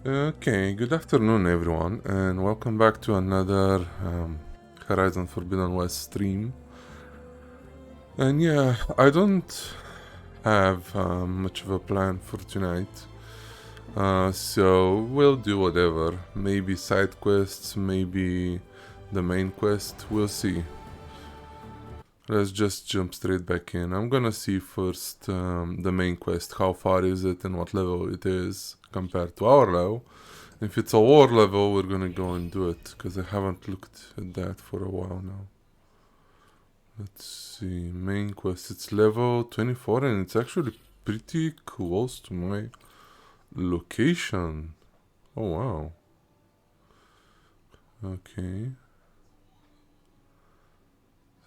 Okay, good afternoon, everyone, and welcome back to another Horizon Forbidden West stream. And yeah, I don't have much of a plan for tonight, so we'll do whatever. Maybe side quests, maybe the main quest, we'll see. Let's just jump straight back in. I'm gonna see first the main quest, how far is it and what level it is compared to our level. If it's a war level, we're gonna go and do it, because I haven't looked at that for a while now. Let's see, main quest, it's level 24 and it's actually pretty close to my location. Oh wow. Okay.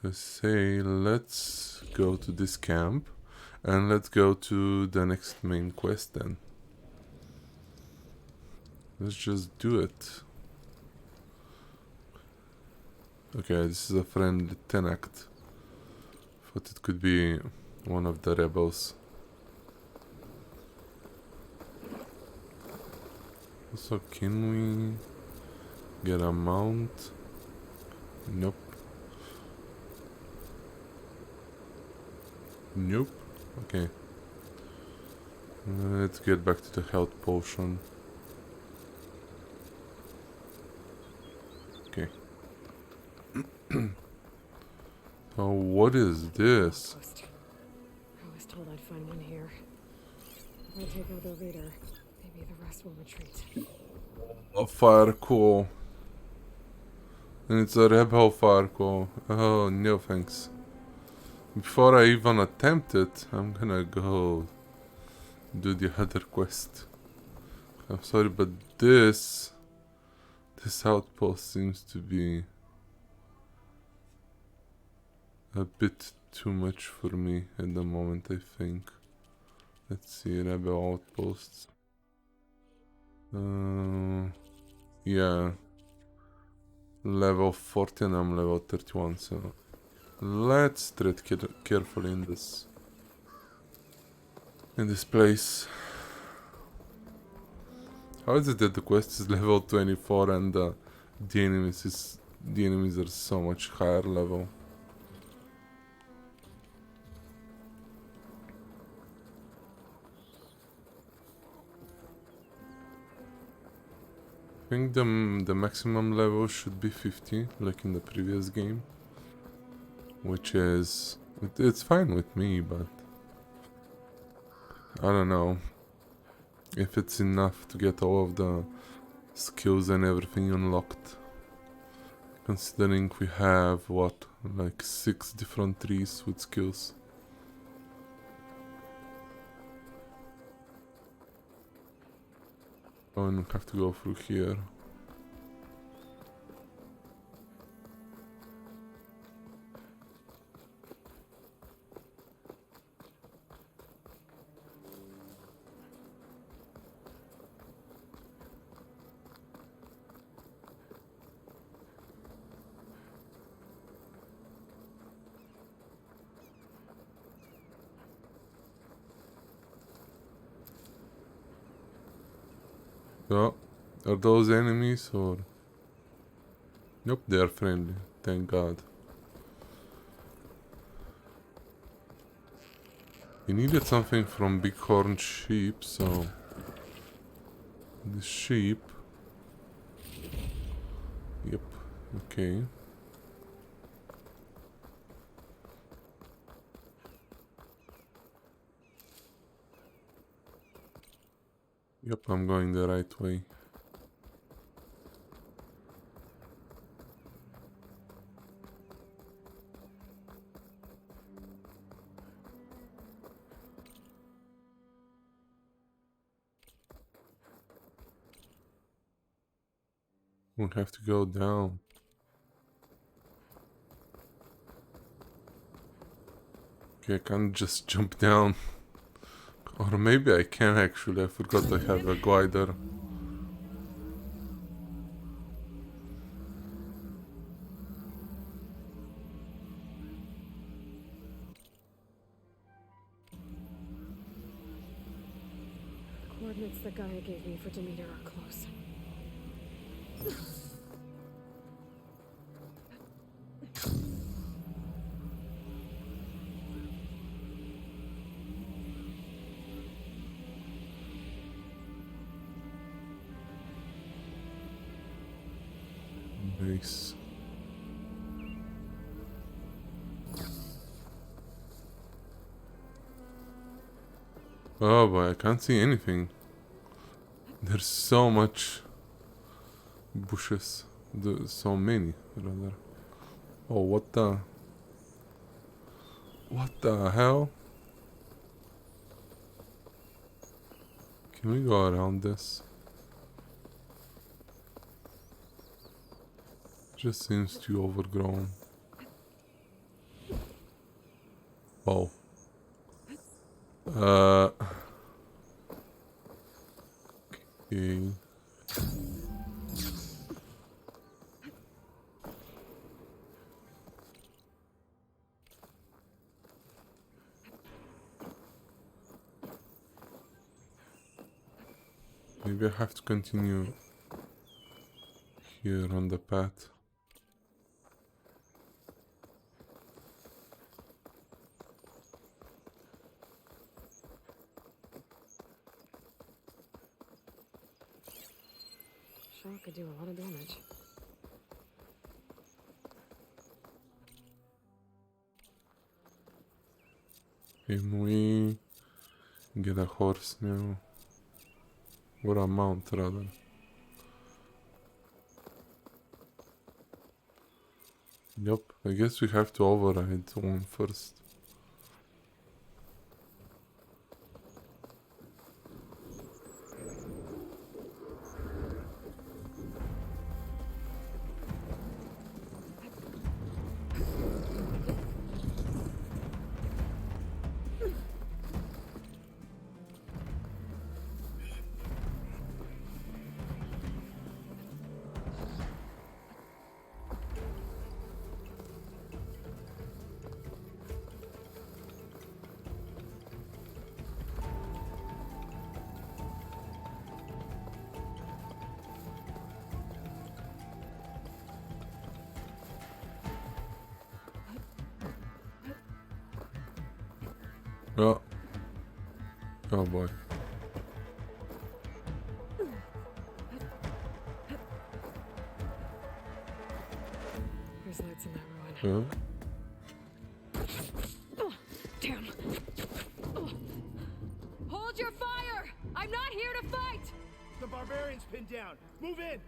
Let's say, let's go to this camp and let's go to the next main quest then. Let's just do it. Okay, this is a friendly Tenact. Thought it could be one of the rebels. So can we get a mount? Nope. Nope. Okay. Let's get back to the health potion. Okay. Oh, what is this? I was told I'd find one here. If I take out their leader, maybe the rest will retreat. A fire core. And it's a rebel fire core. Oh, no thanks. Before I even attempt it, I'm gonna go do the other quest. I'm sorry, but this outpost seems to be a bit too much for me at the moment, I think. Let's see, rebel outposts. Yeah. Level 40 and I'm level 31, so let's tread carefully in this place. How is it that the quest is level 24 and the enemies are so much higher level? I think the maximum level should be 50, like in the previous game, which is it's fine with me, but I don't know if it's enough to get all of the skills and everything unlocked. Considering we have what, like 6 different trees with skills. Oh, and we have to go through here. Oh, are those enemies or? Nope, they are friendly. Thank God. We needed something from bighorn sheep, so the sheep. Yep. Okay. Yep, I'm going the right way. We'll have to go down. Okay, I can't just jump down. Or maybe I can actually. I forgot I have a glider. The core coordinates that Gaia gave me for Demeter are close. Nice. Oh boy, I can't see anything. There's so much bushes. So many, rather. Oh, what the... What the hell? Can we go around this? Just seems too overgrown. Oh. Okay. Maybe I have to continue here on the path. Sure could do a lot of damage. Can we get a horse now? Or a mount, rather. Yep, I guess we have to override one first. Oh. Oh boy. There's lights in that ruin. Yeah. Oh, damn. Oh. Hold your fire! I'm not here to fight! The barbarian's pinned down. Move in.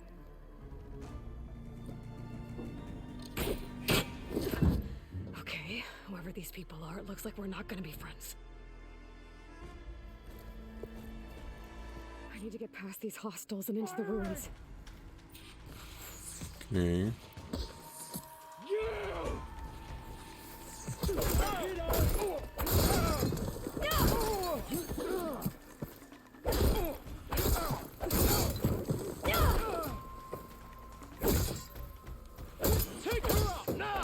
Okay, whoever these people are, it looks like we're not gonna be friends. I need to get past these hostels and into the ruins. Okay. Take her out now.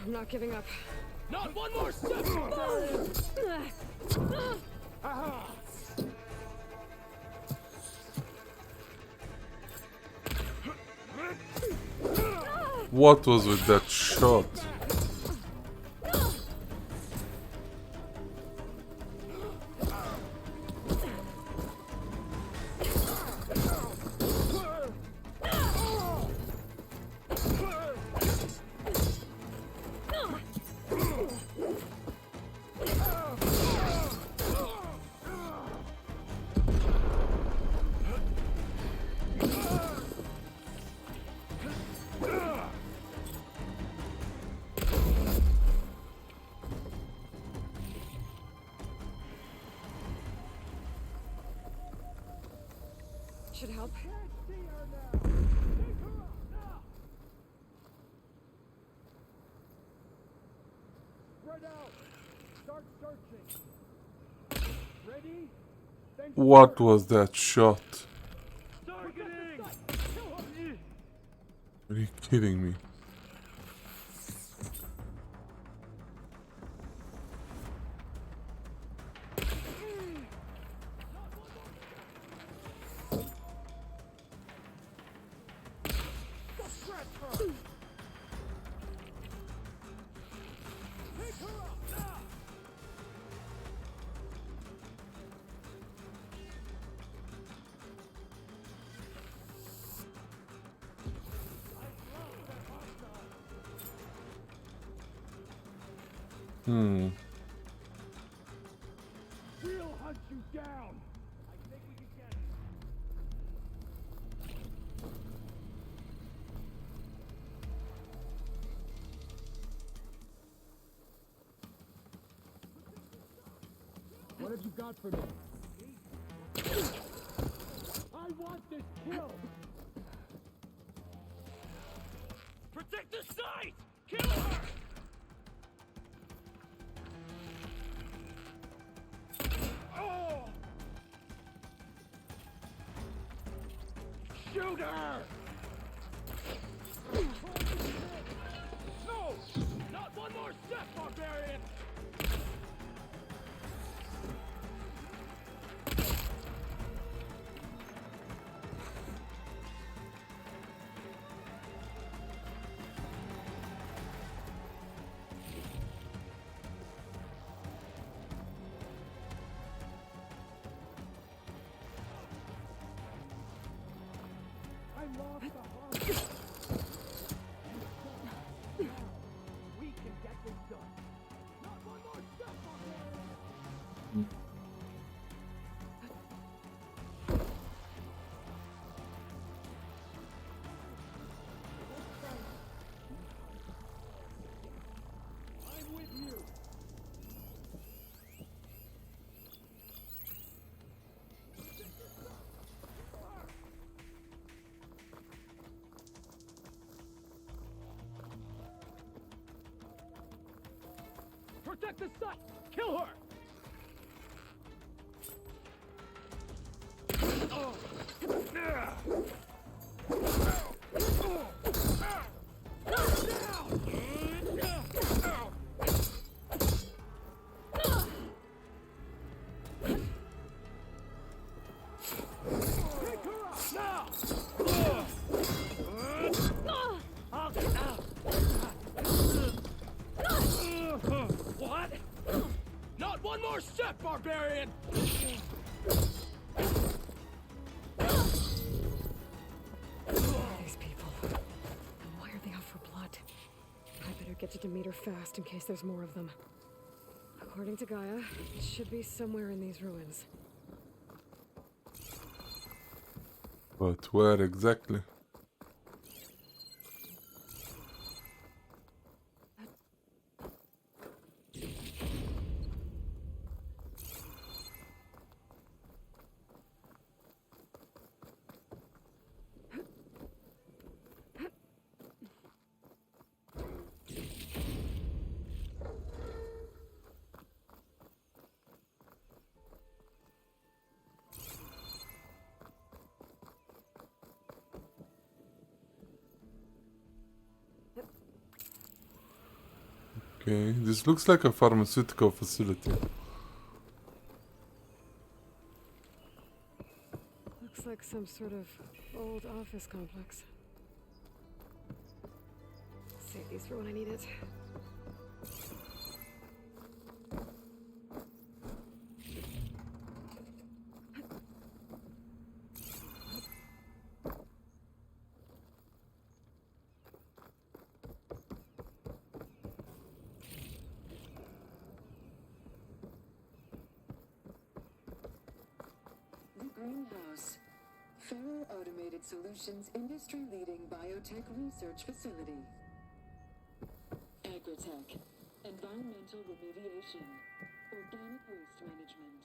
I'm not giving up. Not one more step. Aha. What was with that shot? Should help. Spread out. Start searching. Ready? What was that shot? Targeting. Are you kidding me? cover! Pick her up now! Hmm. We'll hunt you down! I think we can get it. What have you got for me? I want this kill! Protect the site! Kill her! Oh! Shoot her! No! Not one more step, barbarian! I lost the heart. We can get this done. Not one more step, barbarian! I'm with you. Protect the site! Kill her! Pick her up now! What? Not one more step, barbarian! These people. And why are they out for blood? I better get to Demeter fast in case there's more of them. According to Gaia, it should be somewhere in these ruins. But where exactly? Okay, this looks like a pharmaceutical facility. Looks like some sort of old office complex. Save these for when I need it. The Greenhouse. Faro Automated Solutions industry-leading biotech research facility. Agritech. Environmental remediation. Organic waste management.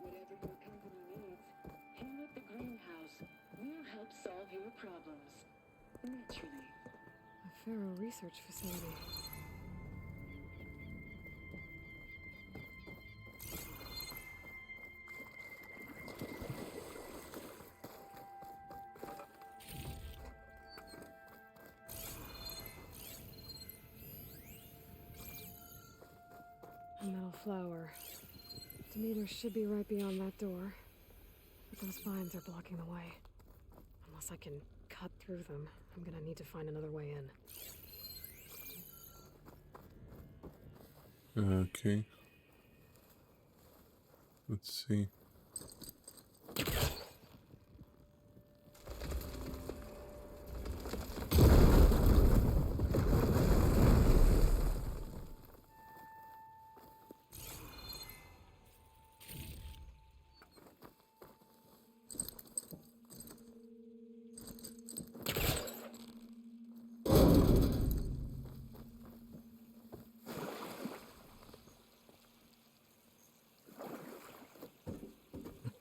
Whatever your company needs, here at the Greenhouse, we'll help solve your problems. Naturally. A Faro research facility. A metal flower. Demeter should be right beyond that door. But those vines are blocking the way. Unless I can cut through them I'm gonna need to find another way in. Okay. Let's see.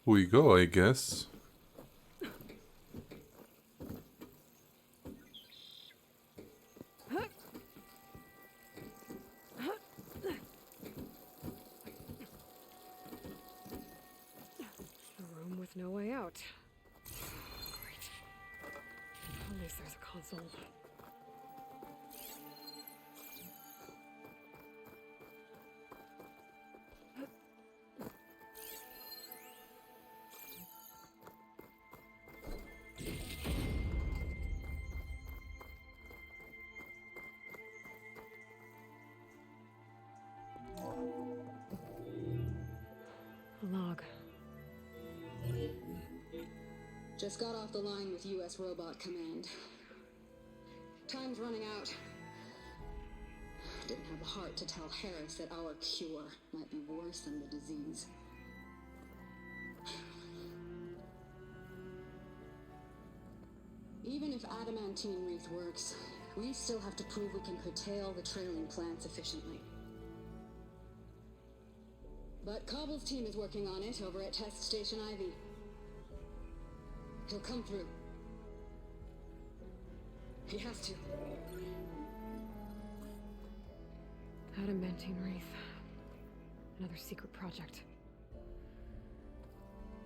We go, I guess. A room with no way out. Great. At least there's a console. A log. Just got off the line with US Robot Command. Time's running out. Didn't have the heart to tell Harris that our cure might be worse than the disease. Even if adamantine wreath works, we still have to prove we can curtail the trailing plants efficiently. But Cobble's team is working on it over at Test Station Ivy. He'll come through. He has to. Adamantine wreath. Another secret project.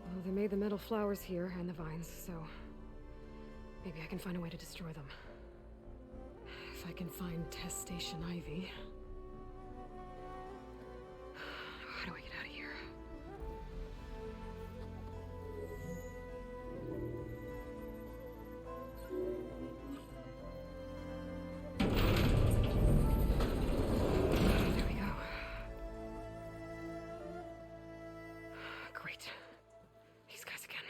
Well, they made the metal flowers here and the vines, so maybe I can find a way to destroy them. If I can find Test Station Ivy. How do I get out of here? There we go. Great. These guys again.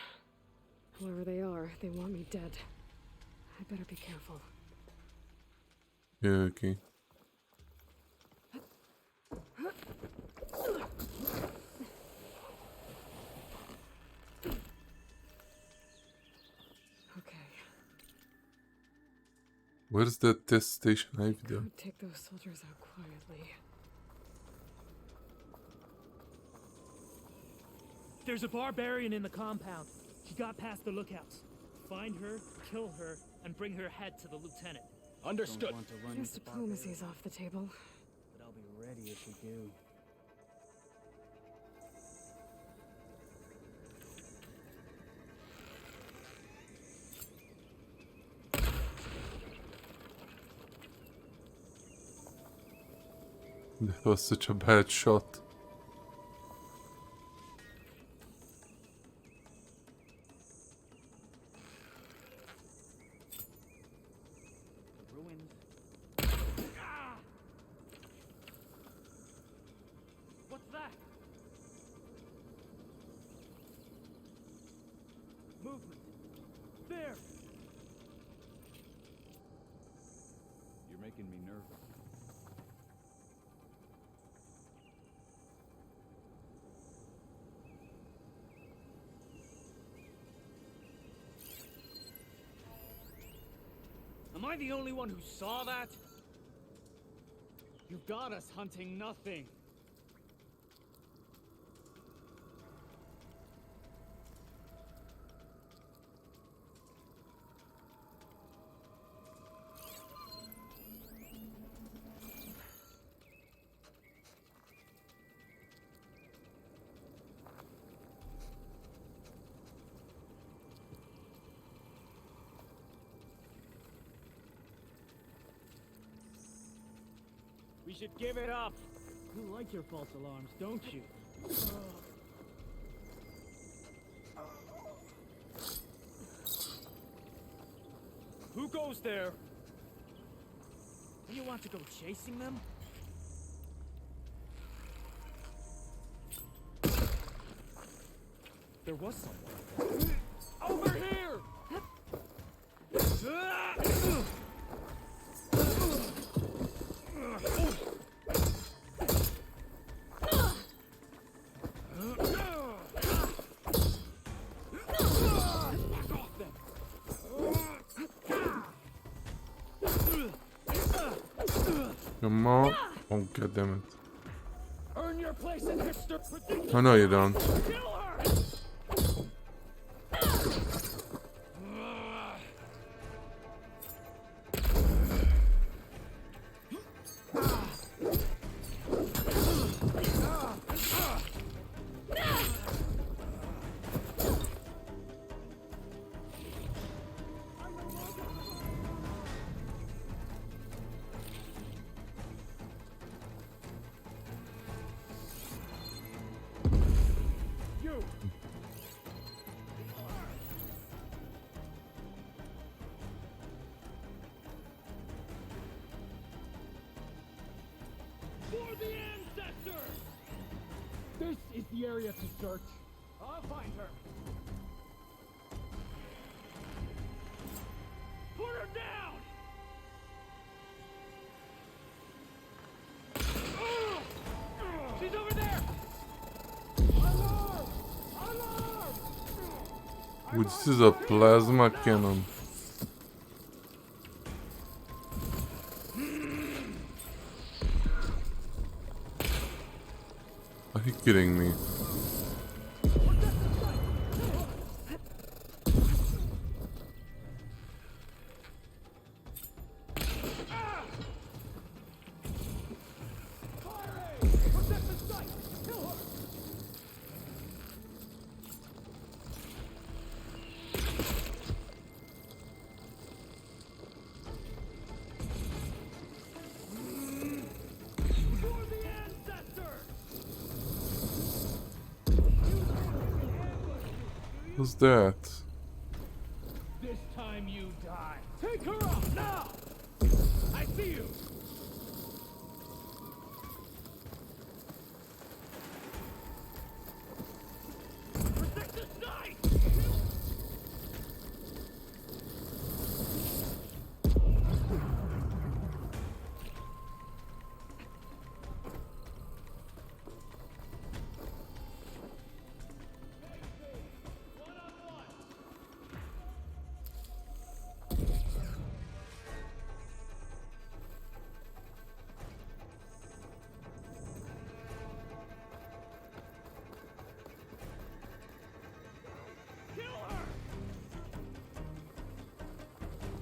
Whoever they are, they want me dead. I better be careful. Yeah, okay. Okay. Where's the test station Ivy though? Could take those soldiers out quietly. There's a barbarian in the compound. She got past the lookouts. Find her, kill her, and bring her head to the lieutenant. Understood. Don't want to run Guess into diplomacy's off the table. but I'll be ready if we do. That was such a bad shot. Ruined. Ah! What's that? Movement. There! You're making me nervous. Am I the only one who saw that? You got us hunting nothing. We should give it up. You like your false alarms, don't you? Who goes goes there. Do you want to go chasing them? There was someone. Over here! Come on. Oh, god damn it. Earn your place in history. Oh, no, you don't. Kill her! You! For the ancestors! This is the area to search. I'll find her. Put her down! She's over there! Alarm! Alarm! This is a plasma cannon. Are you kidding me? Protect the site! Kill her! For the ancestors! What's that? This time you die. Take her out now! I see you! Protect the site! Kill her!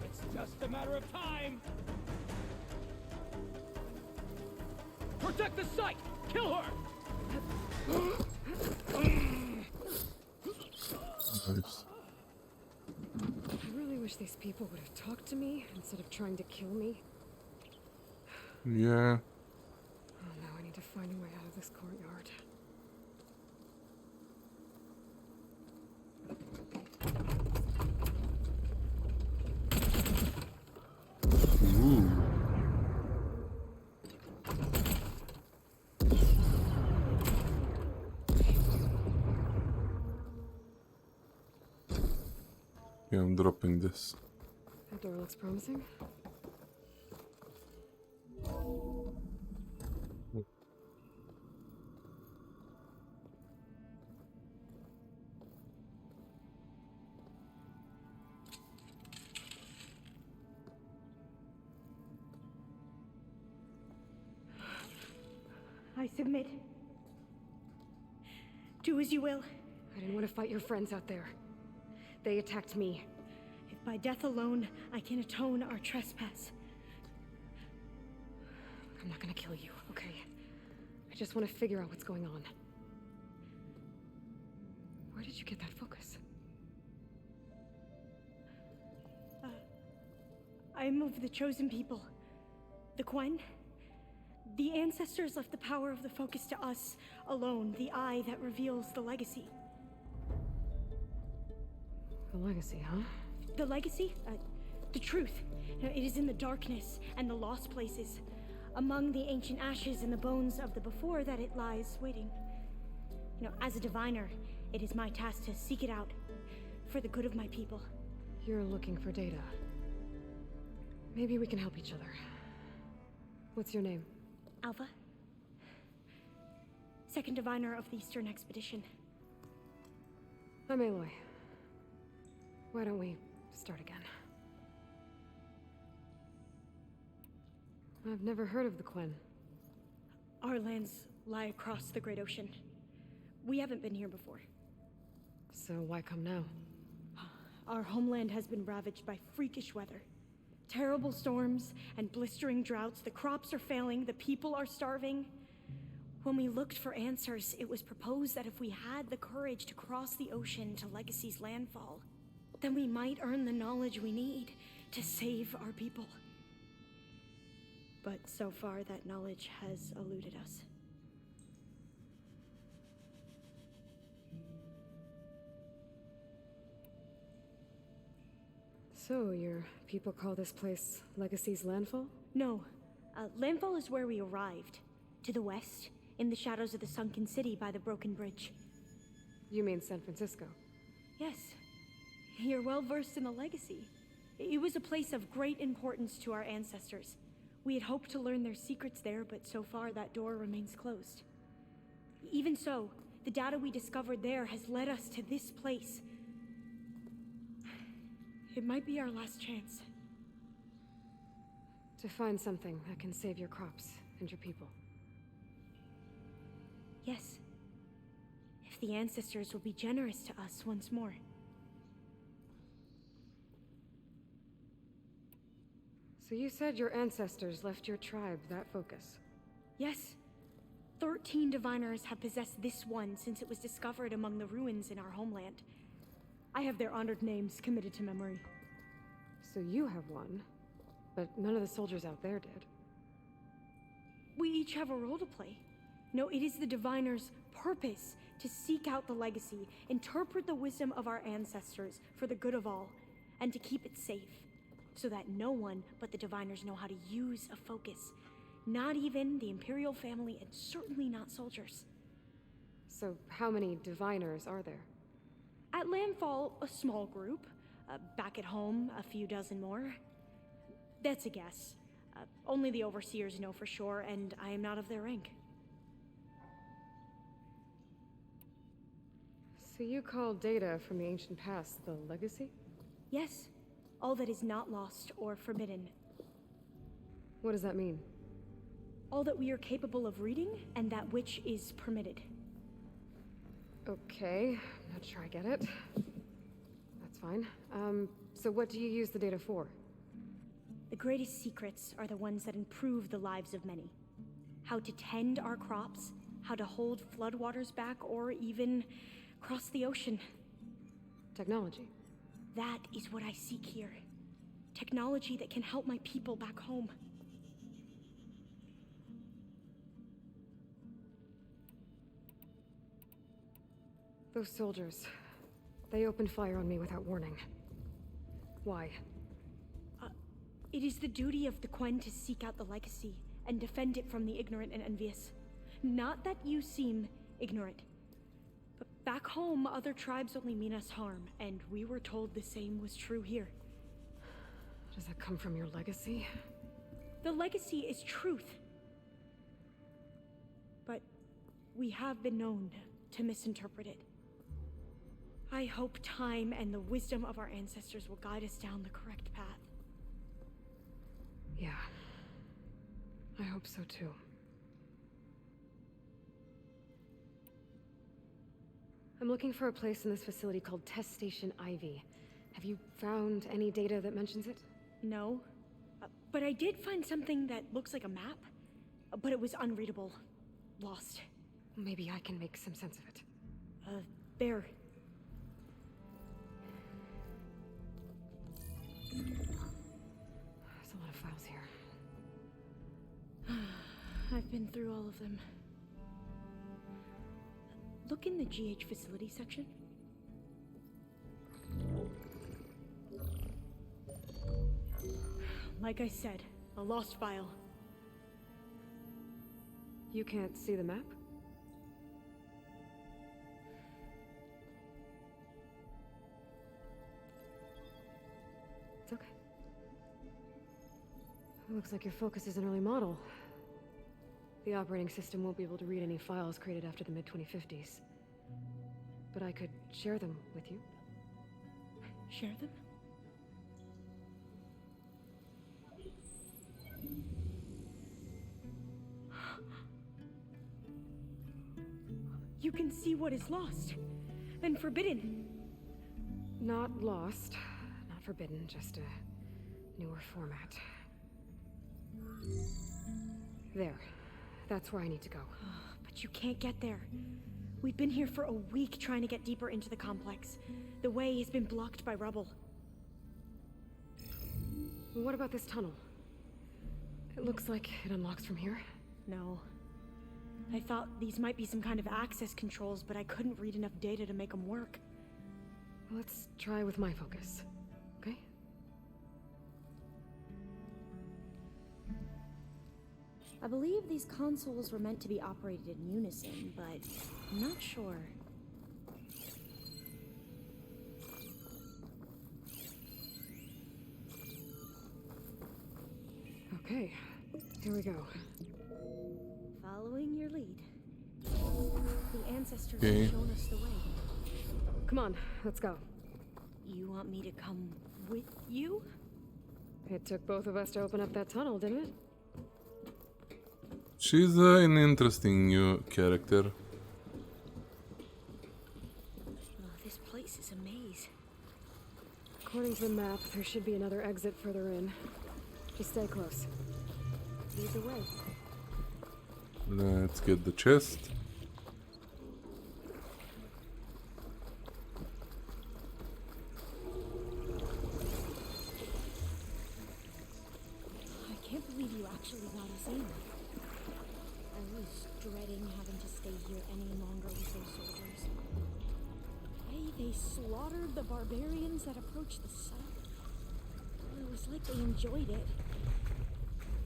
It's just a matter of time! Protect the site! Kill her! Nice. I really wish these people would have talked to me instead of trying to kill me. Yeah. Oh no, I need to find a way out of this courtyard. Ooh. Yeah, I'm dropping this. That door looks promising. I submit. Do as you will. I didn't want to fight your friends out there. They attacked me. If by death alone I can atone our trespass. I'm not gonna kill you, okay? I just want to figure out what's going on. Where did you get that focus? I'm of the chosen people. The Quen. The ancestors left the power of the focus to us alone, the eye that reveals the legacy. The legacy, huh? The legacy? The truth. It is in the darkness and the lost places, among the ancient ashes and the bones of the before, that it lies waiting. As a diviner, it is my task to seek it out, for the good of my people. You're looking for data. Maybe we can help each other. What's your name? Alva? Second diviner of the Eastern Expedition. I'm Aloy. Why don't we start again? I've never heard of the Quen. Our lands lie across the Great Ocean. We haven't been here before. So why come now? Our homeland has been ravaged by freakish weather. Terrible storms and blistering droughts. The crops are failing, the people are starving. When we looked for answers, it was proposed that if we had the courage to cross the ocean to Legacy's landfall, then we might earn the knowledge we need to save our people. But so far, that knowledge has eluded us. So, your people call this place Legacy's landfall? No. Landfall is where we arrived. To the west, in the shadows of the sunken city by the broken bridge. You mean San Francisco? Yes. You're well versed in the Legacy. It was a place of great importance to our ancestors. We had hoped to learn their secrets there, but so far that door remains closed. Even so, the data we discovered there has led us to this place. It might be our last chance. To find something that can save your crops and your people. Yes. If the ancestors will be generous to us once more. So you said your ancestors left your tribe that focus? Yes. 13 diviners have possessed this one since it was discovered among the ruins in our homeland. I have their honored names committed to memory. So you have one, but none of the soldiers out there did. We each have a role to play. No, it is the diviner's purpose to seek out the Legacy, interpret the wisdom of our ancestors for the good of all, and to keep it safe, so that no one but the diviners know how to use a focus. Not even the Imperial family, and certainly not soldiers. So how many diviners are there? At Landfall, a small group. Back at home, a few dozen more. That's a guess. Only the overseers know for sure, and I am not of their rank. So you call data from the ancient past the Legacy? Yes. All that is not lost or forbidden. What does that mean? All that we are capable of reading, and that which is permitted. Okay, I'm not sure I get it. That's fine. So what do you use the data for? The greatest secrets are the ones that improve the lives of many. How to tend our crops, how to hold floodwaters back, or even cross the ocean. Technology. That is what I seek here. Technology that can help my people back home. Those soldiers, they opened fire on me without warning. Why? It is the duty of the Quen to seek out the Legacy and defend it from the ignorant and envious. Not that you seem ignorant. But back home, other tribes only mean us harm, and we were told the same was true here. Does that come from your legacy? The Legacy is truth. But we have been known to misinterpret it. I hope time and the wisdom of our ancestors will guide us down the correct path. Yeah. I hope so too. I'm looking for a place in this facility called Test Station Ivy. Have you found any data that mentions it? No. But I did find something that looks like a map. But it was unreadable. Lost. Maybe I can make some sense of it. There. There's a lot of files here. I've been through all of them. Look in the GH facility section. Like I said, a lost file. You can't see the map? It's okay. Looks like your focus is an early model. The operating system won't be able to read any files created after the mid-2050s. But I could share them with you. Share them? You can see what is lost. Then forbidden. Not lost, not forbidden, just a newer format. There. That's where I need to go. But you can't get there. We've been here for a week trying to get deeper into the complex. The way has been blocked by rubble. What about this tunnel? It looks like it unlocks from here. No. I thought these might be some kind of access controls, but I couldn't read enough data to make them work. Let's try with my focus, okay? I believe these consoles were meant to be operated in unison, but I'm not sure. Okay, here we go. Following your lead. The ancestors Okay. have shown us the way. Come on, let's go. You want me to come with you? It took both of us to open up that tunnel, didn't it? She's an interesting new character. Oh, this place is a maze. According to the map, there should be another exit further in. Just stay close. Lead the way. Let's get the chest. I can't believe you actually got us in. I was dreading having to stay here any longer with those soldiers. Hey, they slaughtered the barbarians that approached the site. It was like they enjoyed it.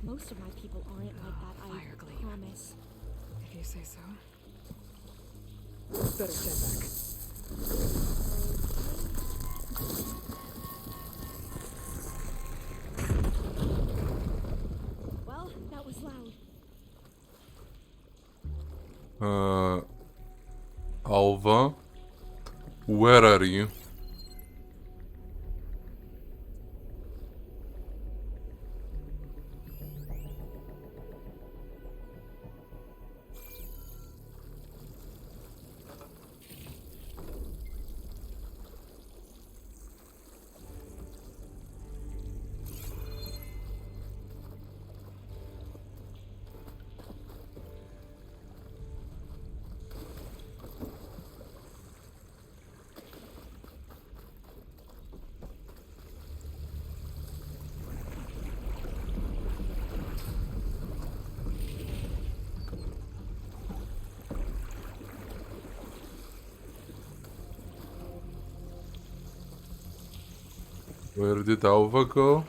Most of my people aren't like that, I Fire gleam. promise. If you say so. Better step back. Well, that was loud. Alva, where are you? Where did Alva go?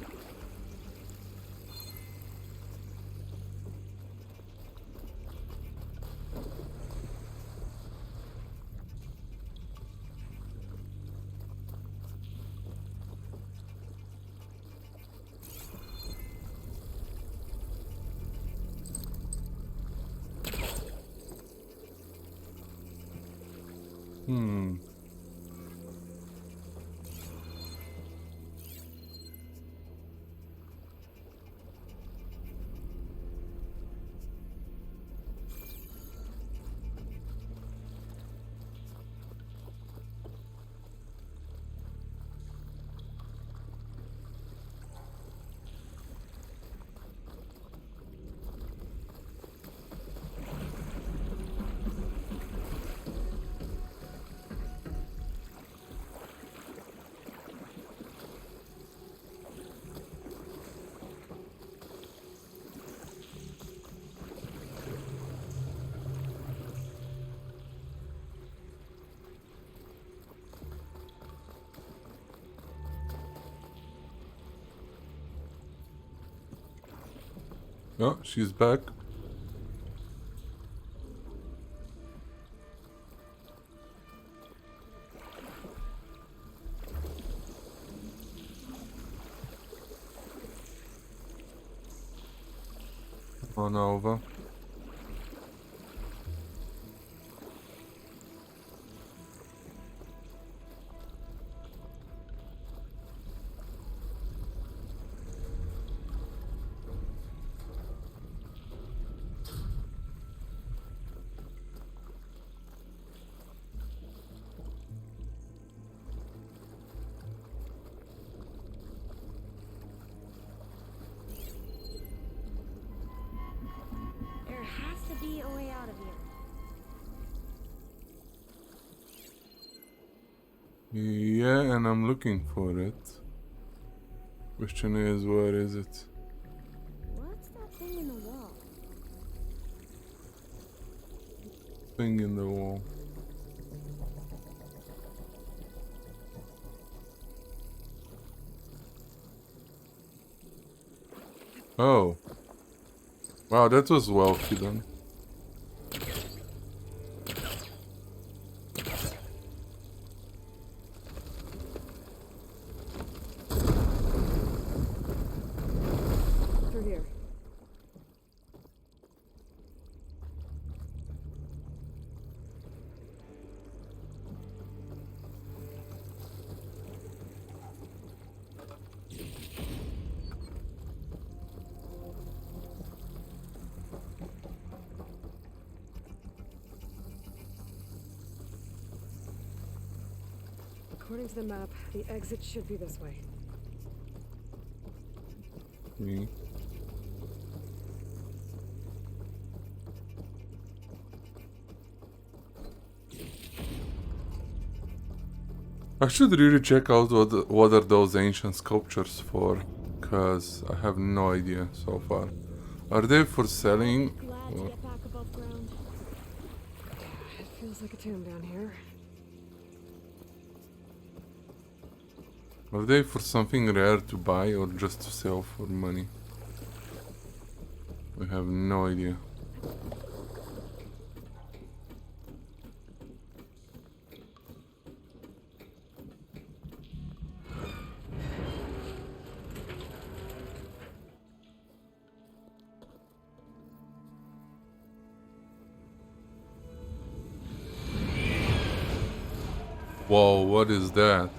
Hmm. Oh, she's back. On over. There has to be a way out of here. Yeah, and I'm looking for it. Question is, where is it? What's that thing in the wall? Thing in the wall. Oh. Wow, that was well hidden. Through here. According to the map, the exit should be this way. Me. I should really check out what are those ancient sculptures for, cause I have no idea so far. Are they for selling? Glad to Or get back above ground. It feels like a tomb down here. are they for something rare to buy or just to sell for money? I have no idea. Whoa, what is that?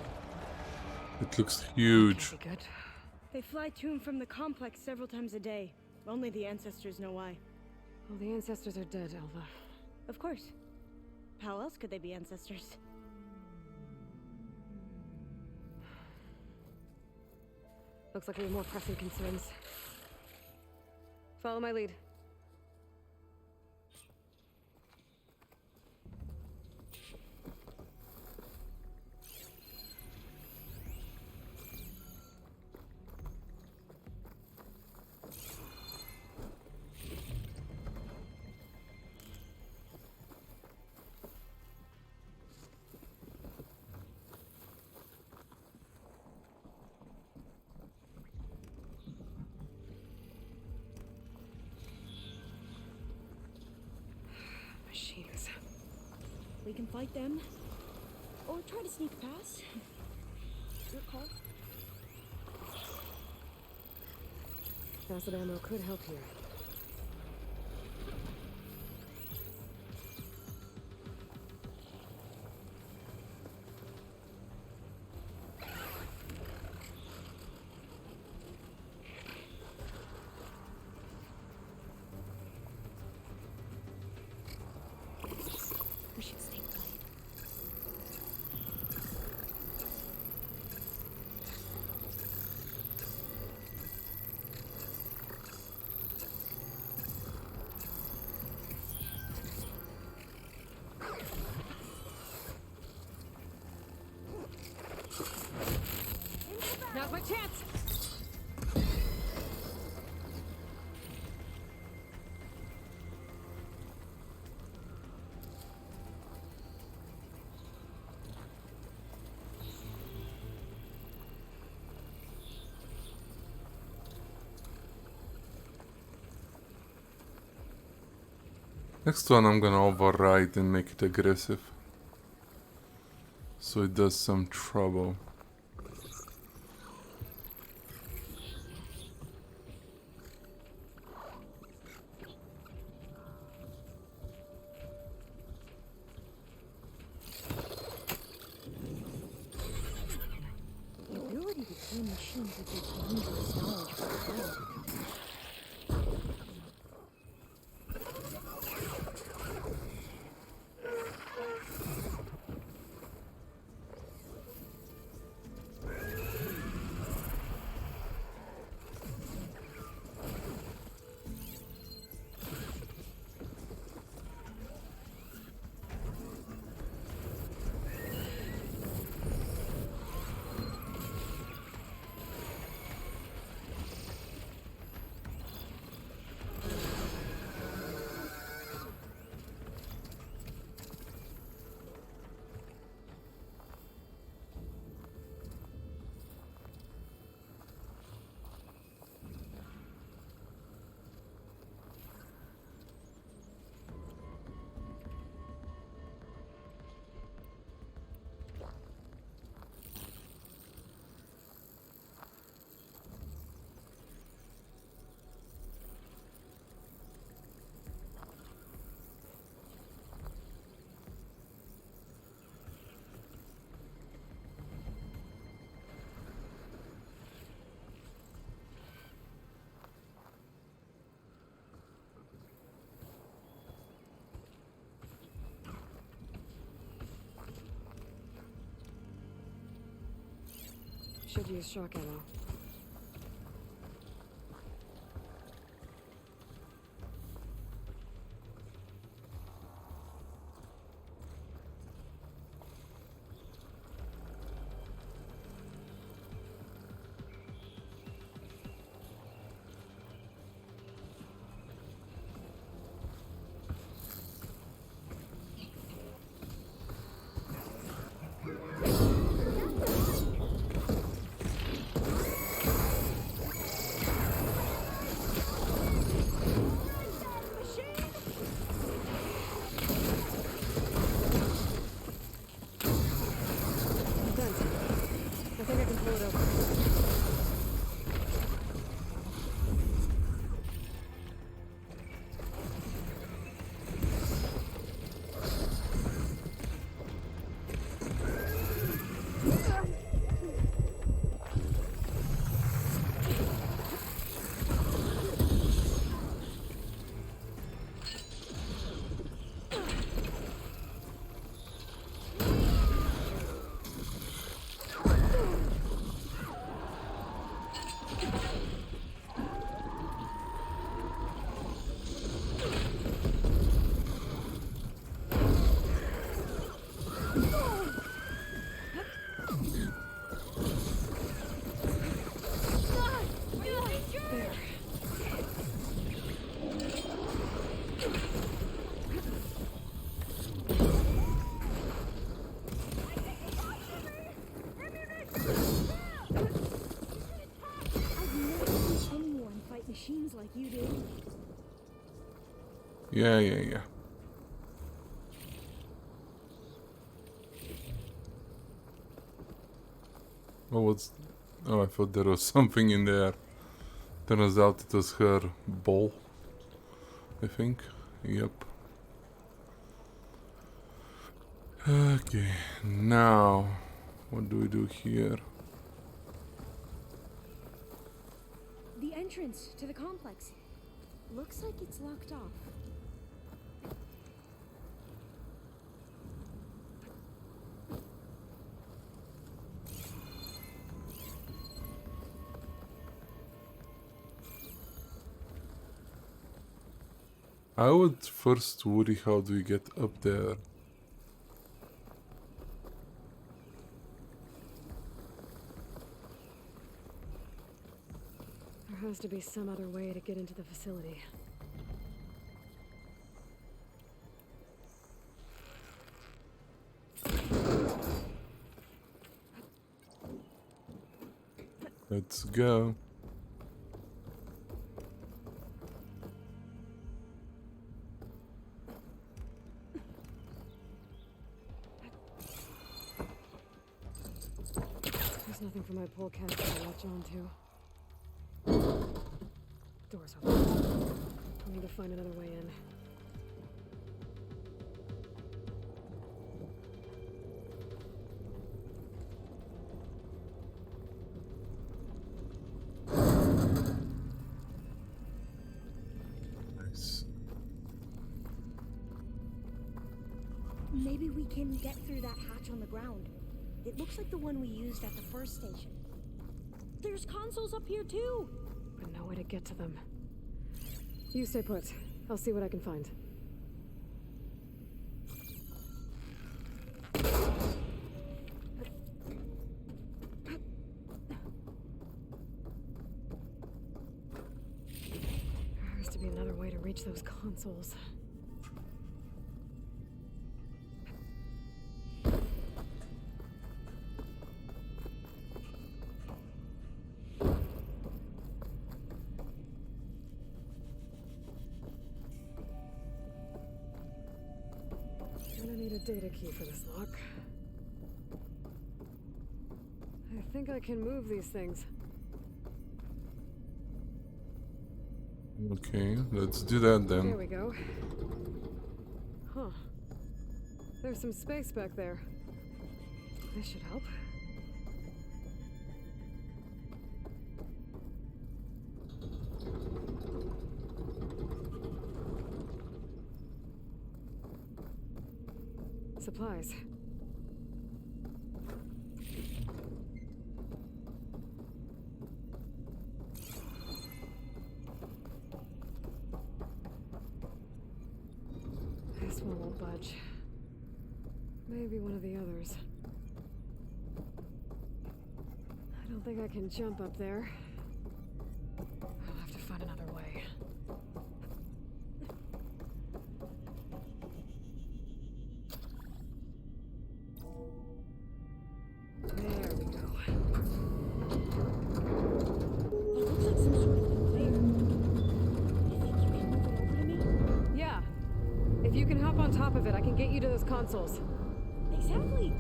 It looks huge. Be good. They fly to and from the complex several times a day. Only the ancestors know why. Well, the ancestors are dead, Elva. Of course. How else could they be ancestors? Looks like we have more pressing concerns. Follow my lead. Machines. We can fight them. Or try to sneak past. Your call. Acid ammo could help here. We should stay put. Now's my chance! Next one I'm gonna override and make it aggressive, so it does some trouble. The ability to tame machines would be dangerous knowledge for the world. Should use shock ammo. Machines like you do. Yeah. Oh, I thought there was something in there. Turns out it was her ball, I think. Yep. Okay, now what do we do here? The entrance to the complex. Looks like it's locked off. I would first worry how do we get up there. There has to be some other way to get into the facility. Let's go. Nothing for my polecat to latch onto. Doors open. I'll need to find another way in. Nice. Maybe we can get through that hatch on the ground. It looks like the one we used at the first station. There's consoles up here too! But no way to get to them. You stay put. I'll see what I can find. There has to be another way to reach those consoles. Gonna need a data key for this lock. I think I can move these things. Okay, let's do that There then. we go. Huh. There's some space back there. This should help. Supplies. This one won't budge. Maybe one of the others. I don't think I can jump up there. I'll have to find another way. There we go. That looks like some sort of conveyor. You think you can move it over to me? Yeah. If you can hop on top of it, I can get you to those consoles. Exactly!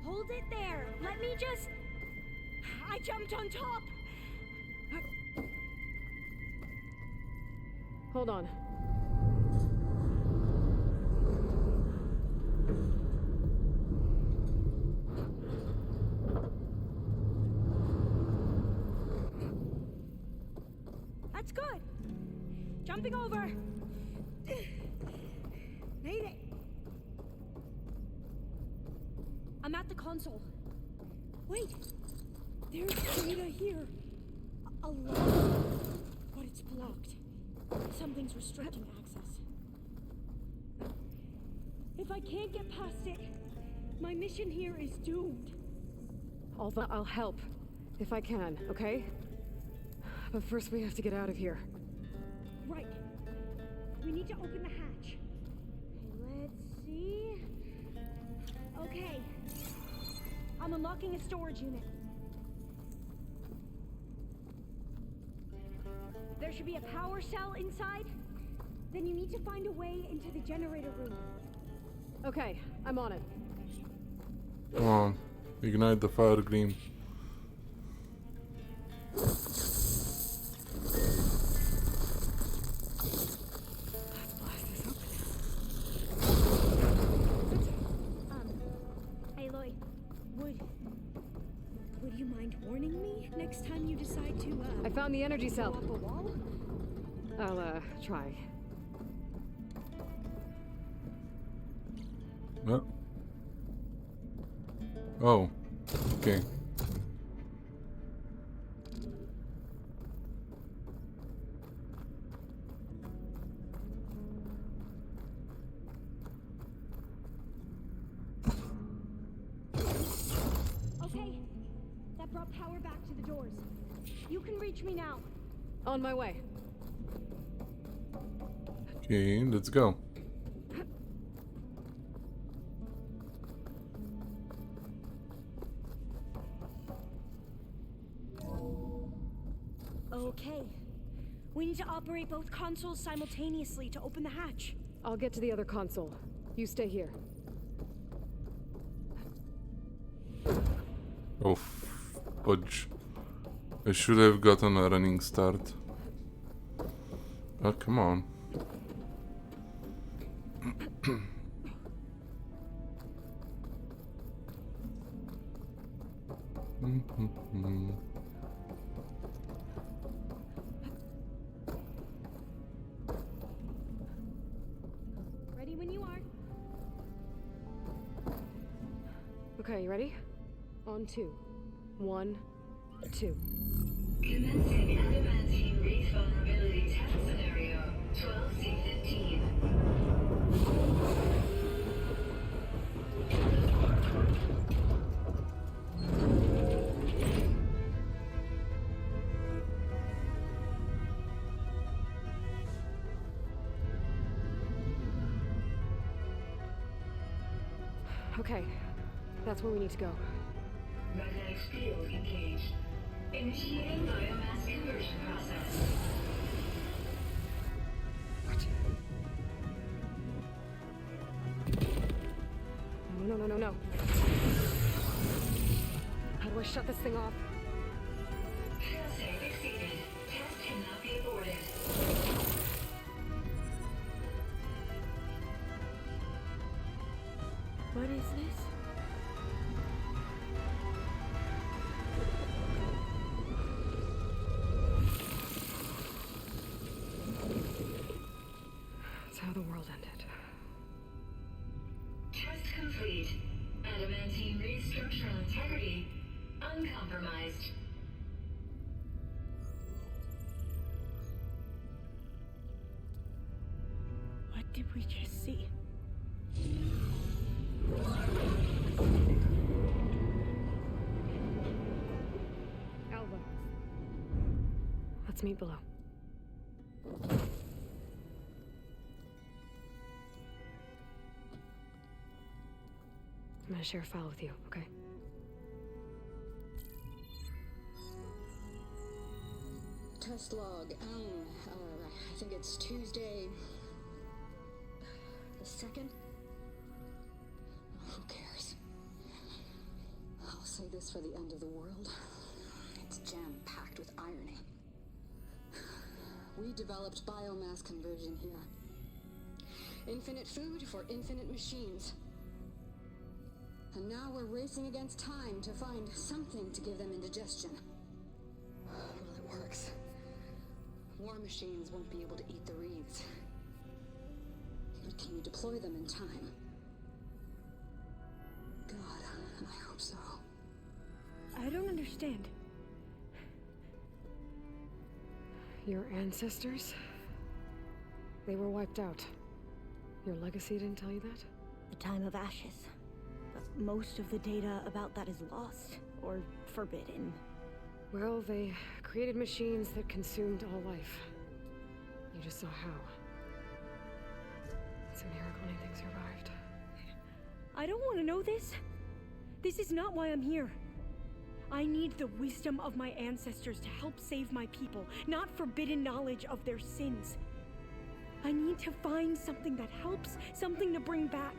Hold it there! Let me just... I jumped on top! Hold on. That's good! Jumping over! Made it! I'm at the console. Wait! There's data here! A lot. But it's blocked. Something's restricting access. If I can't get past it, my mission here is doomed. I'll help. If I can, okay? But first we have to get out of here. Right. We need to open the hatch. Okay, let's see. Okay. I'm unlocking a storage unit. There should be a power cell inside. Then you need to find a way into the generator room. Okay, I'm on it. Come on, ignite the fire gleam. Let's blast this open. Aloy, would you mind warning me next time you decide to, I found the energy go cell. up a wall? I'll, try. No. Oh, okay. Okay, that brought power back to the doors. You can reach me now. On my way. Okay, let's go. Okay. We need to operate both consoles simultaneously to open the hatch. I'll get to the other console. You stay here. Oh, fudge. I should have gotten a running start. Oh, come on. Ready when you are. Okay, you ready? On 2. 1, 2. Commencing adamantine reef vulnerability test scenario 12C15. Okay, that's where we need to go. Magnetic field engaged. Initiating biomass conversion process. No. How do I shut this thing off? Failsafe exceeded. Test cannot be aborted. What is this? That's how the world ended. Test complete. Adamantine reef structural integrity uncompromised. What did we just see? Alva. Let's meet below. I'm gonna share a file with you, okay? Test log. I think it's Tuesday. The 2nd? Who cares? I'll say this for the end of the world. It's jam-packed with irony. We developed biomass conversion here. Infinite food for infinite machines. And now we're racing against time to find something to give them indigestion. Well, it works. War machines won't be able to eat the reeds. But can you deploy them in time? God, I hope so. I don't understand. Your ancestors? They were wiped out. Your legacy didn't tell you that? The time of ashes. But most of the data about that is lost or forbidden. Well, they created machines that consumed all life. You just saw how. It's a miracle anything survived. I don't want to know this. This is not why I'm here. I need the wisdom of my ancestors to help save my people, not forbidden knowledge of their sins. I need to find something that helps, something to bring back.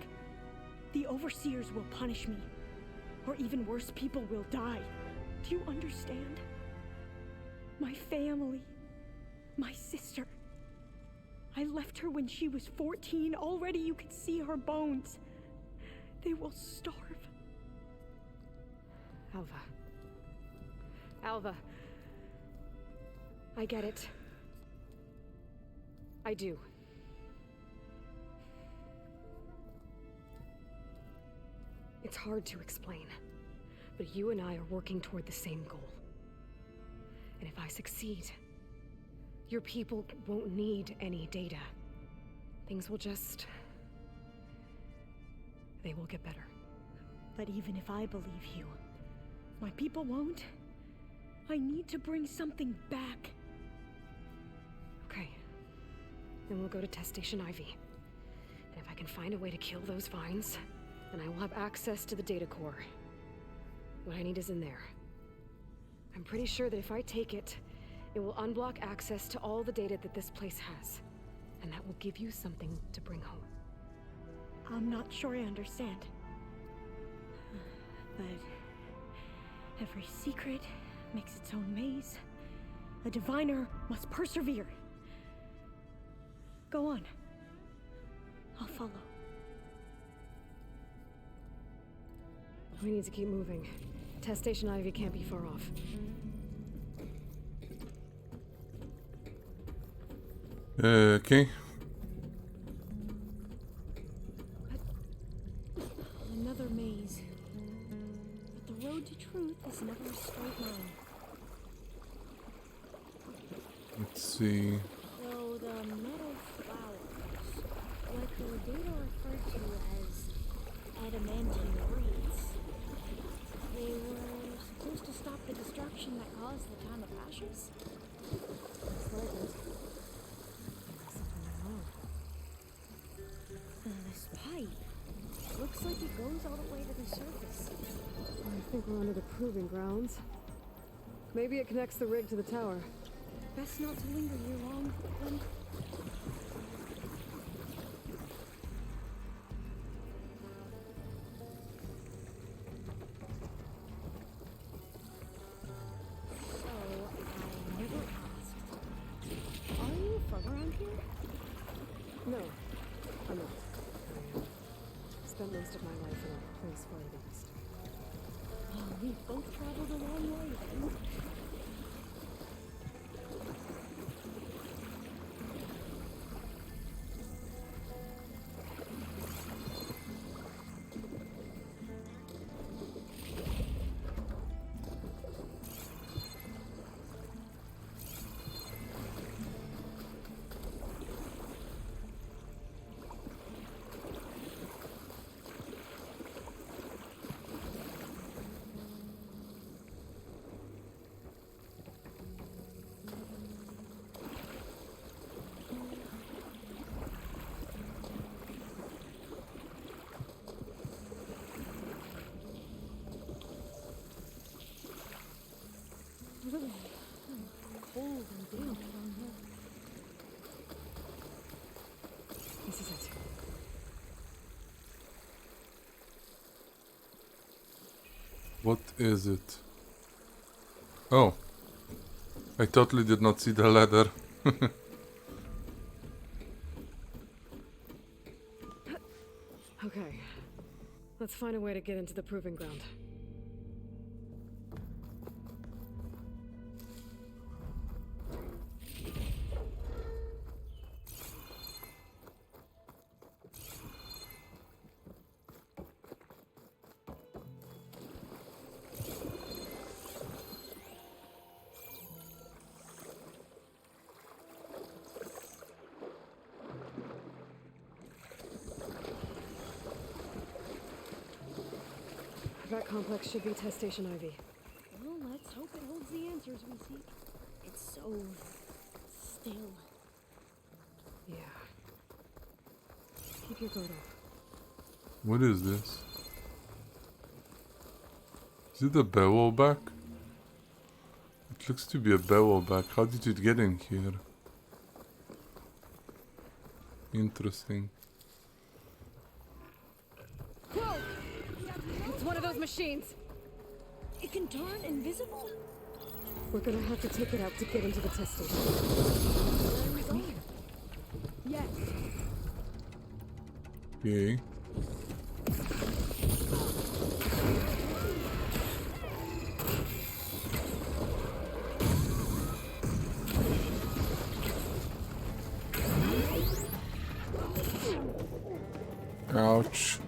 The overseers will punish me. Or even worse, people will die. Do you understand? My family. My sister. I left her when she was 14. Already you could see her bones. They will starve. Alva. Alva. I get it. I do. It's hard to explain, but you and I are working toward the same goal. And if I succeed, your people won't need any data. Things will just... they will get better. But even if I believe you, my people won't. I need to bring something back. Okay. Then we'll go to Test Station Ivy. And if I can find a way to kill those vines, then I will have access to the data core. What I need is in there. I'm pretty sure that if I take it, it will unblock access to all the data that this place has. and that will give you something to bring home. I'm not sure I understand. But every secret makes its own maze. A diviner must persevere. Go on. I'll follow. We need to keep moving. Test Station Ivy can't be far off. Okay. Another maze. But the road to truth is never a straight line. Let's see. So the metal flowers, what the data referred to as adamantine reeds, they were supposed to stop the destruction that caused the Time of Ashes? This pipe looks like it goes all the way to the surface. I think we're under the proving grounds. Maybe it connects the rig to the tower. Best not to linger here long, then. So, I never asked. Are you from around here? No, I'm not. I spent most of my life in a place far east. Oh, we've both traveled a long way then. Really cold and damp down here. This is it. What is it? Oh. I totally did not see the ladder. Okay. Let's find a way to get into the proving ground. That complex should be Test Station Ivy. Well, let's hope it holds the answers we seek. It's so still. Yeah. Keep your guard up. What is this? Is it a Beowulf? It looks to be a Beowulf. How did it get in here? Interesting. Whoa! It's one of those machines! It can turn invisible? We're gonna have to take it out to get into the test station. With me? Yes. Okay. Ouch.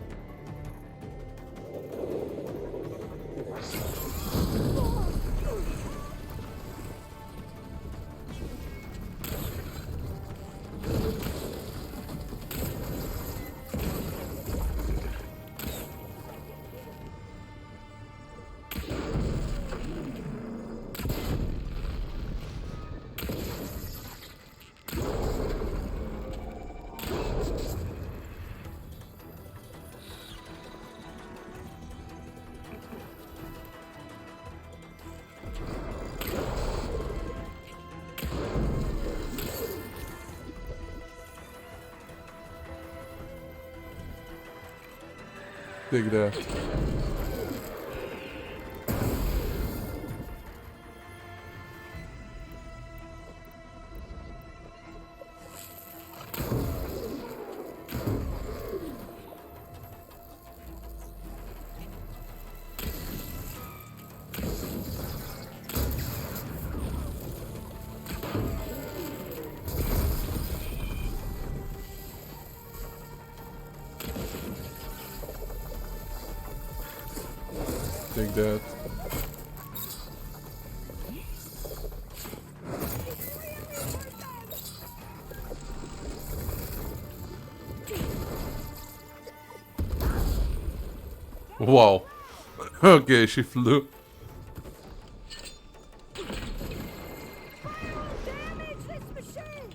Take that. Take that. Wow. Okay, she flew. Damage this machine!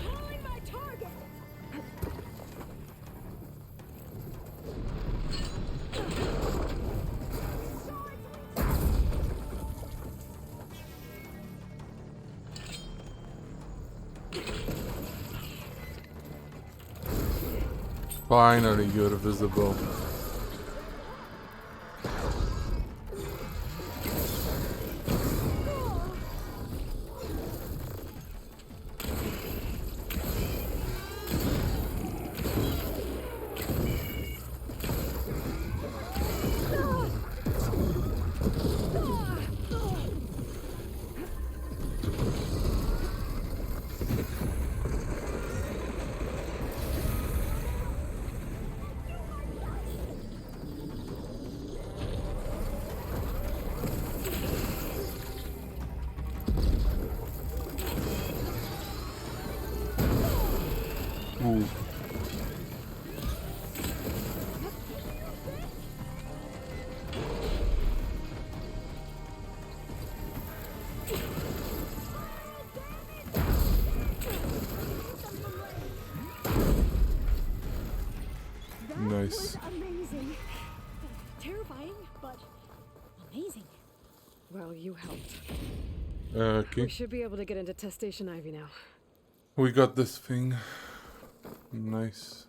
Calling my target! Finally, you're visible. Ooh. Nice. Amazing. Terrifying, but amazing. Well, you helped. Okay, We should be able to get into Test Station Ivy now. we got this thing. Nice.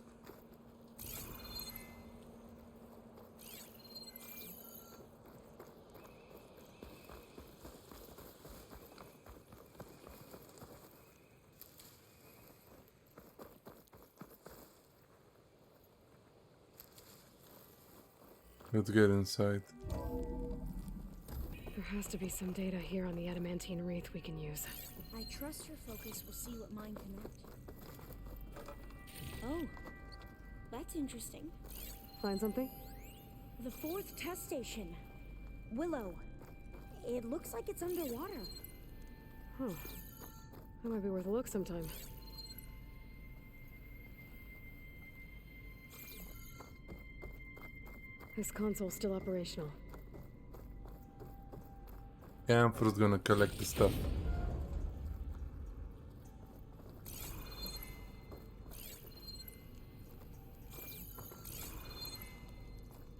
Let's get inside. There has to be some data here on the adamantine wreath we can use. I trust your focus will see what mine connect. Oh, that's interesting. Find something? The fourth test station. Willow. It looks like it's underwater. Huh. That might be worth a look sometime. This console's still operational. Yeah, I'm first gonna collect the stuff.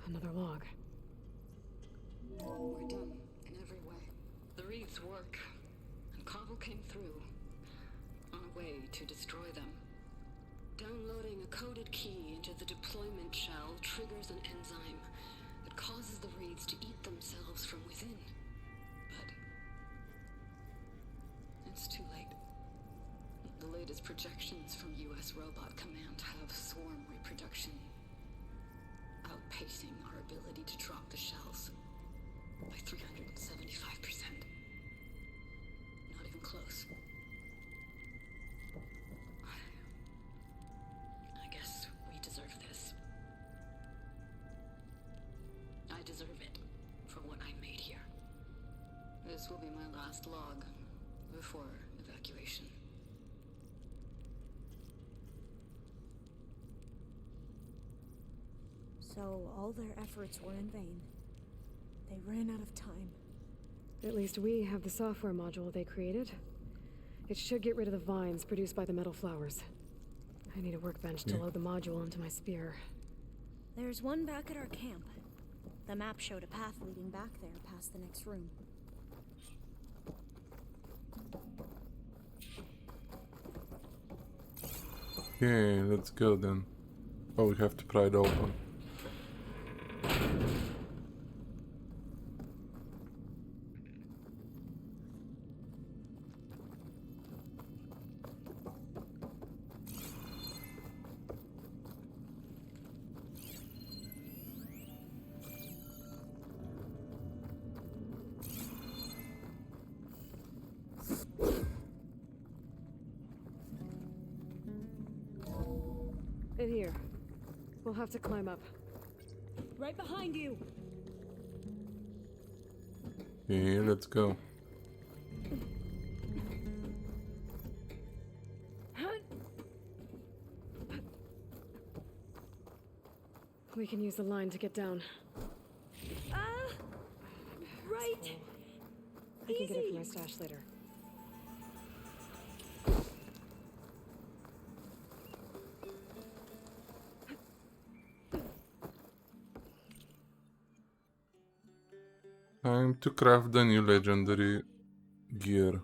Another log. We're done in every way. The wreaths work, and Cobble came through on a way to destroy them. Downloading a coded key into the deployment shell triggers an enzyme that causes the wreaths to eat themselves from within. But it's too late. The latest projections from US Robot Command have swarm reproduction outpacing our ability to drop the shells by 375%. Not even close. I guess we deserve this. I deserve it for what I made here. This will be my last log before evacuation. So all their efforts were in vain. They ran out of time. At least we have the software module they created. It should get rid of the vines produced by the metal flowers. I need a workbench to load the module into my spear. There's one back at our camp. The map showed a path leading back there past the next room. Okay, let's go then. Oh, we have to pry it open. In here. We'll have to climb up. Right behind you. Okay, let's go. We can use the line to get down. Right. I can get it Easy. from my stash later. Time to craft the new legendary gear.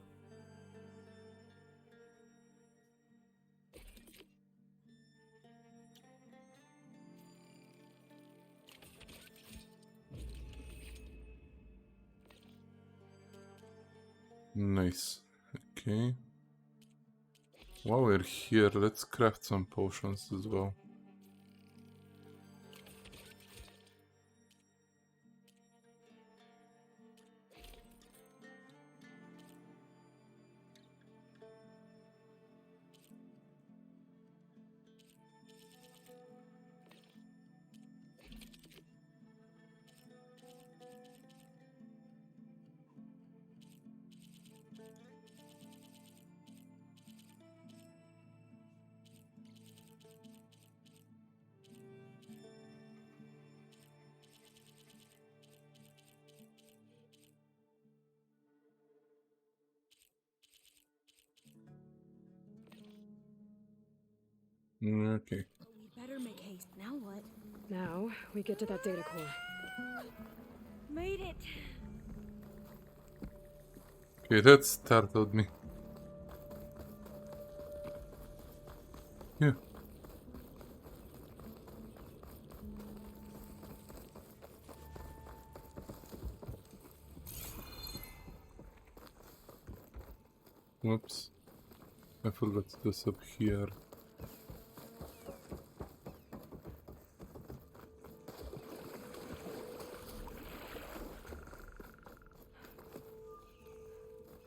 Nice. Okay. While we're here, let's craft some potions as well. Okay. We better make haste. Now what? Now, we get to that data core. Made it. Okay, that startled me. Yeah. Whoops. I forgot this up here.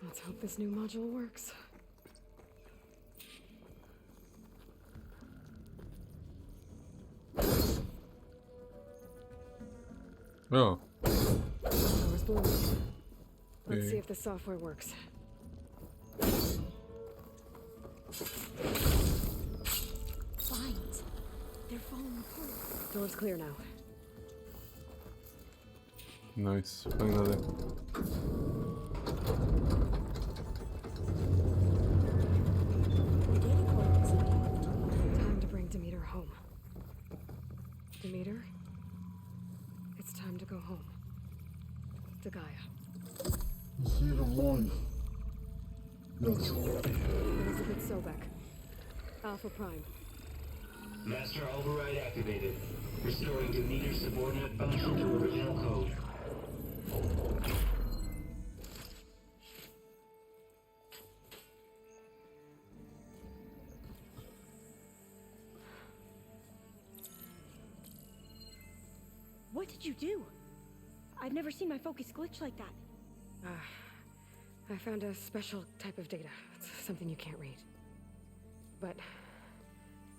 Let's hope this new module works. Oh, Power's blown. Let's Okay. see if the software works. Vines. They're falling apart. Door's clear now. nice. Finally. The data core looks intact. Time to bring Demeter home. Demeter? It's time to go home. To Gaia. Elizabeth Sobek. Alpha Prime. Master override activated. Restoring Demeter's subordinate function to original code. What did you do? I've never seen my focus glitch like that. I found a special type of data. It's something you can't read. But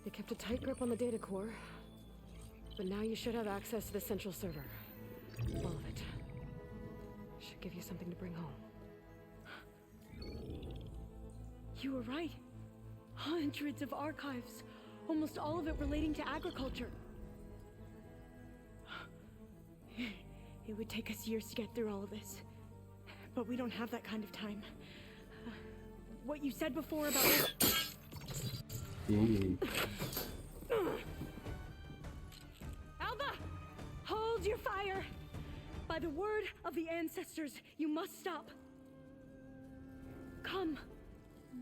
they kept a tight grip on the data core. But now you should have access to the central server. All of it. Should give you something to bring home. You were right. Hundreds of archives. Almost all of it relating to agriculture. It would take us years to get through all of this. But we don't have that kind of time. What you said before about... Ooh. Alva! Hold your fire! By the word of the ancestors, you must stop. Come.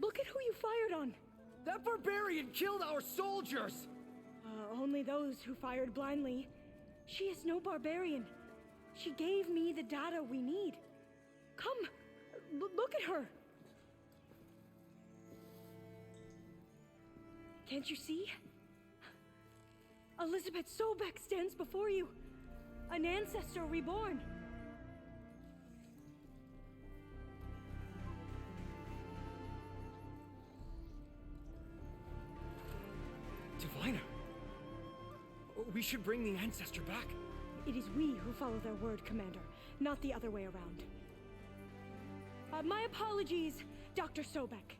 Look at who you fired on. That barbarian killed our soldiers! Only those who fired blindly. She is no barbarian. She gave me the data we need. Come, look at her. Can't you see? Elizabeth Sobek stands before you. An ancestor reborn. Diviner! We should bring the ancestor back. It is we who follow their word, Commander, not the other way around. My apologies, Dr. Sobek.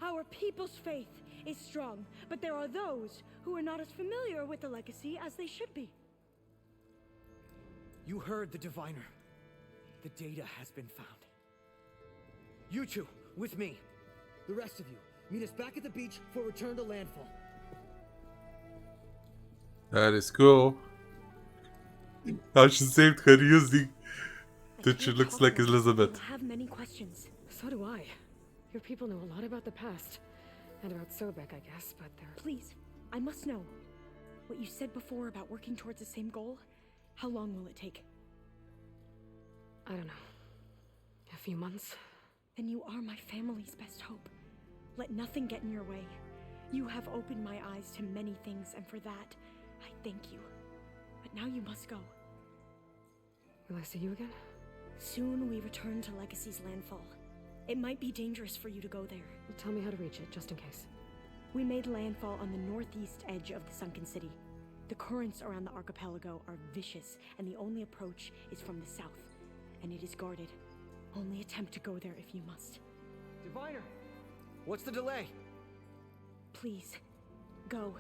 Our people's faith is strong, but there are those who are not as familiar with the legacy as they should be. You heard the diviner. The data has been found. You two, with me. The rest of you, meet us back at the beach for return to landfall. That is cool. How she saved her using that she looks like Elizabeth. I have many questions. So do I. Your people know a lot about the past. And about Sobek, I guess, but they're... Please, I must know. What you said before about working towards the same goal, how long will it take? I don't know. A few months? Then you are my family's best hope. Let nothing get in your way. You have opened my eyes to many things, and for that, I thank you. But now you must go. Will I see you again? Soon we return to Legacy's landfall. It might be dangerous for you to go there. Well, tell me how to reach it, just in case. We made landfall on the northeast edge of the sunken city. The currents around the archipelago are vicious, and the only approach is from the south. And it is guarded. Only attempt to go there if you must. Diviner! What's the delay? Please, go.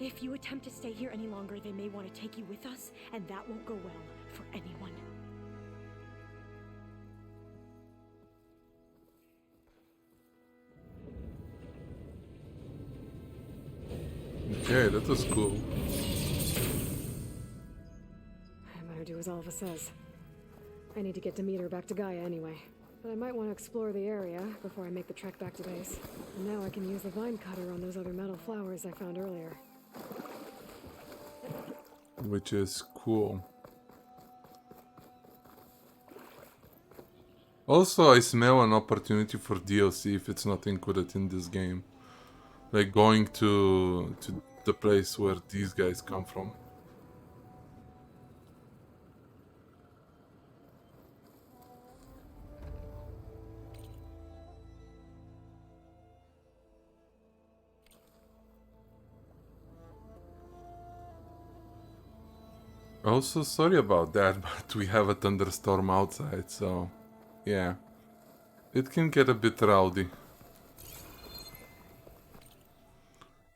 If you attempt to stay here any longer, they may want to take you with us, and that won't go well for anyone. Okay, that was cool. I better do as Alva says. I need to get Demeter back to Gaia anyway. But I might want to explore the area before I make the trek back to base. And now I can use the vine cutter on those other metal flowers I found earlier. Which is cool. Also, I smell an opportunity for DLC if it's not included in this game. Like going to the place where these guys come from. Also, sorry about that, but we have a thunderstorm outside, so yeah, it can get a bit rowdy.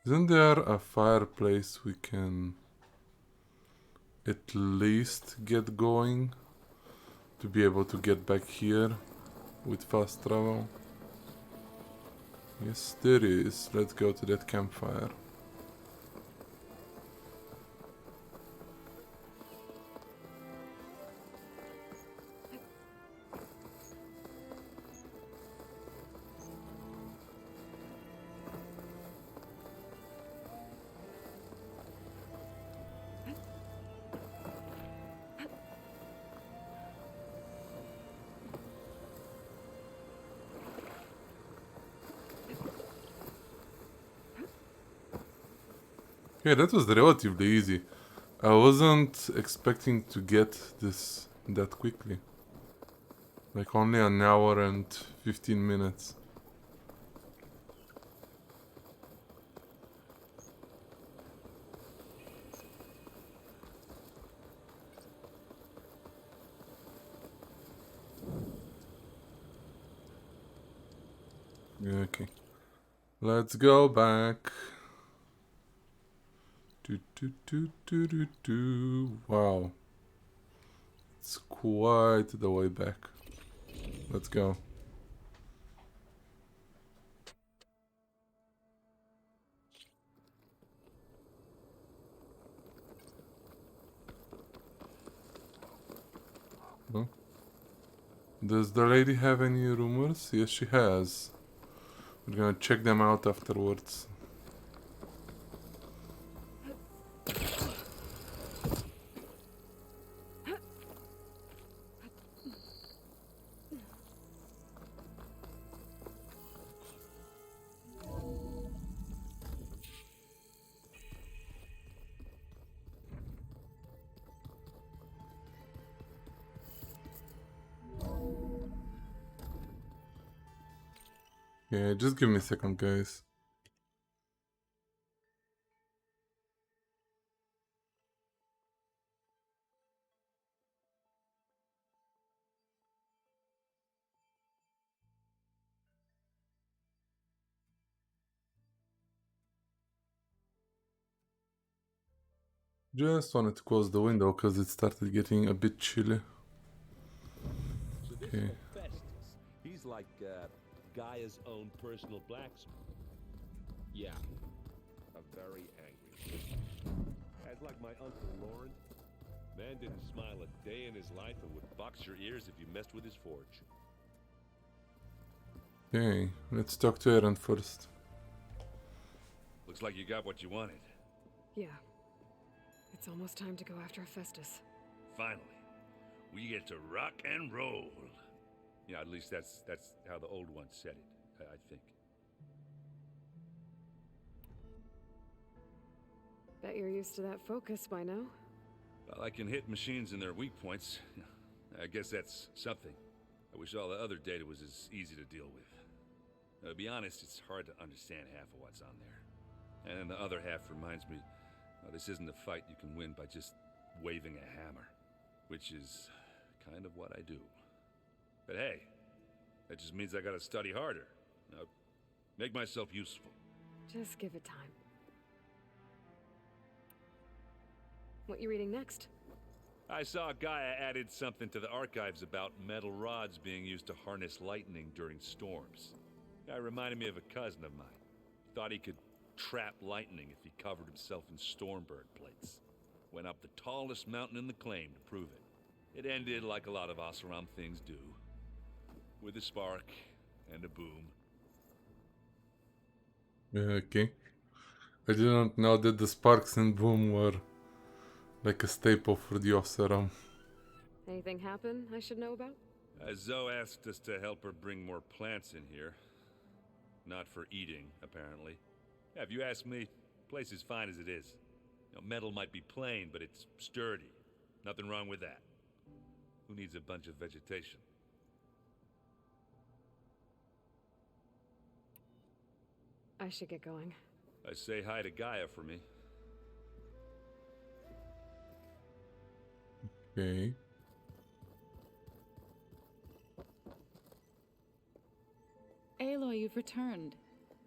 Isn't there a fireplace we can at least get going to be able to get back here with fast travel? Yes, there is. Let's go to that campfire. Yeah, that was relatively easy. I wasn't expecting to get this that quickly. Like only an hour and 15 minutes. Okay. Let's go back. Wow. It's quite the way back. Let's go. Huh? Does the lady have any rumors? Yes, she has. We're gonna check them out afterwards. Okay, just give me a second, guys. Just wanted to close the window because it started getting a bit chilly. So this Okay. Hephaestus, he's like Gaia's own personal blacksmith. Yeah. A very angry. As like my Uncle Lawrence. Man didn't smile a day in his life and would box your ears if you messed with his forge. Okay, let's talk to Aaron first. Looks like you got what you wanted. Yeah. It's almost time to go after Hephaestus. Finally. We get to rock and roll. Yeah, at least that's how the old one said it, I think. Bet you're used to that focus by now. Well, I can hit machines in their weak points. I guess that's something. I wish all the other data was as easy to deal with. To be honest, it's hard to understand half of what's on there. And then the other half reminds me, this isn't a fight you can win by just waving a hammer. Which is kind of what I do. But hey, that just means I gotta study harder. Make myself useful. Just give it time. What you reading next? I saw Gaia added something to the archives about metal rods being used to harness lightning during storms. Guy reminded me of a cousin of mine. Thought he could trap lightning if he covered himself in Stormbird plates. Went up the tallest mountain in the claim to prove it. It ended like a lot of Oseram things do. With a spark and a boom. Okay. I didn't know that the sparks and boom were like a staple for the Oseram. Anything happen I should know about? Zoe asked us to help her bring more plants in here. Not for eating, apparently. Yeah, if you ask me, the place is fine as it is. Metal might be plain, but it's sturdy. Nothing wrong with that. Who needs a bunch of vegetation? I should get going. Say hi to Gaia for me. Okay. Aloy, you've returned.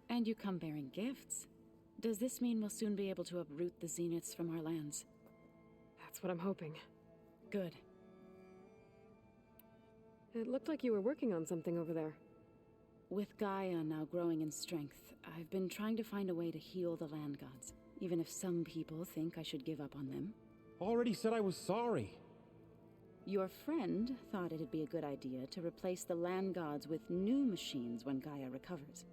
And you come bearing gifts. Does this mean we'll soon be able to uproot the Zeniths from our lands? That's what I'm hoping. Good. It looked like you were working on something over there. With Gaia now growing in strength, I've been trying to find a way to heal the land gods, even if some people think I should give up on them. Already said I was sorry. Your friend thought it'd be a good idea to replace the land gods with new machines when Gaia recovers.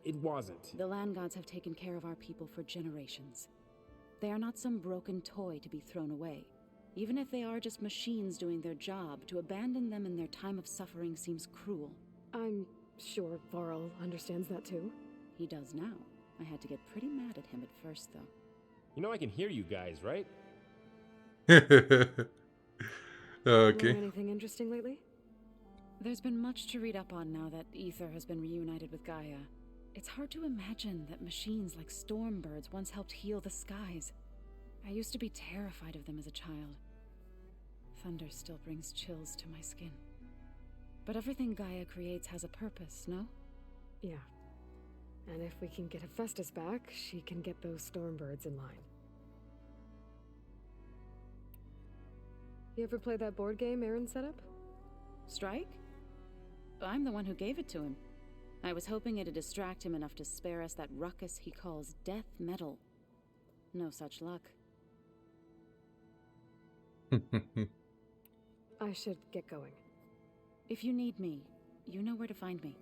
It wasn't. The land gods have taken care of our people for generations. They are not some broken toy to be thrown away. Even if they are just machines doing their job, to abandon them in their time of suffering seems cruel. I'm sure Varl understands that too. He does now. I had to get pretty mad at him at first, though. You know I can hear you guys, right? Okay. Learn anything interesting lately? There's been much to read up on now that Aether has been reunited with Gaia. It's hard to imagine that machines like Stormbirds once helped heal the skies. I used to be terrified of them as a child. Thunder still brings chills to my skin. But everything Gaia creates has a purpose, no? Yeah. And if we can get Hephaestus back, she can get those Stormbirds in line. You ever play that board game Aaron set up? Strike? I'm the one who gave it to him. I was hoping it'd distract him enough to spare us that ruckus he calls death metal. No such luck. I should get going. If you need me, you know where to find me.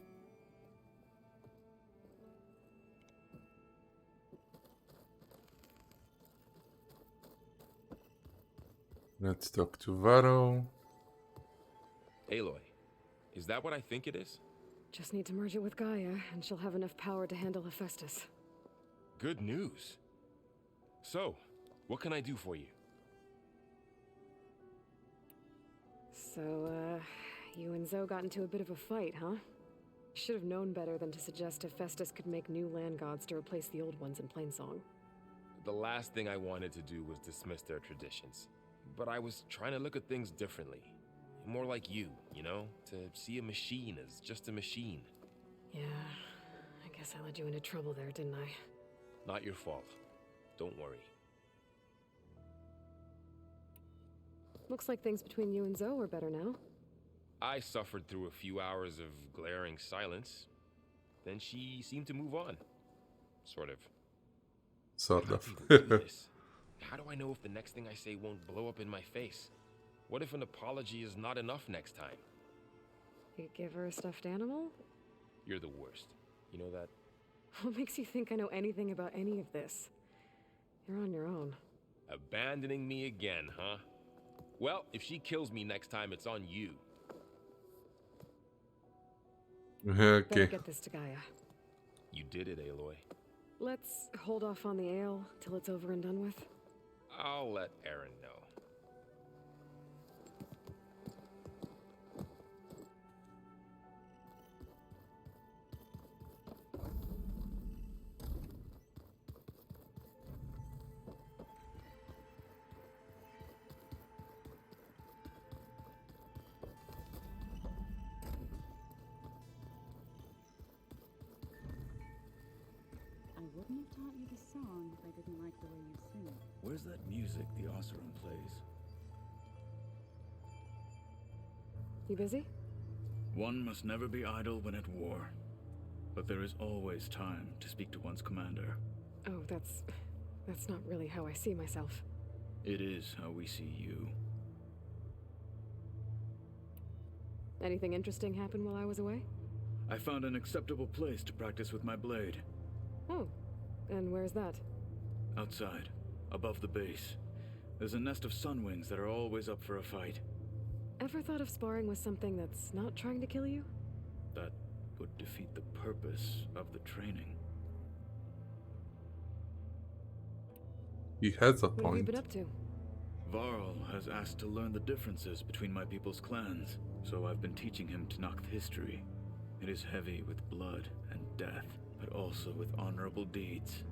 Let's talk to Varro. Aloy, is that what I think it is? Just need to merge it with Gaia, and she'll have enough power to handle Hephaestus. Good news. So, what can I do for you? So, you and Zoe got into a bit of a fight, huh? Should have known better than to suggest Hephaestus could make new land gods to replace the old ones in Plainsong. The last thing I wanted to do was dismiss their traditions. But I was trying to look at things differently. More like you know? To see a machine as just a machine. Yeah, I guess I led you into trouble there, didn't I? Not your fault. Don't worry. Looks like things between you and Zoe are better now. I suffered through a few hours of glaring silence. Then she seemed to move on. Sort of. Sort How of. do you do this? How do I know if the next thing I say won't blow up in my face? What if an apology is not enough next time? You give her a stuffed animal? You're the worst. You know that? What makes you think I know anything about any of this? You're on your own. Abandoning me again, huh? Well, if she kills me next time, it's on you. Better Okay. get this to Gaia. You did it, Aloy. Let's hold off on the ale till it's over and done with. I'll let Aaron know. I wouldn't have taught you the song if I didn't like the way you sing it. Where's that music the Oseram plays? You busy? One must never be idle when at war. But there is always time to speak to one's commander. Oh, that's not really how I see myself. It is how we see you. Anything interesting happen while I was away? I found an acceptable place to practice with my blade. Oh, and where's that? Outside, above the base. There's a nest of sunwings that are always up for a fight. Ever thought of sparring with something that's not trying to kill you? That would defeat the purpose of the training. He has a What have you point. been up to? Varl has asked to learn the differences between my people's clans, so I've been teaching him Tenakth history. It is heavy with blood and death, but also with honorable deeds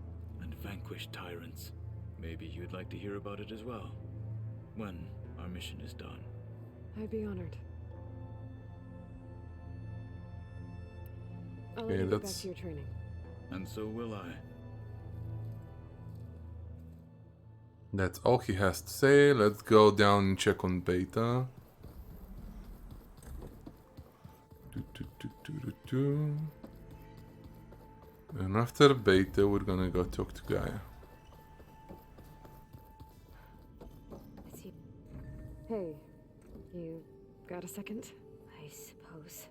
and vanquished tyrants. Maybe you'd like to hear about it as well, when our mission is done. I'd be honored. I'll Okay, let you get back let's- to your training. And so will I. That's all he has to say. Let's go down and check on Beta. Do. And after Beta, we're gonna go talk to Gaia. Hey, you got a second? I suppose.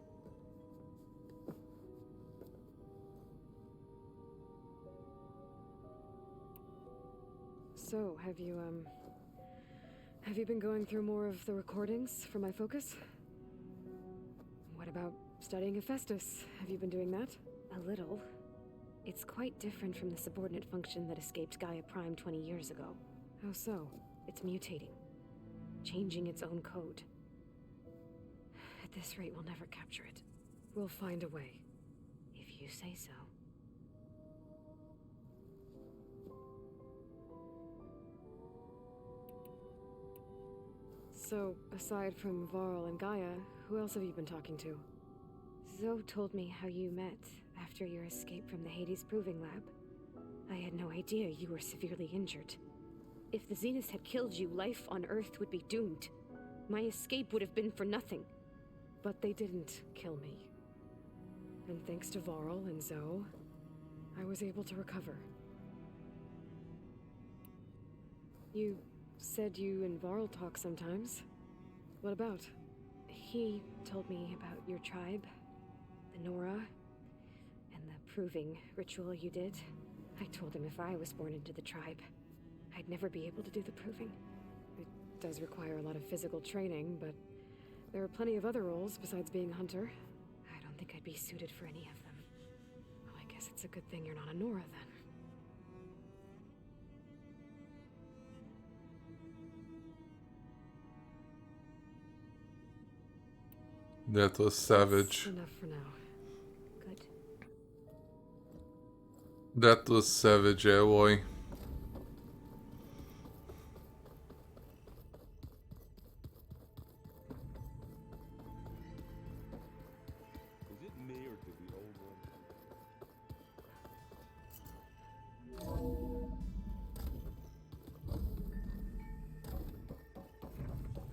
So, have you been going through more of the recordings for my focus? What about studying Hephaestus? Have you been doing that? A little. It's quite different from the subordinate function that escaped Gaia Prime 20 years ago. How so? It's mutating, changing its own code. At this rate, we'll never capture it. We'll find a way. If you say so. So, aside from Varl and Gaia, who else have you been talking to? Zoe told me how you met after your escape from the Hades Proving Lab. I had no idea you were severely injured. If the Zeniths had killed you, life on Earth would be doomed. My escape would have been for nothing. But they didn't kill me. And thanks to Varl and Zoe, I was able to recover. You said you and Varl talk sometimes. What about? He told me about your tribe, the Nora, and the proving ritual you did. I told him if I was born into the tribe, I'd never be able to do the proving. It does require a lot of physical training, but there are plenty of other roles besides being a hunter. I don't think I'd be suited for any of them. Well, I guess it's a good thing you're not a Nora then. That was savage. Enough for now. That was savage, eh, boy? Is it me or did the old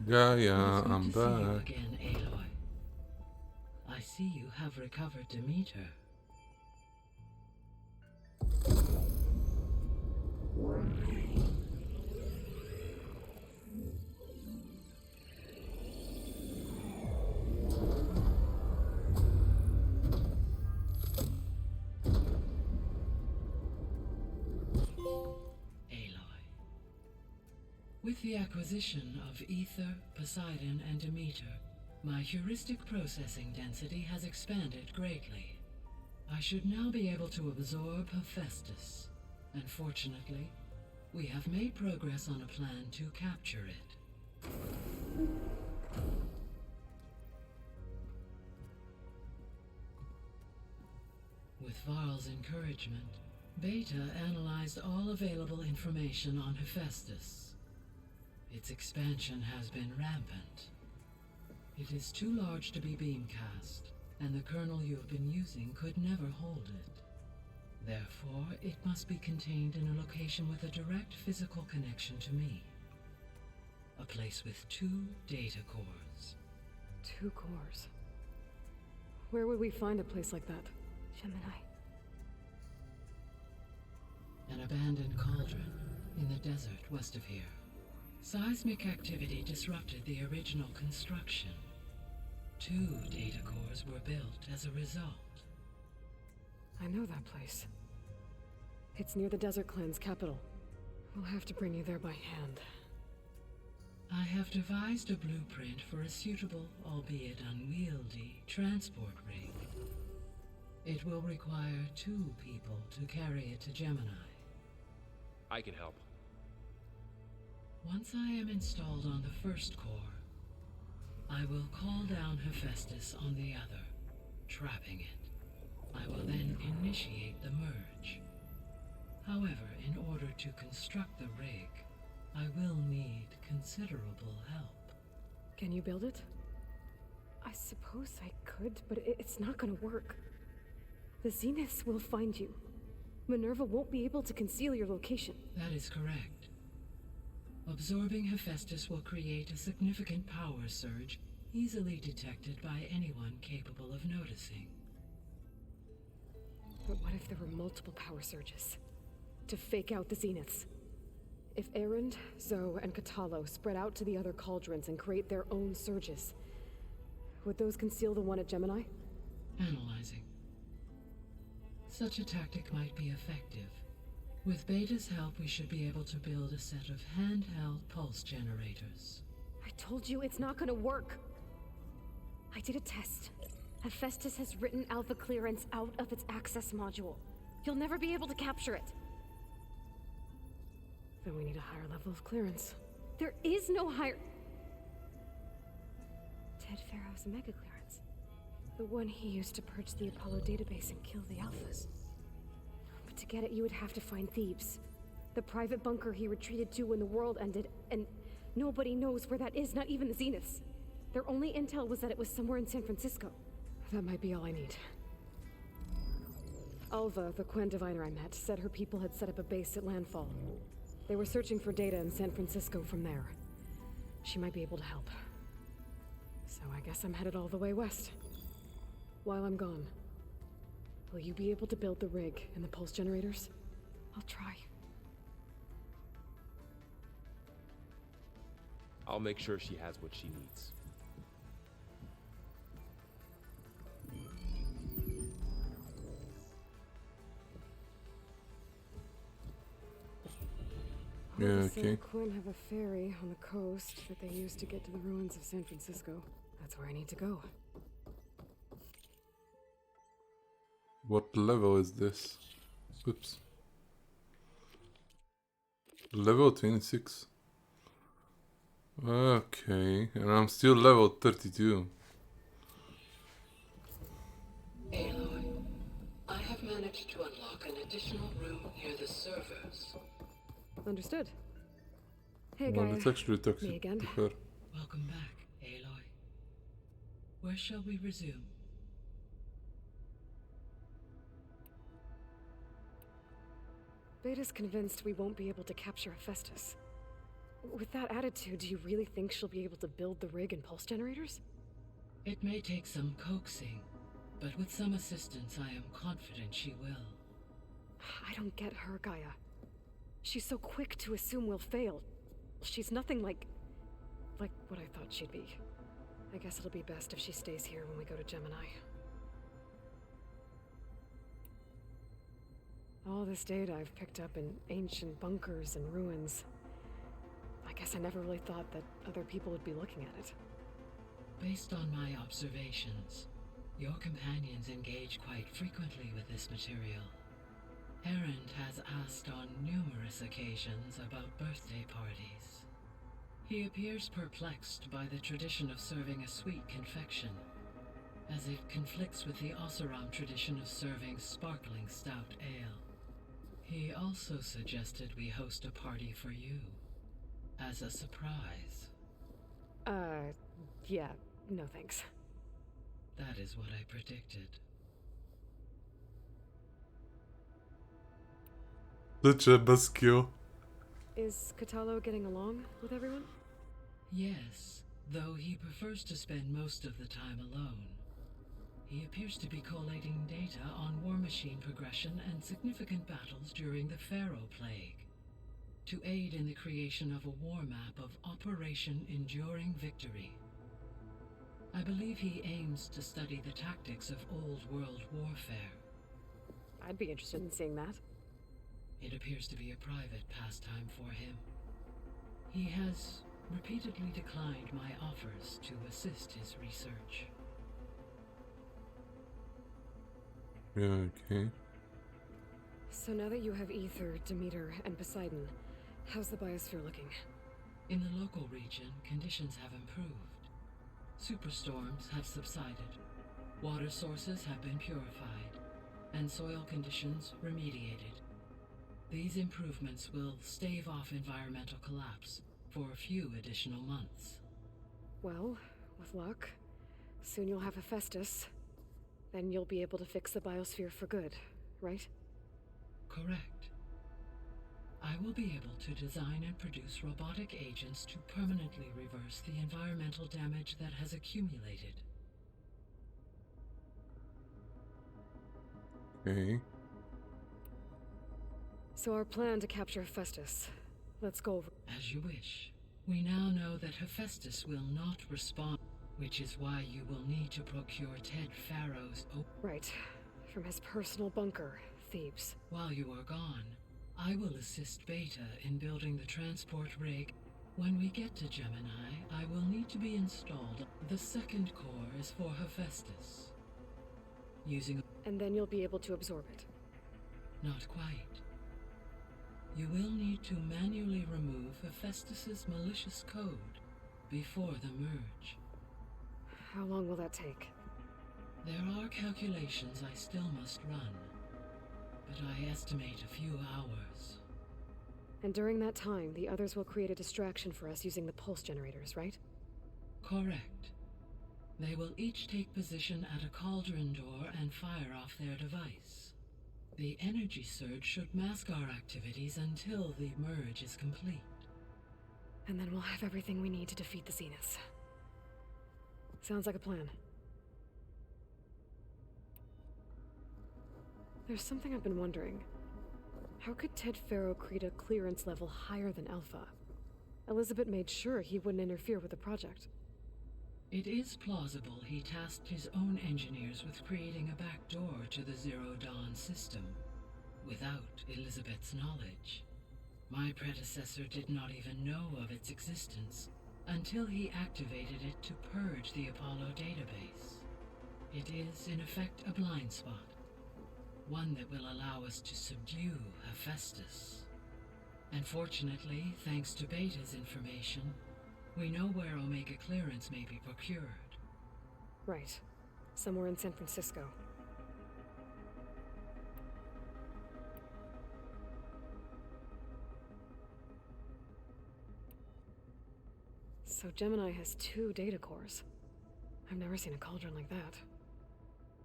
Yeah, I'm It's good to see you back. again, Aloy. I see you have recovered Demeter. With the acquisition of Ether, Poseidon, and Demeter, my heuristic processing density has expanded greatly. I should now be able to absorb Hephaestus. Unfortunately, we have made progress on a plan to capture it. With Varl's encouragement, Beta analyzed all available information on Hephaestus. Its expansion has been rampant. It is too large to be beamcast, and the kernel you have been using could never hold it. Therefore, it must be contained in a location with a direct physical connection to me. A place with 2 data cores. 2 cores? Where would we find a place like that? Gemini. An abandoned cauldron in the desert west of here. Seismic activity disrupted the original construction. 2 data cores were built as a result. I know that place. It's near the Desert Clan's capital. We'll have to bring you there by hand. I have devised a blueprint for a suitable, albeit unwieldy, transport rig. It will require 2 people to carry it to Gemini. I can help. Once I am installed on the first core, I will call down Hephaestus on the other, trapping it. I will then initiate the merge. However, in order to construct the rig, I will need considerable help. Can you build it? I suppose I could, but it's not gonna work. The Zeniths will find you. Minerva won't be able to conceal your location. That is correct. Absorbing Hephaestus will create a significant power surge, easily detected by anyone capable of noticing. But what if there were multiple power surges? To fake out the Zeniths? If Erend, Zoe, and Katalo spread out to the other cauldrons and create their own surges, would those conceal the one at Gemini? Analyzing. Such a tactic might be effective. With Beta's help, we should be able to build a set of handheld pulse generators. I told you it's not gonna work. I did a test. Hephaestus has written Alpha clearance out of its access module. You'll never be able to capture it. Then we need a higher level of clearance. There is no higher... Ted Pharaoh's mega clearance. The one he used to purge the Apollo database and kill the Alphas. But to get it, you would have to find Thebes. The private bunker he retreated to when the world ended, and nobody knows where that is, not even the Zeniths. Their only intel was that it was somewhere in San Francisco. That might be all I need. Alva, the Quen diviner I met, said her people had set up a base at Landfall. They were searching for data in San Francisco from there. She might be able to help. So I guess I'm headed all the way west. While I'm gone, will you be able to build the rig and the pulse generators? I'll try. I'll make sure she has what she needs. Yeah, okay. Quinn have a ferry on the coast that they used to get to the ruins of San Francisco. That's where I need to go. What level is this? Oops. Level 26. Okay, and I'm still level 32. Aloy, I have managed to unlock an additional room near the servers. Understood. Hey, Well, Gaia. it's actually toxic Me again. to her. Welcome back, Aloy. Where shall we resume? Beta's convinced we won't be able to capture Hephaestus. With that attitude, do you really think she'll be able to build the rig and pulse generators? It may take some coaxing, but with some assistance I am confident she will. I don't get her, Gaia. She's so quick to assume we'll fail. She's nothing like what I thought she'd be. I guess it'll be best if she stays here when we go to Gemini. All this data I've picked up in ancient bunkers and ruins. I guess I never really thought that other people would be looking at it. Based on my observations, your companions engage quite frequently with this material. Erend has asked on numerous occasions about birthday parties. He appears perplexed by the tradition of serving a sweet confection, as it conflicts with the Oseram tradition of serving sparkling stout ale. He also suggested we host a party for you, as a surprise. Yeah, no thanks. That is what I predicted. Such a buzzkill. Is Katalo getting along with everyone? Yes, though he prefers to spend most of the time alone. He appears to be collating data on war machine progression and significant battles during the Pharaoh Plague, to aid in the creation of a war map of Operation Enduring Victory. I believe he aims to study the tactics of old world warfare. I'd be interested in seeing that. It appears to be a private pastime for him. He has repeatedly declined my offers to assist his research. Yeah, okay. So now that you have Ether, Demeter, and Poseidon, how's the biosphere looking? In the local region, conditions have improved. Superstorms have subsided, water sources have been purified, and soil conditions remediated. These improvements will stave off environmental collapse for a few additional months. Well, with luck, soon you'll have Hephaestus. Then you'll be able to fix the biosphere for good, right? Correct. I will be able to design and produce robotic agents to permanently reverse the environmental damage that has accumulated. Okay. So our plan to capture Hephaestus. Let's go over. As you wish. We now know that Hephaestus will not respond, which is why you will need to procure Ted Pharaoh's... Right. From his personal bunker, Thebes. While you are gone, I will assist Beta in building the transport rig. When we get to Gemini, I will need to be installed. The second core is for Hephaestus. Using... And then you'll be able to absorb it. Not quite. You will need to manually remove Hephaestus's malicious code before the merge. How long will that take? There are calculations I still must run, but I estimate a few hours. And during that time, the others will create a distraction for us using the pulse generators, right? Correct. They will each take position at a cauldron door and fire off their device. The energy surge should mask our activities until the merge is complete. And then we'll have everything we need to defeat the Zeniths. Sounds like a plan. There's something I've been wondering. How could Ted Pharaoh create a clearance level higher than Alpha? Elizabeth made sure he wouldn't interfere with the project. It is plausible he tasked his own engineers with creating a back door to the Zero Dawn system, without Elizabeth's knowledge. My predecessor did not even know of its existence until he activated it to purge the Apollo database. It is, in effect, a blind spot, one that will allow us to subdue Hephaestus. And fortunately, thanks to Beta's information, we know where Omega clearance may be procured. Right. Somewhere in San Francisco. So Gemini has 2 data cores. I've never seen a cauldron like that.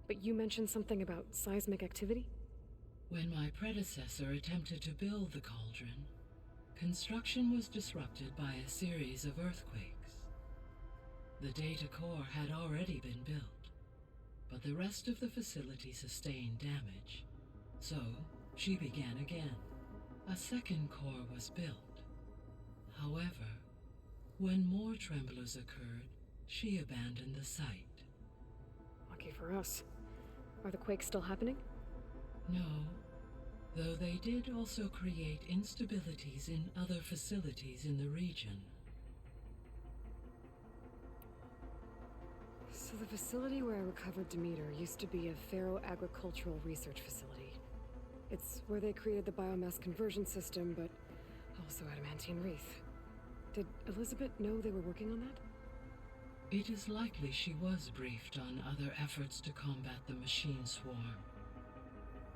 But you mentioned something about seismic activity? When my predecessor attempted to build the cauldron, construction was disrupted by a series of earthquakes. The data core had already been built, but the rest of the facility sustained damage. So, she began again. A second core was built. However, when more tremblers occurred, she abandoned the site. Lucky for us. Are the quakes still happening? No, though they did also create instabilities in other facilities in the region. So the facility where I recovered Demeter used to be a Pharaoh agricultural research facility. It's where they created the biomass conversion system, but also adamantine wreath. Did Elizabeth know they were working on that? It is likely she was briefed on other efforts to combat the machine swarm,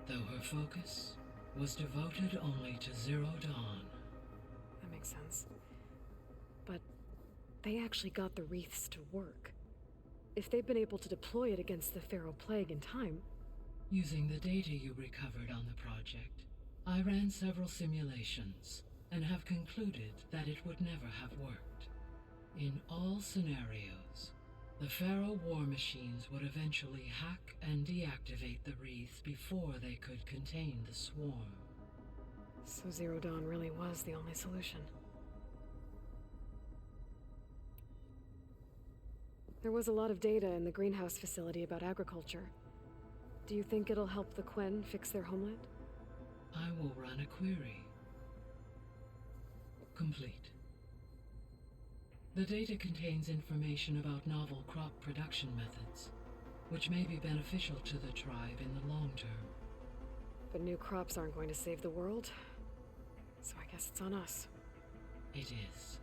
though her focus was devoted only to Zero Dawn. That makes sense. But they actually got the wreaths to work. If they've been able to deploy it against the Pharaoh Plague in time... Using the data you recovered on the project, I ran several simulations and have concluded that it would never have worked. In all scenarios, the Pharaoh war machines would eventually hack and deactivate the wreath before they could contain the swarm. So Zero Dawn really was the only solution. There was a lot of data in the greenhouse facility about agriculture. Do you think it'll help the Quen fix their homeland? I will run a query. Complete. The data contains information about novel crop production methods, which may be beneficial to the tribe in the long term. But new crops aren't going to save the world, so I guess it's on us. It is.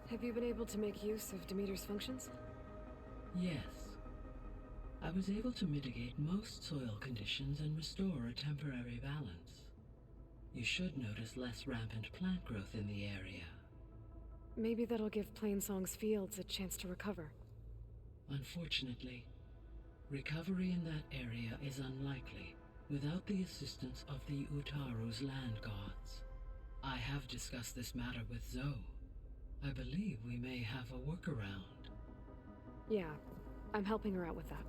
Have you been able to make use of Demeter's functions? Yes. I was able to mitigate most soil conditions and restore a temporary balance. You should notice less rampant plant growth in the area. Maybe that'll give Plainsong's fields a chance to recover. Unfortunately, recovery in that area is unlikely without the assistance of the Utaru's land gods. I have discussed this matter with Zoe. I believe we may have a workaround. Yeah, I'm helping her out with that.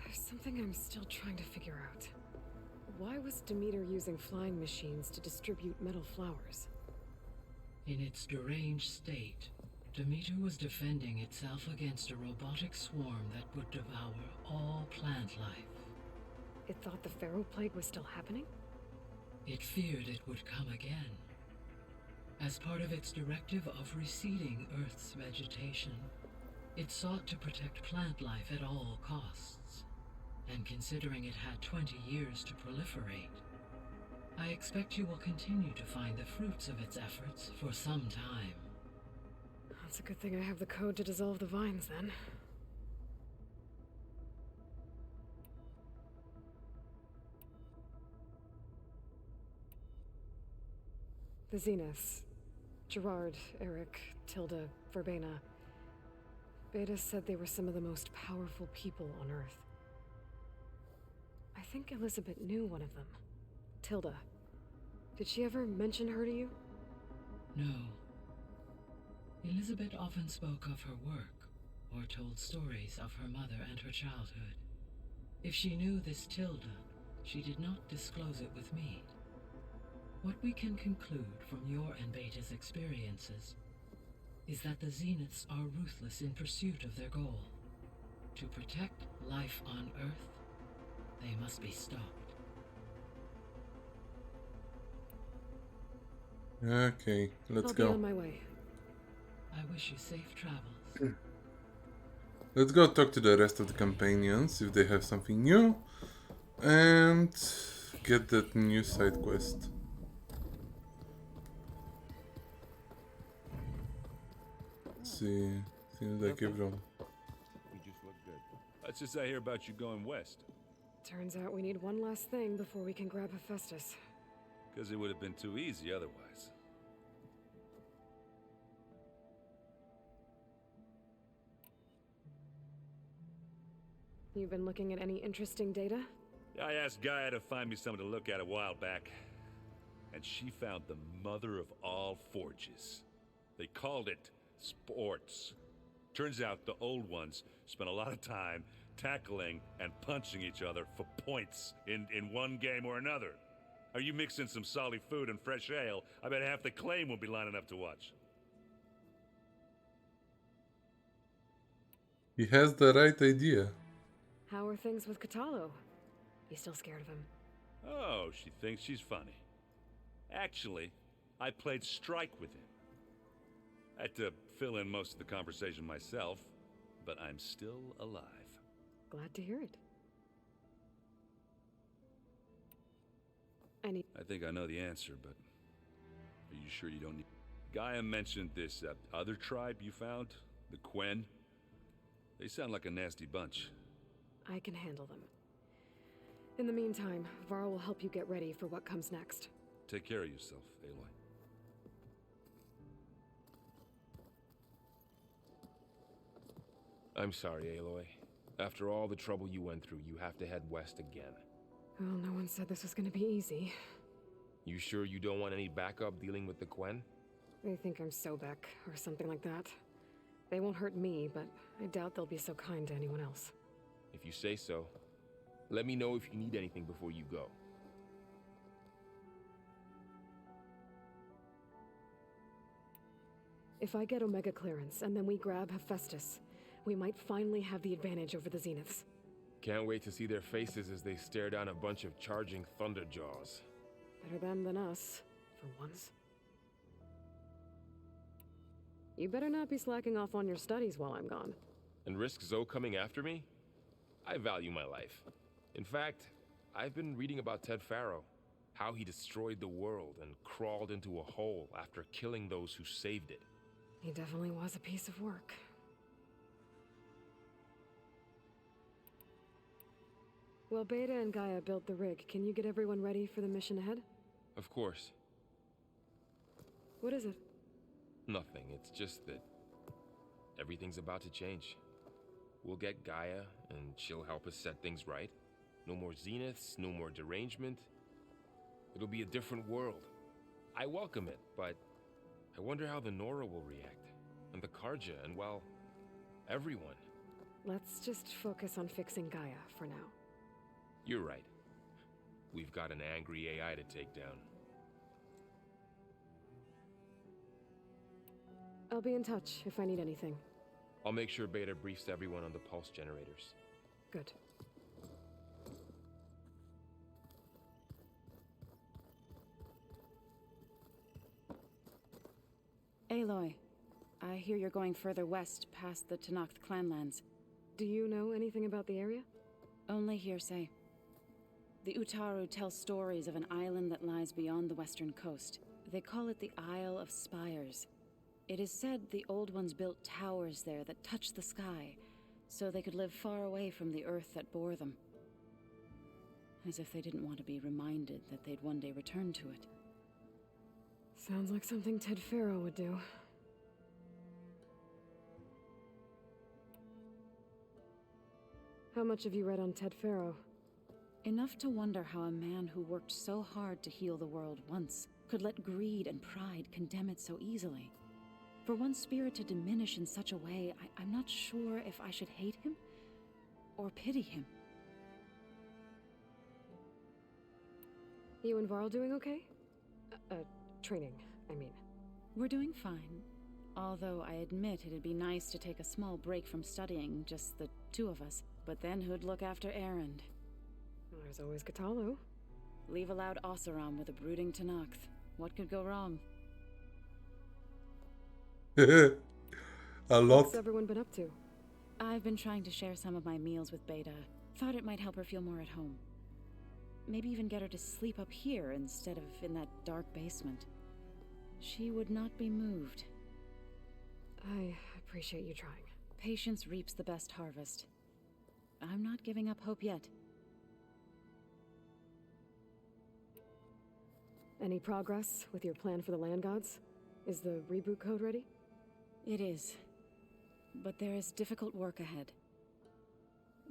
There's something I'm still trying to figure out. Why was Demeter using flying machines to distribute metal flowers? In its deranged state, Demeter was defending itself against a robotic swarm that would devour all plant life. It thought the Pharaoh Plague was still happening? It feared it would come again. As part of its directive of receding Earth's vegetation, it sought to protect plant life at all costs. And considering it had 20 years to proliferate, I expect you will continue to find the fruits of its efforts for some time. That's a good thing I have the code to dissolve the vines, then. The Zeniths. Gerard, Eric, Tilda, Verbena. Beta said they were some of the most powerful people on Earth. I think Elizabeth knew one of them. Tilda. Did she ever mention her to you? No. Elizabeth often spoke of her work, or told stories of her mother and her childhood. If she knew this Tilda, she did not disclose it with me. What we can conclude from your and Beta's experiences is that the Zeniths are ruthless in pursuit of their goal. To protect life on Earth, they must be stopped. Okay, let's go. I'll be on my way. I wish you safe travels. Let's go talk to the rest of the companions if they have something new and get that new side quest. see. Seems like everyone. You just look good. Let's just I hear about you going west. Turns out we need one last thing before we can grab Hephaestus. Because it would have been too easy otherwise. You've been looking at any interesting data? I asked Gaia to find me something to look at a while back. And she found the mother of all forges. They called it sports. Turns out the old ones spent a lot of time tackling and punching each other for points in one game or another. Are you mixing some solid food and fresh ale? I bet half the claim will be lining up to watch. He has the right idea. How are things with Kotallo? You still scared of him? Oh, she thinks she's funny. Actually, I played strike with him. I had to fill in most of the conversation myself, but I'm still alive. Glad to hear it. I think I know the answer, but are you sure you don't need... Gaia mentioned this other tribe you found, the Quen. They sound like a nasty bunch. I can handle them. In the meantime, Varl will help you get ready for what comes next. Take care of yourself, Aloy. I'm sorry, Aloy. After all the trouble you went through, you have to head west again. Well, no one said this was gonna be easy. You sure you don't want any backup dealing with the Quen? They think I'm Sobek, or something like that. They won't hurt me, but I doubt they'll be so kind to anyone else. If you say so. Let me know if you need anything before you go. If I get Omega clearance, and then we grab Hephaestus, we might finally have the advantage over the Zeniths. Can't wait to see their faces as they stare down a bunch of charging Thunderjaws. Better them than us, for once. You better not be slacking off on your studies while I'm gone. And risk Zoe coming after me? I value my life. In fact, I've been reading about Ted Faro. How he destroyed the world and crawled into a hole after killing those who saved it. He definitely was a piece of work. Well, Beta and Gaia built the rig. Can you get everyone ready for the mission ahead? Of course. What is it? Nothing. It's just that everything's about to change. We'll get Gaia, and she'll help us set things right. No more Zeniths, no more derangement. It'll be a different world. I welcome it, but I wonder how the Nora will react. And the Karja, and well, everyone. Let's just focus on fixing Gaia for now. You're right. We've got an angry AI to take down. I'll be in touch if I need anything. I'll make sure Beta briefs everyone on the pulse generators. Good. Aloy, I hear you're going further west past the Tenakth clanlands. Do you know anything about the area? Only hearsay. The Utaru tell stories of an island that lies beyond the western coast. They call it the Isle of Spires. It is said the Old Ones built towers there that touch the sky, so they could live far away from the earth that bore them. As if they didn't want to be reminded that they'd one day return to it. Sounds like something Ted Faro would do. How much have you read on Ted Faro? Enough to wonder how a man who worked so hard to heal the world once could let greed and pride condemn it so easily. For one spirit to diminish in such a way, I'm not sure if I should hate him or pity him. You and Varl doing okay? Training, I mean. We're doing fine. Although I admit it'd be nice to take a small break from studying, just the two of us. But then who'd look after Erend? Well, there's always Kotallo. Leave a loud Oseram with a brooding Tenakth. What could go wrong? A lot. What's everyone been up to? I've been trying to share some of my meals with Beta. Thought it might help her feel more at home. Maybe even get her to sleep up here instead of in that dark basement. She would not be moved. I appreciate you trying. Patience reaps the best harvest. I'm not giving up hope yet. Any progress with your plan for the land gods? Is the reboot code ready? It is. But there is difficult work ahead.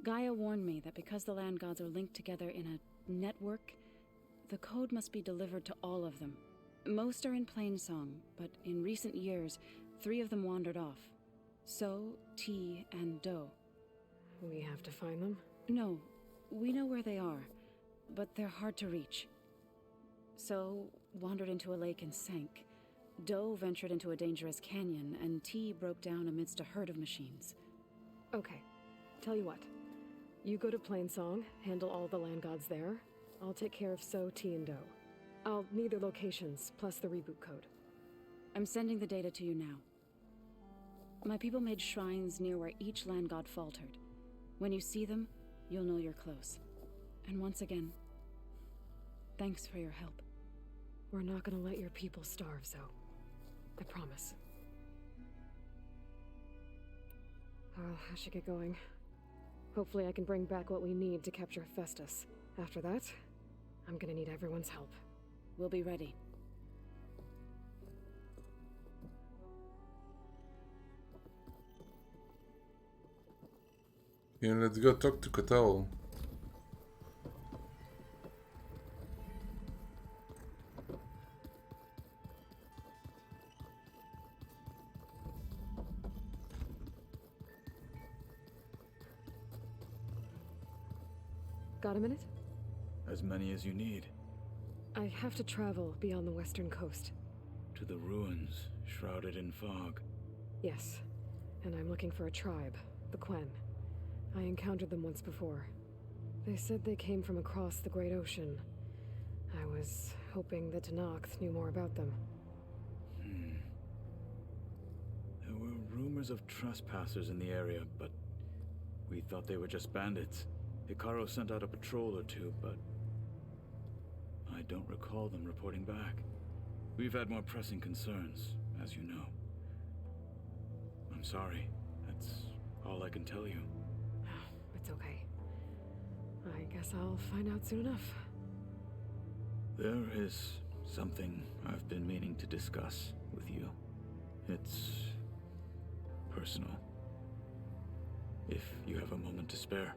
Gaia warned me that because the land gods are linked together in a network, the code must be delivered to all of them. Most are in Plainsong, but in recent years, 3 of them wandered off. So, T, and Do. We have to find them? No, we know where they are, but they're hard to reach. So, wandered into a lake and sank. Do ventured into a dangerous canyon, and T broke down amidst a herd of machines. Okay, tell you what. You go to Plainsong, handle all the land gods there. I'll take care of So, T, and Do. I'll need their locations, plus the reboot code. I'm sending the data to you now. My people made shrines near where each land god faltered. When you see them, you'll know you're close. And once again, thanks for your help. We're not gonna let your people starve, Zoe. I promise. Well, I should get going. Hopefully I can bring back what we need to capture Hephaestus. After that, I'm gonna need everyone's help. We'll be ready. Yeah, let's go talk to Catal. Got a minute? As many as you need. I have to travel beyond the western coast. To the ruins, shrouded in fog. Yes, and I'm looking for a tribe, the Quen. I encountered them once before. They said they came from across the Great Ocean. I was hoping that Tenakth knew more about them. There were rumors of trespassers in the area, but we thought they were just bandits. Hekarro sent out a patrol or two, but I don't recall them reporting back. We've had more pressing concerns, as you know. I'm sorry. That's all I can tell you. It's okay. I guess I'll find out soon enough. There is something I've been meaning to discuss with you. It's personal. If you have a moment to spare.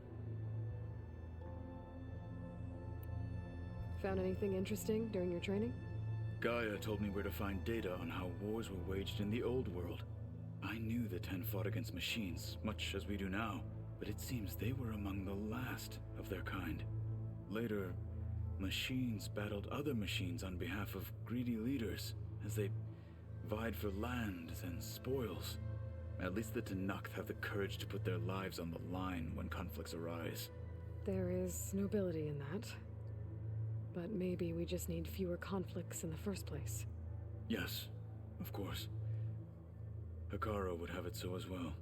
Found anything interesting during your training? Gaia told me where to find data on how wars were waged in the old world. I knew the Ten fought against machines, much as we do now, but it seems they were among the last of their kind. Later, machines battled other machines on behalf of greedy leaders, as they vied for lands and spoils. At least the Tenakth have the courage to put their lives on the line when conflicts arise. There is nobility in that. But maybe we just need fewer conflicts in the first place. Yes, of course. Hekarro would have it so as well.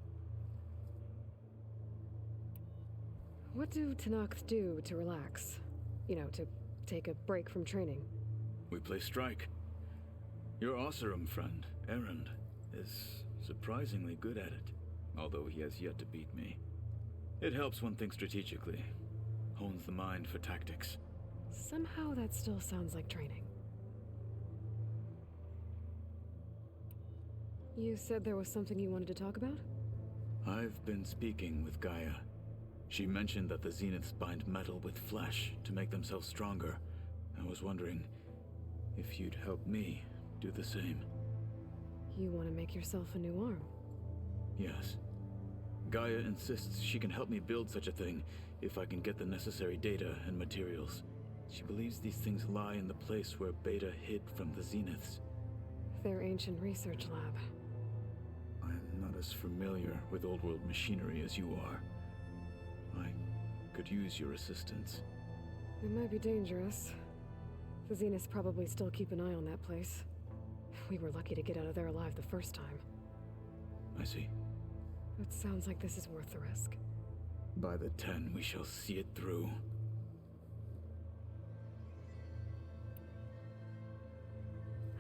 What do Tenakth do to relax? You know, to take a break from training? We play strike. Your Oseram friend, Erend, is surprisingly good at it, although he has yet to beat me. It helps one think strategically, hones the mind for tactics. Somehow that still sounds like training. You said there was something you wanted to talk about? I've been speaking with Gaia. She mentioned that the Zeniths bind metal with flesh to make themselves stronger. I was wondering if you'd help me do the same. You want to make yourself a new arm? Yes. Gaia insists she can help me build such a thing if I can get the necessary data and materials. She believes these things lie in the place where Beta hid from the Zeniths. Their ancient research lab. I'm not as familiar with old world machinery as you are. I could use your assistance. It might be dangerous. The Zeniths probably still keep an eye on that place. We were lucky to get out of there alive the first time. I see. It sounds like this is worth the risk. By the 10, we shall see it through.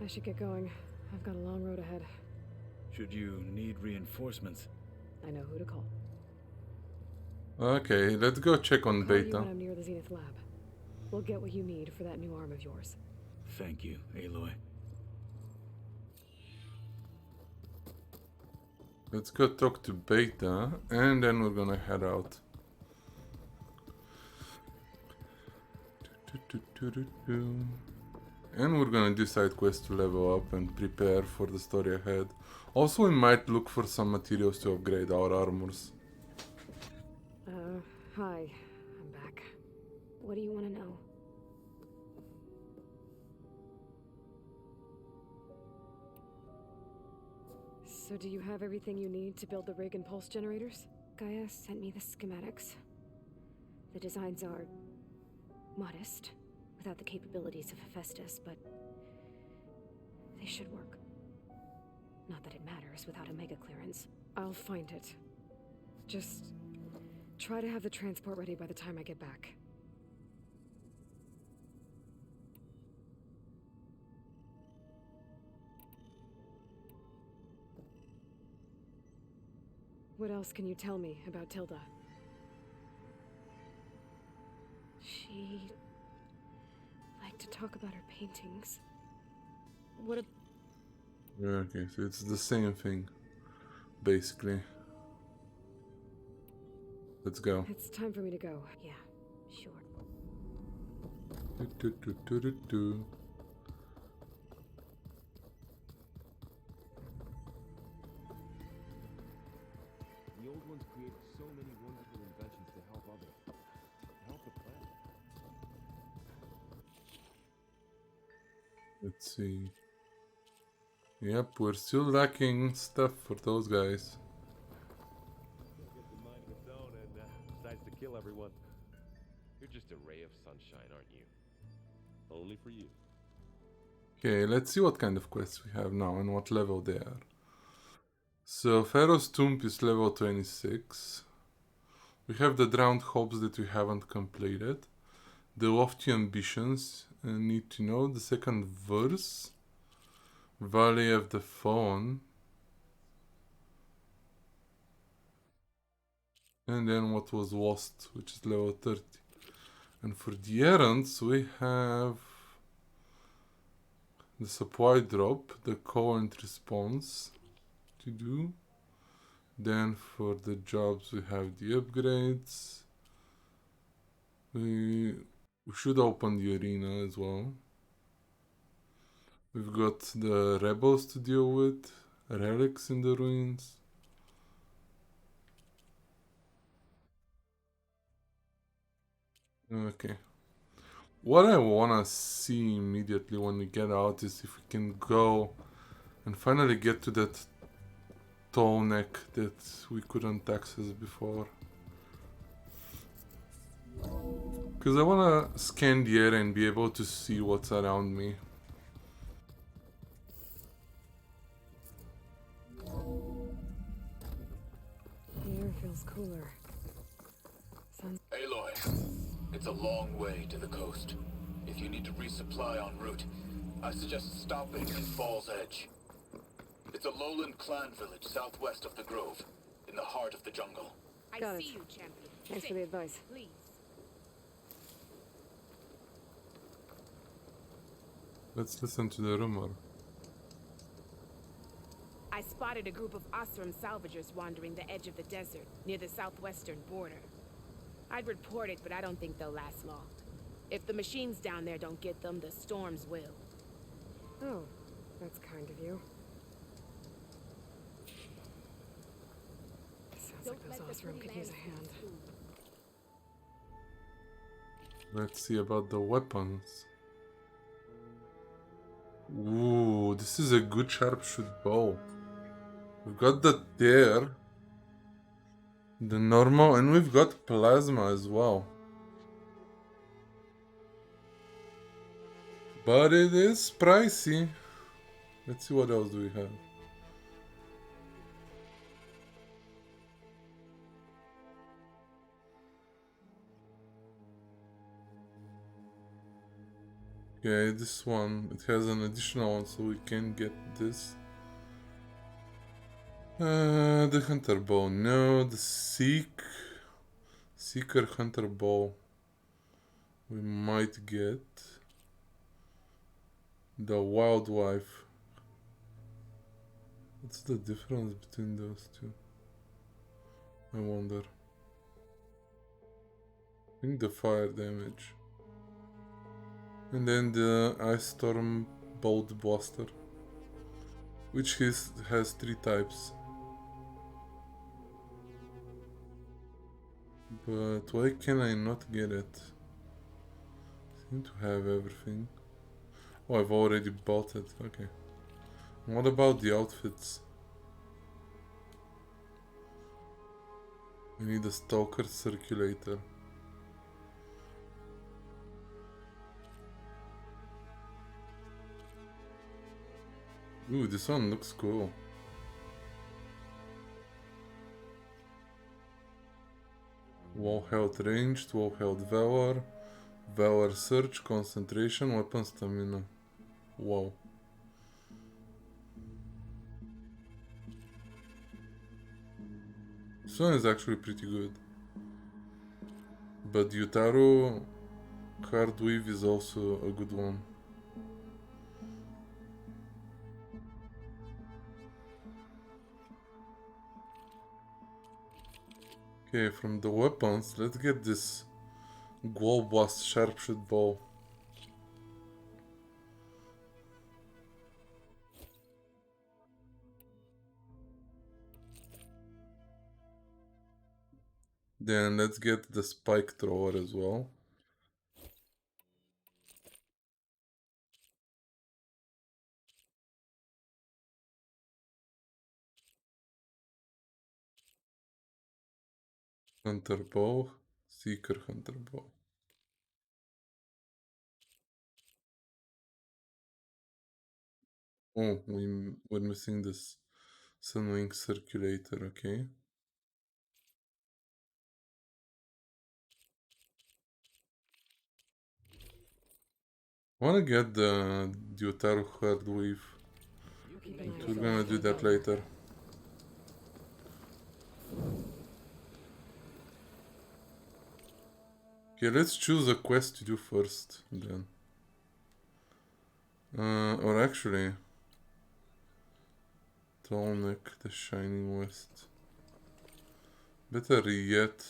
I should get going. I've got a long road ahead. should you need reinforcements. I know who to call. Okay, let's go check on Call you Beta. when I'm near the Zenith lab. We'll get what you need for that new arm of yours. Thank you, Aloy. Let's go talk to Beta, and then we're gonna head out. And we're gonna do side quests to level up and prepare for the story ahead. Also, we might look for some materials to upgrade our armors. Hi. I'm back. What do you want to know? So do you have everything you need to build the rig and pulse generators? Gaia sent me the schematics. The designs are modest, without the capabilities of Hephaestus, but they should work. Not that it matters without a mega clearance. I'll find it. Just try to have the transport ready by the time I get back. What else can you tell me about Tilda? She liked to talk about her paintings. What a... Okay, so it's the same thing, basically. Let's go. It's time for me to go. Yeah, sure. The old ones created so many wonderful inventions to help others. To help the planet. Let's see. Yep, we're still lacking stuff for those guys. Gets a mind of its own and decides to kill everyone. You're just a ray of sunshine, aren't you? Only for you. Okay, let's see what kind of quests we have now and what level they are. So, Pharaoh's Tomb is level 26. We have the Drowned Hopes that we haven't completed. The Lofty Ambitions, need to know. The second verse. Valley of the Fallen. And then what was lost, which is level 30. And for the errands, we have the supply drop, the call and response to do. Then for the jobs, we have the upgrades. We should open the arena as well. We've got the rebels to deal with, relics in the ruins. Okay. What I wanna see immediately when we get out is if we can go and finally get to that tall neck that we couldn't access before. Because I wanna scan the area and be able to see what's around me. The air feels cooler. Aloy, it's a long way to the coast. If you need to resupply en route, I suggest stopping in Fall's Edge. It's a lowland clan village southwest of the Grove, in the heart of the jungle. Got it. Thanks for the advice. Please. Let's listen to the rumor. I spotted a group of Osram salvagers wandering the edge of the desert, near the southwestern border. I'd report it, but I don't think they'll last long. If the machines down there don't get them, the storms will. Oh, that's kind of you. Sounds like those Osram could use a hand. Let's see about the weapons. Ooh, this is a good sharpshoot bow. We've got that there. The normal, and we've got plasma as well. But it is pricey. Let's see what else do we have. Okay, this one, it has an additional one, so we can get this. The hunter bow, no. The seeker hunter bow. We might get the wild wife. What's the difference between those two? I wonder. I think the fire damage. And then the Ice Storm Bolt Blaster, which has 3 types. But why can I not get it? I seem to have everything. Oh, I've already bought it. Okay. What about the outfits? I need a Stalker Circulator. Ooh, this one looks cool. Wall health ranged, wall health valor, valor search, concentration, weapon stamina. Wow. This one is actually pretty good. But Yutaro Hardweave is also a good one. Okay, from the weapons, let's get this Wall Blast Sharpshoot Bow. Then let's get the Spike Thrower as well. Hunter Bow, Seeker Hunter Bow. Oh, we're missing this Sunwing Circulator, okay. I wanna get the Yutaro Hardweave. But we're gonna do that later. Okay, let's choose a quest to do first, then. Or actually... Tallneck, the Shining West. Better yet...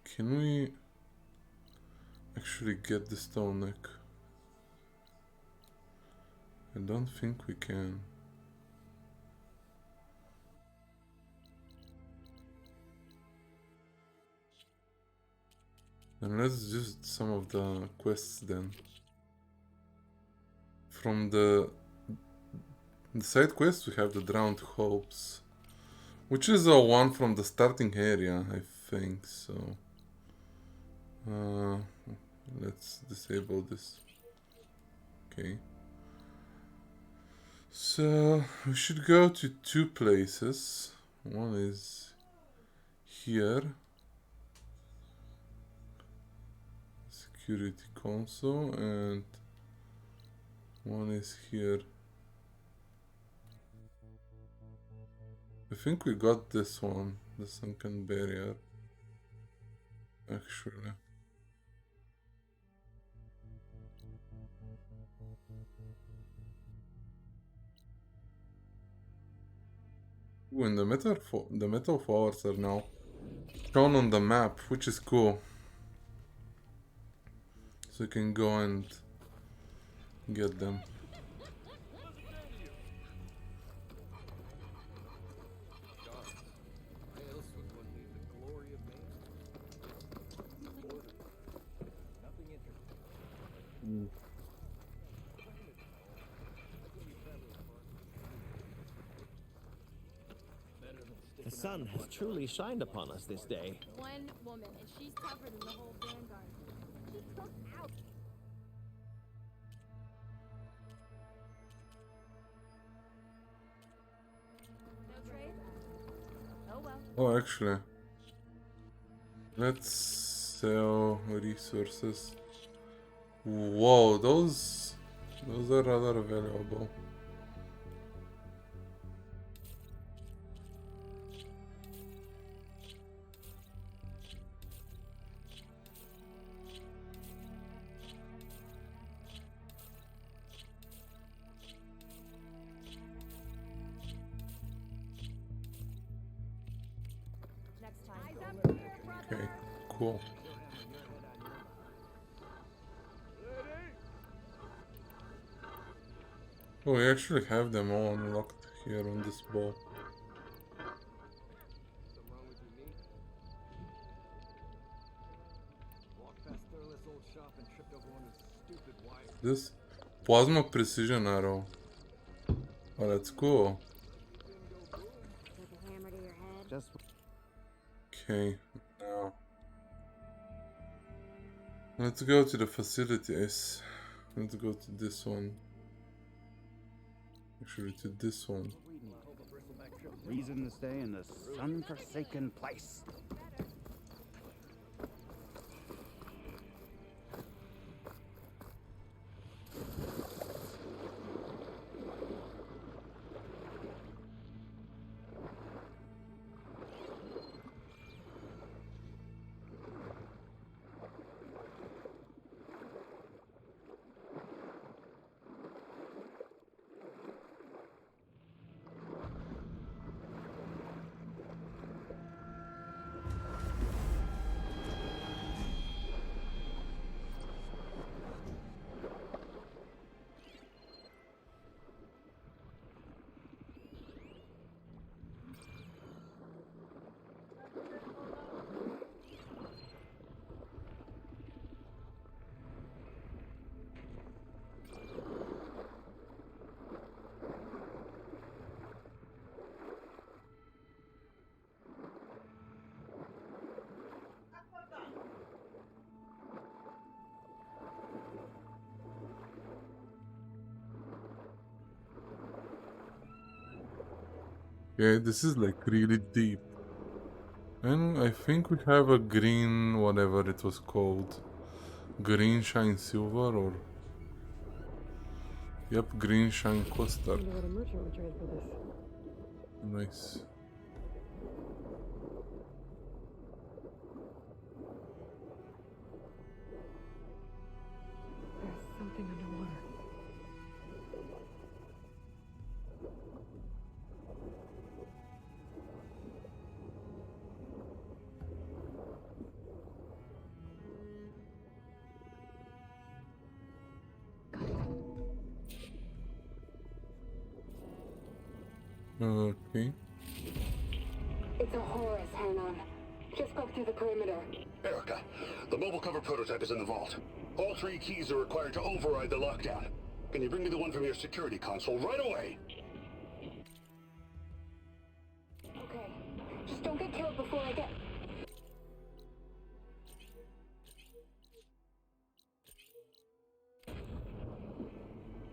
Can we... actually get this Tallneck? I don't think we can. And let's do some of the quests then. From the side quests we have the Drowned Hopes, which is a one from the starting area, I think, so... let's disable this. Okay. So, we should go to 2 places. One is here. Security console, and one is here. I think we got this one, the Sunken Barrier, actually. Ooh, and the metal flowers are now shown on the map, which is cool. So you can go and get them. The sun has truly shined upon us this day. One woman, and she's tougher than the whole Vanguard. She took out. No trade? Oh well. Oh, actually, let's sell resources. Whoa, those are rather valuable. Okay, cool. Oh, we actually have them all unlocked here on this ball. This plasma precision arrow. Oh, that's cool. Okay, now let's go to the facilities. Let's go to this one. Actually, to this one. Reason to stay in this sun-forsaken place. Yeah, this is like really deep. And I think we have a green, whatever it was called. Green shine silver or... Yep, green shine cluster. Nice. There's something underwater. Okay. It's a Horus, Hanon. Just broke through the perimeter. Erica, the mobile cover prototype is in the vault. All 3 keys are required to override the lockdown. Can you bring me the one from your security console right away? Okay. Just don't get killed before I get...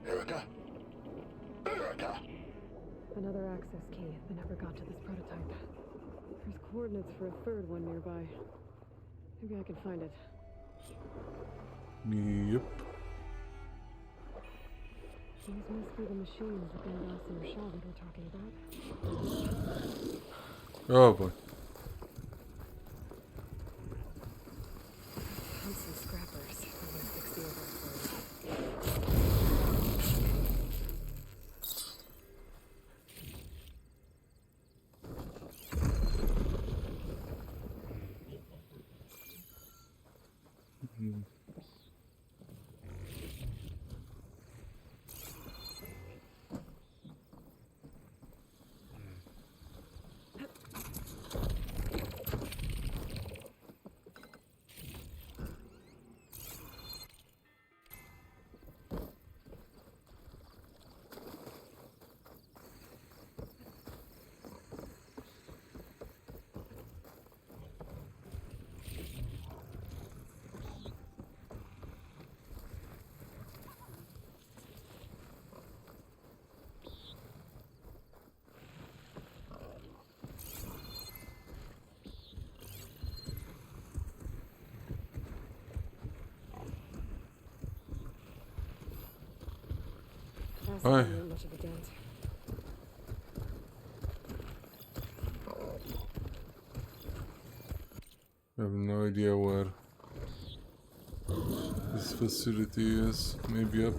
Erica? Erica! Another access key. I never got to this prototype. There's coordinates for a third one nearby. Maybe I can find it. Yep. These must be the machines that Gandas and Rashad were talking about. Oh boy. Found some scrappers. I'm gonna fix the overflow. Hi. Much of a dent. I have no idea where this facility is. Maybe up.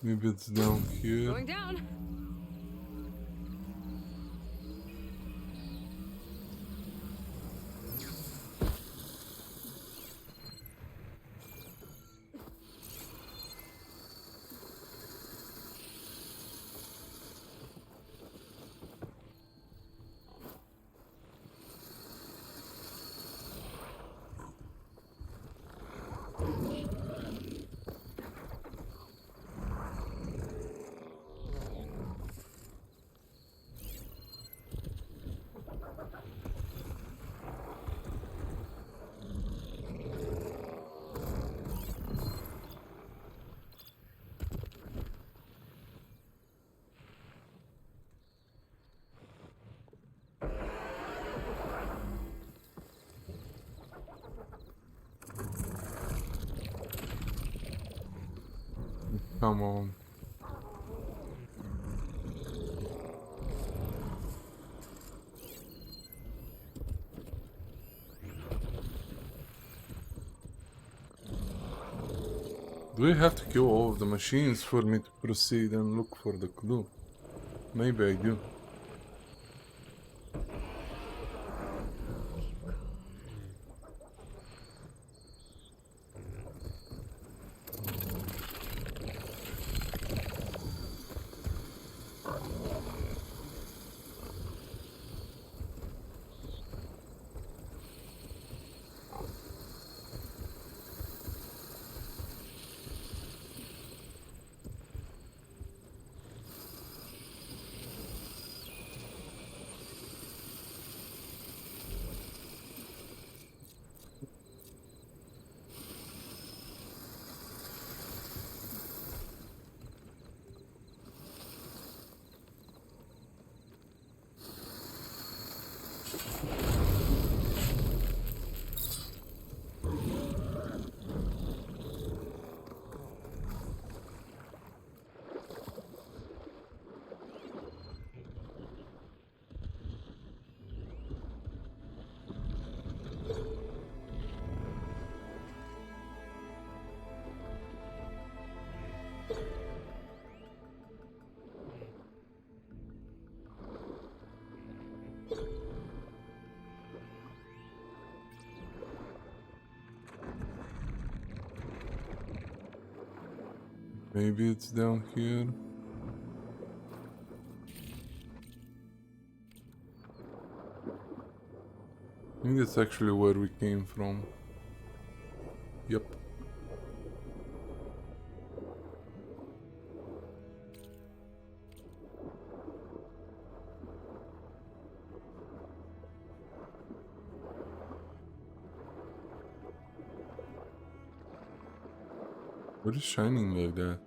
Maybe it's down here. Going down. Come on. Do we have to kill all of the machines for me to proceed and look for the clue? Maybe I do. Maybe it's down here. I think that's actually where we came from. Yep. What is shining like that?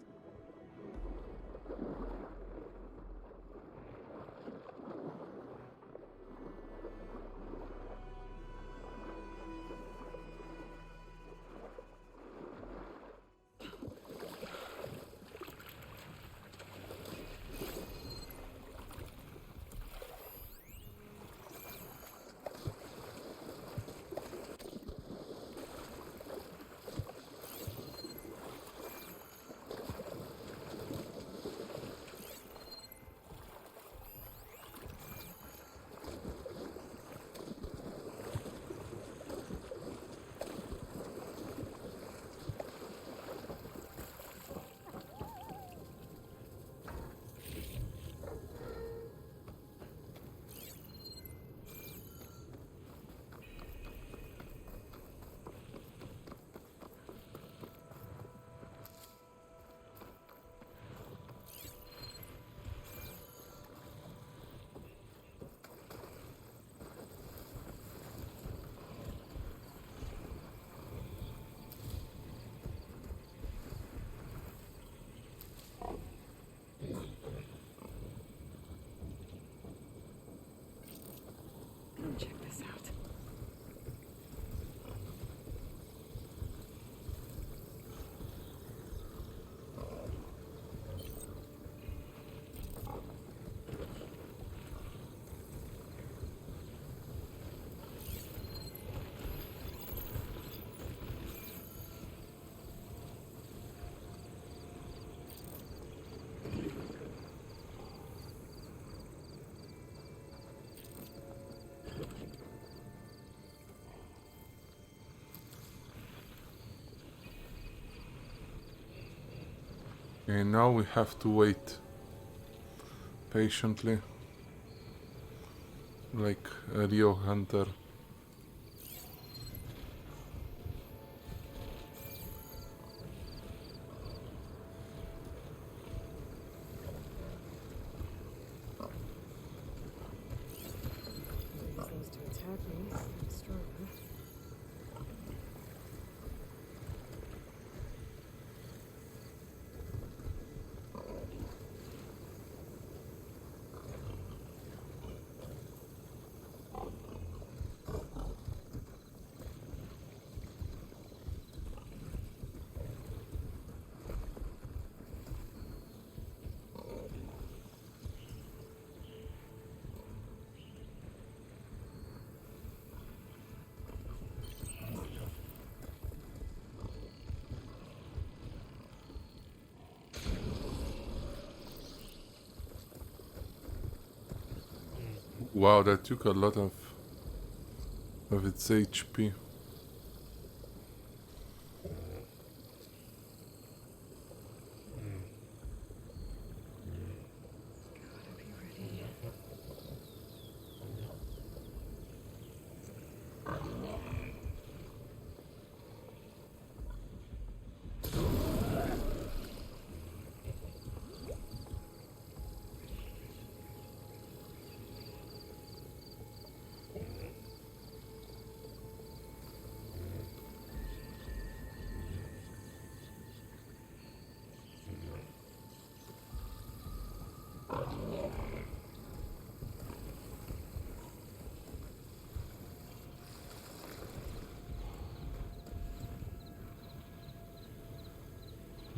Okay, now we have to wait patiently, like a Rio Hunter. Use those to attack me. I'm strong. Wow, that took a lot of its HP.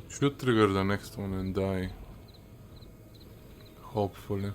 Should trigger the next one and die. Hopefully.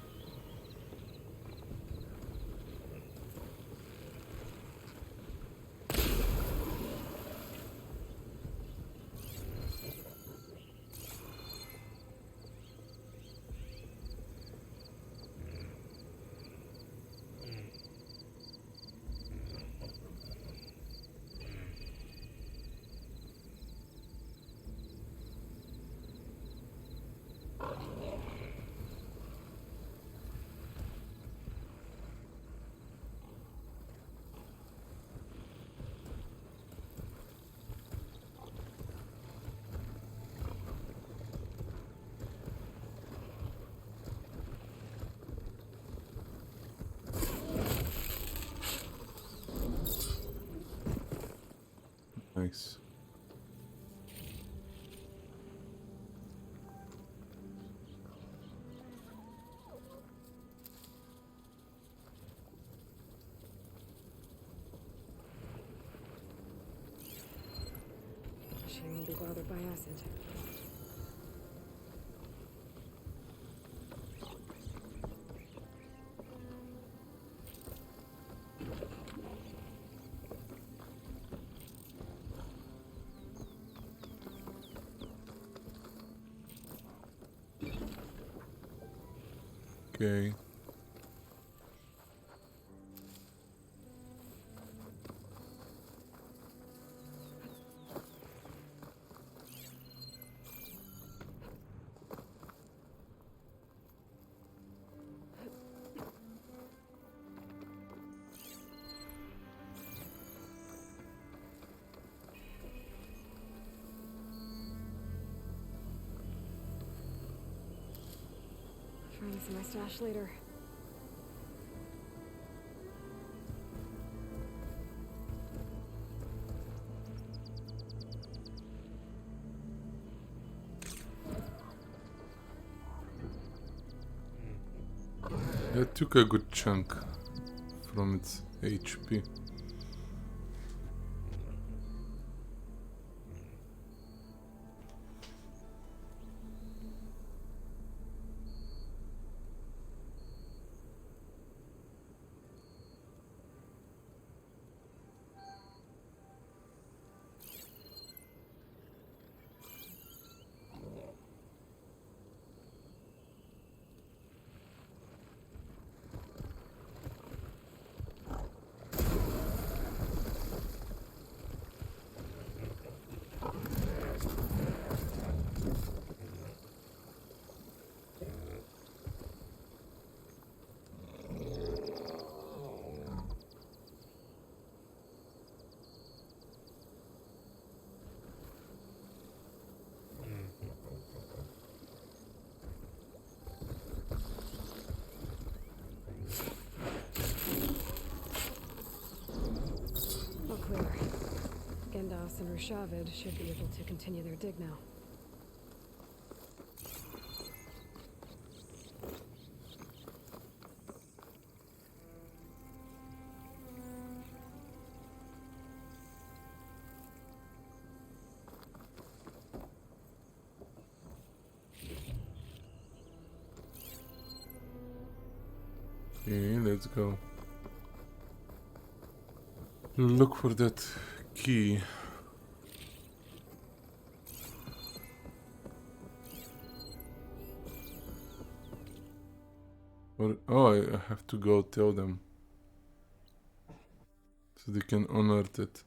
Nice. She won't be bothered by acid. Okay. Find this in my stash later. That took a good chunk from its HP. Alex and Rushavid should be able to continue their dig now. Okay, let's go. Look for that key. Or, oh, I have to go tell them. So they can unearth it.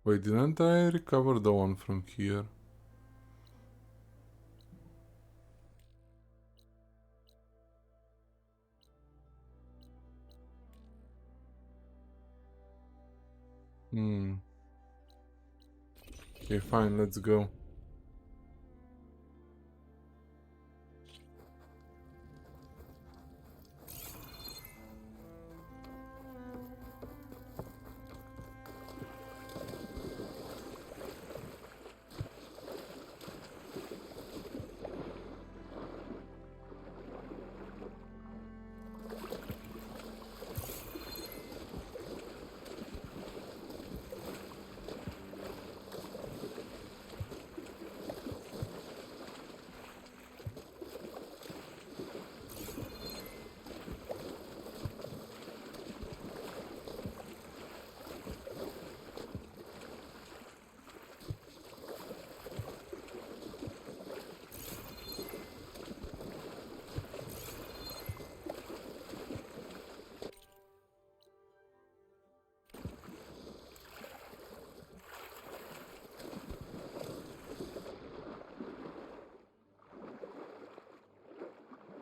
Wait, didn't I recover the one from here? Okay, fine, let's go.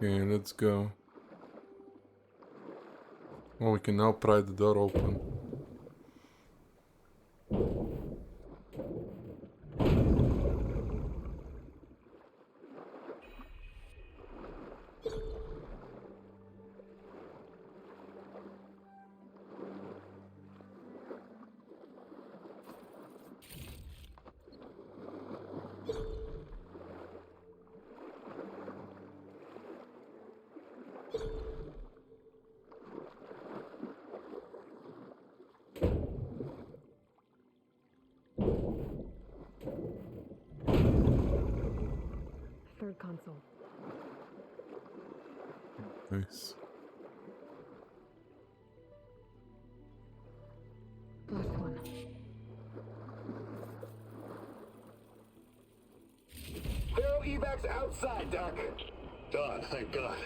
Okay, let's go. Oh, we can now pry the door open. Third console. Nice. Last one. Throw evacs outside, Doc. Done, thank God.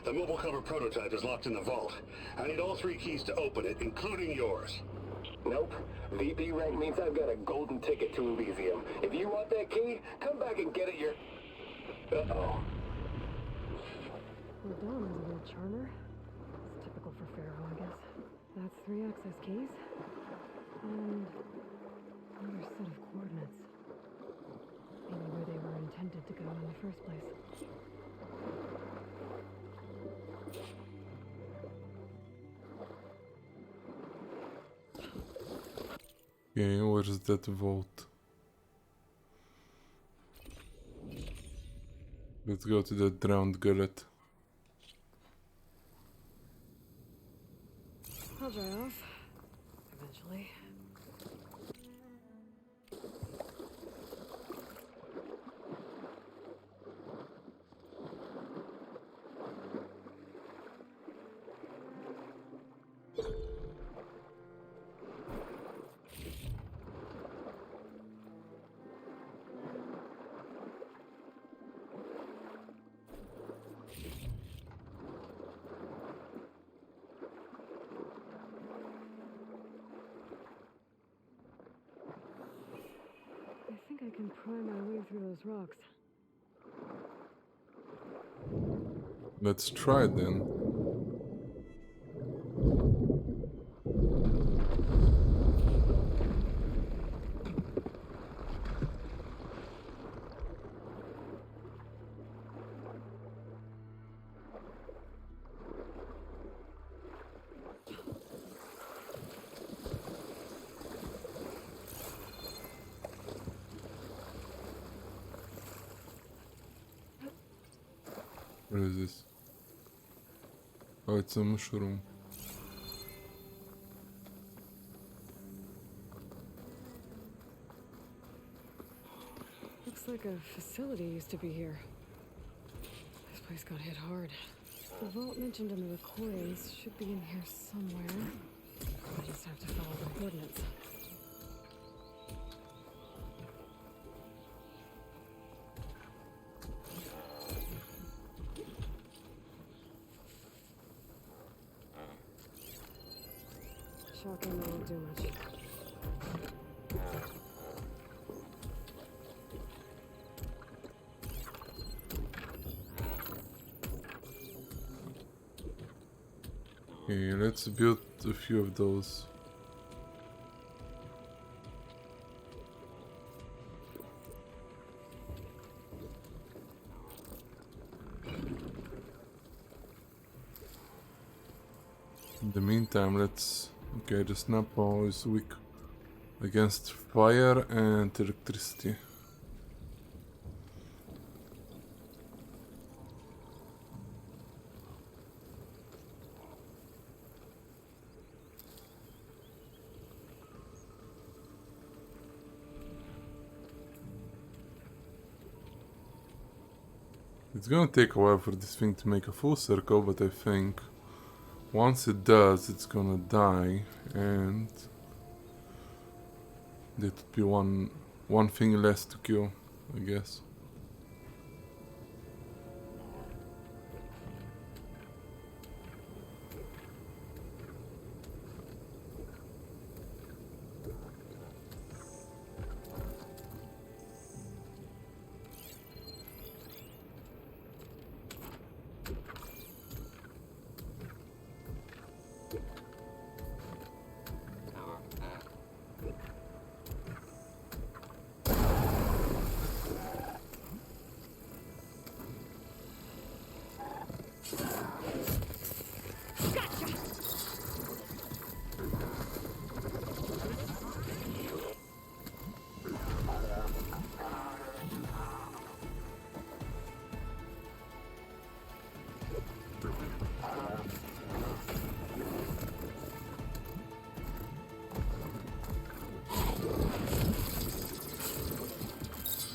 The mobile cover prototype is locked in the vault. I need all 3 keys to open it, including yours. Nope. VP rank means I've got a golden ticket to Elysium. If you want that key, come back and get it your... Uh-oh. Radon is a real charmer. It's typical for Pharaoh, I guess. That's 3 access keys. And another set of coordinates. Maybe where they were intended to go in the first place. Okay, where's that vault? Let's go to the drowned gullet. I'll dry off. Eventually. I think I can pry my way through those rocks. Let's try then. What is this? Oh, it's a mushroom. Looks like a facility used to be here. This place got hit hard. The vault mentioned in the recordings should be in here somewhere. I just have to follow the coordinates. Shotgun won't do much. Okay, let's build a few of those. In the meantime, let's... Okay, the snapper is weak against fire and electricity. It's gonna take a while for this thing to make a full circle, but I think once it does, it's gonna die, and that would be one thing less to kill, I guess.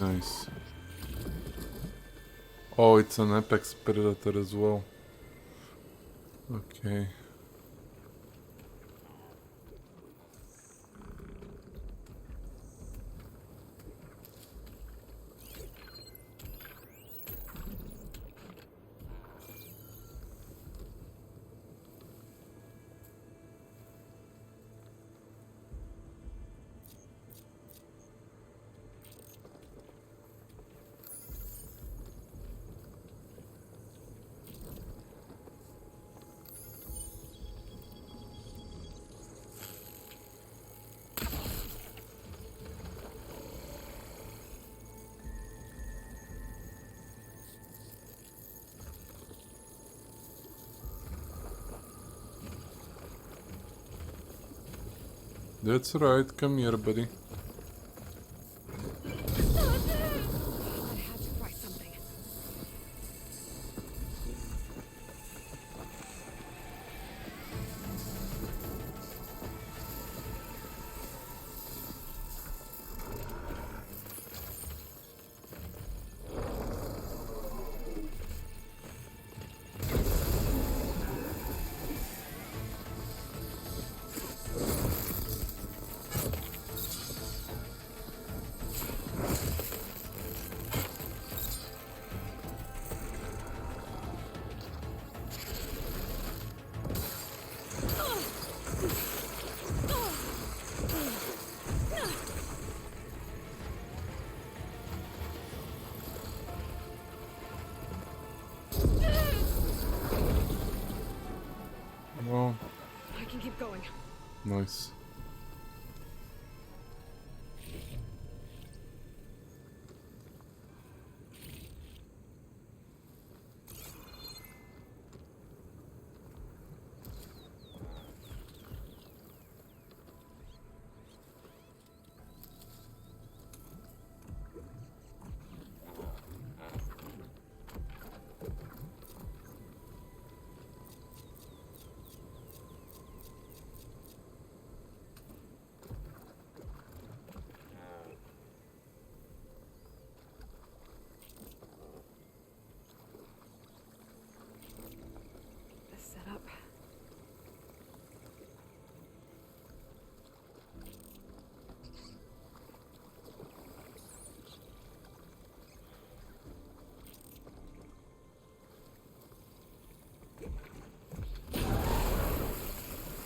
Nice. Oh, it's an apex predator as well. Okay. That's right, come here, buddy. Well, I can keep going. Nice.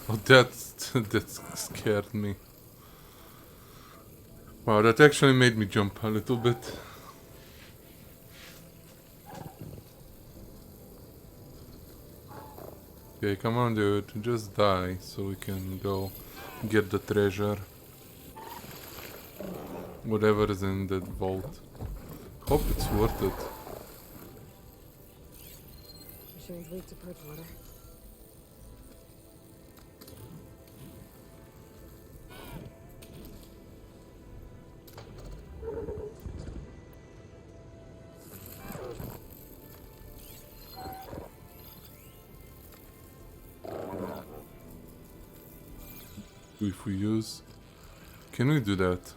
Oh, that scared me. Wow, that actually made me jump a little bit. Okay, come on, dude. Just die so we can go get the treasure. Whatever is in that vault. Hope it's worth it. Machine's leak to purge water. If we use... Can we do that?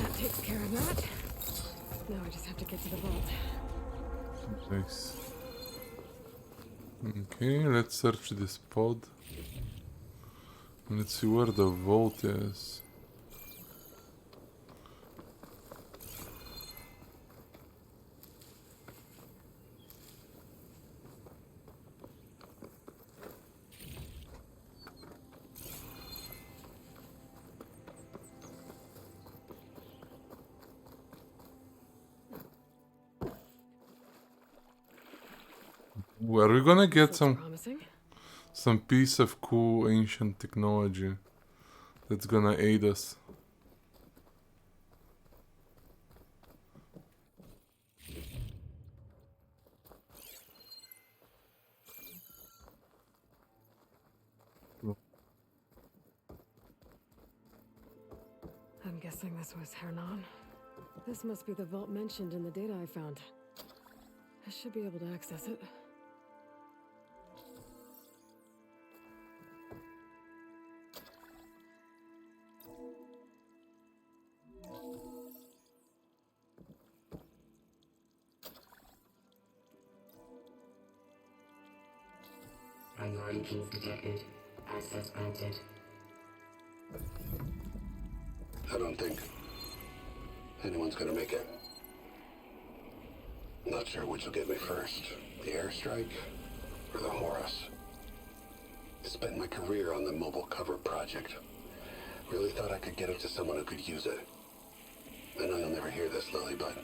That takes care of that. Now I just have to get to the vault. Nice. Okay, let's search this pod. Let's see where the vault is. Are we gonna get some piece of cool ancient technology that's gonna aid us? I'm guessing this was Hernan. This must be the vault mentioned in the data I found. I should be able to access it. Priority pings detected. Access granted. I don't think anyone's gonna make it. Not sure which will get me first. The airstrike or the Horus. I spent my career on the mobile cover project. Really thought I could get it to someone who could use it. I know you'll never hear this, Lily, but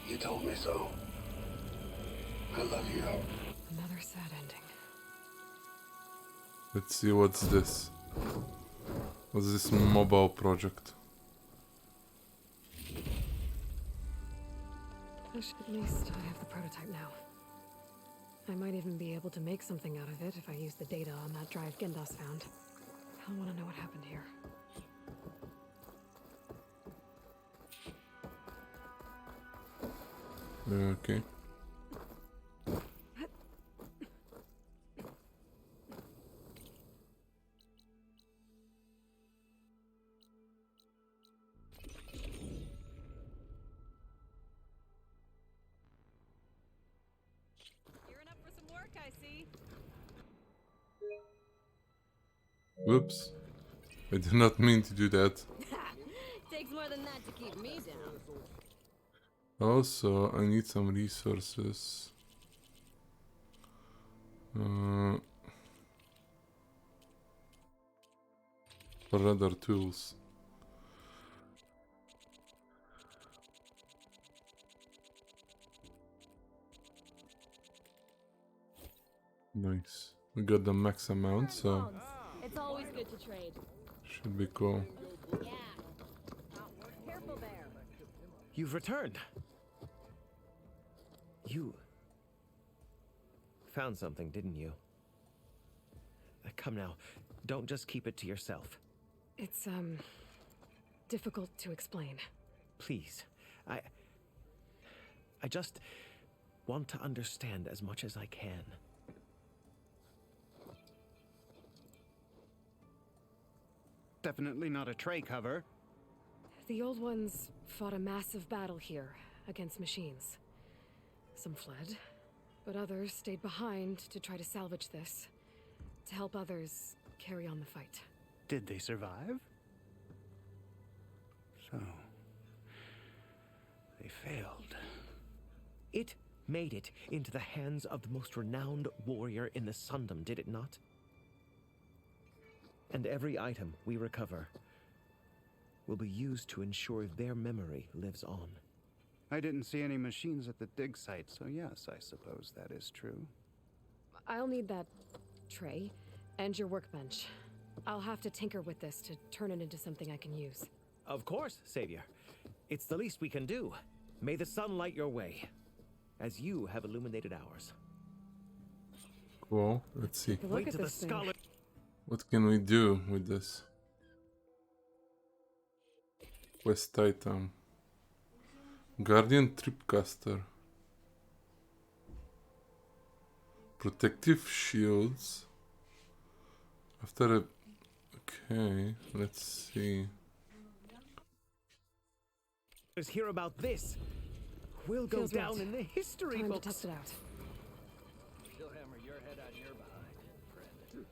you told me so. I love you. Another sad ending. Let's see what's this. What's this mobile project? At least I have the prototype now. I might even be able to make something out of it if I use the data on that drive Gendas found. I want to know what happened here. Okay. Whoops. I did not mean to do that. Takes more than that to keep me down. Also, I need some resources. For other tools. Nice. We got the max amount, so It's always good to trade. should be cool. Yeah. Careful there. You've returned. You found something, didn't you? Come now, don't just keep it to yourself. It's, difficult to explain. Please. I just... want to understand as much as I can. Definitely not a tray cover. The old ones fought a massive battle here against machines. Some fled, but others stayed behind to try to salvage this, to help others carry on the fight. Did they survive? So, they failed. It made it into the hands of the most renowned warrior in the Sundom, did it not? And every item we recover will be used to ensure their memory lives on. I didn't see any machines at the dig site, so yes, I suppose that is true. I'll need that tray and your workbench. I'll have to tinker with this to turn it into something I can use. Of course, Savior. It's the least we can do. May the sun light your way, as you have illuminated ours. Cool. Let's see. Look at this thing. What can we do with this? Quest item. Guardian Tripcaster. Protective shields. After a... Okay, let's see. Let's hear about this. We'll go Feels down right. in the history Time books. to test it out. She'll hammer your head on your behind, friend.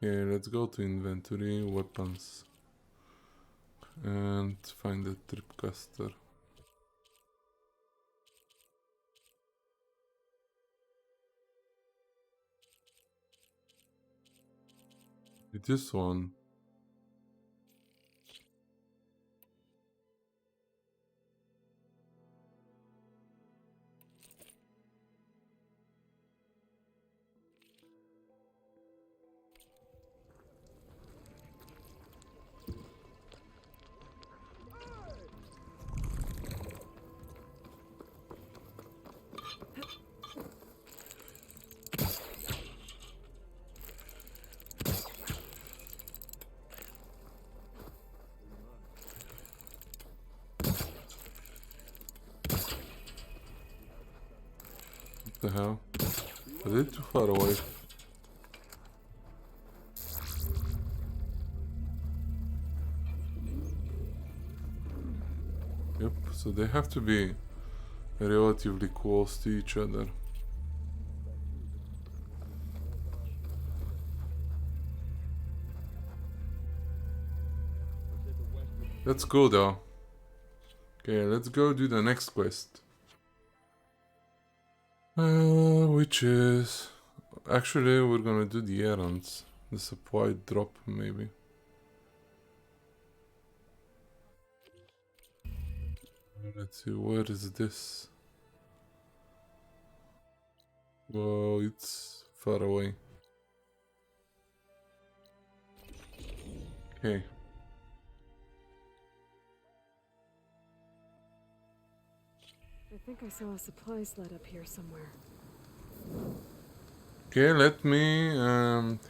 Okay, let's go to inventory, weapons. And find the Tripcaster. This one. What the hell? Are they too far away? Yep, so they have to be relatively close to each other. Let's go though. Okay, let's go do the next quest. Which is... Actually, we're gonna do the errands. The supply drop, maybe. Let's see, where is this? Whoa, it's far away. Okay. I think I saw a supply sled up here somewhere. Okay, let me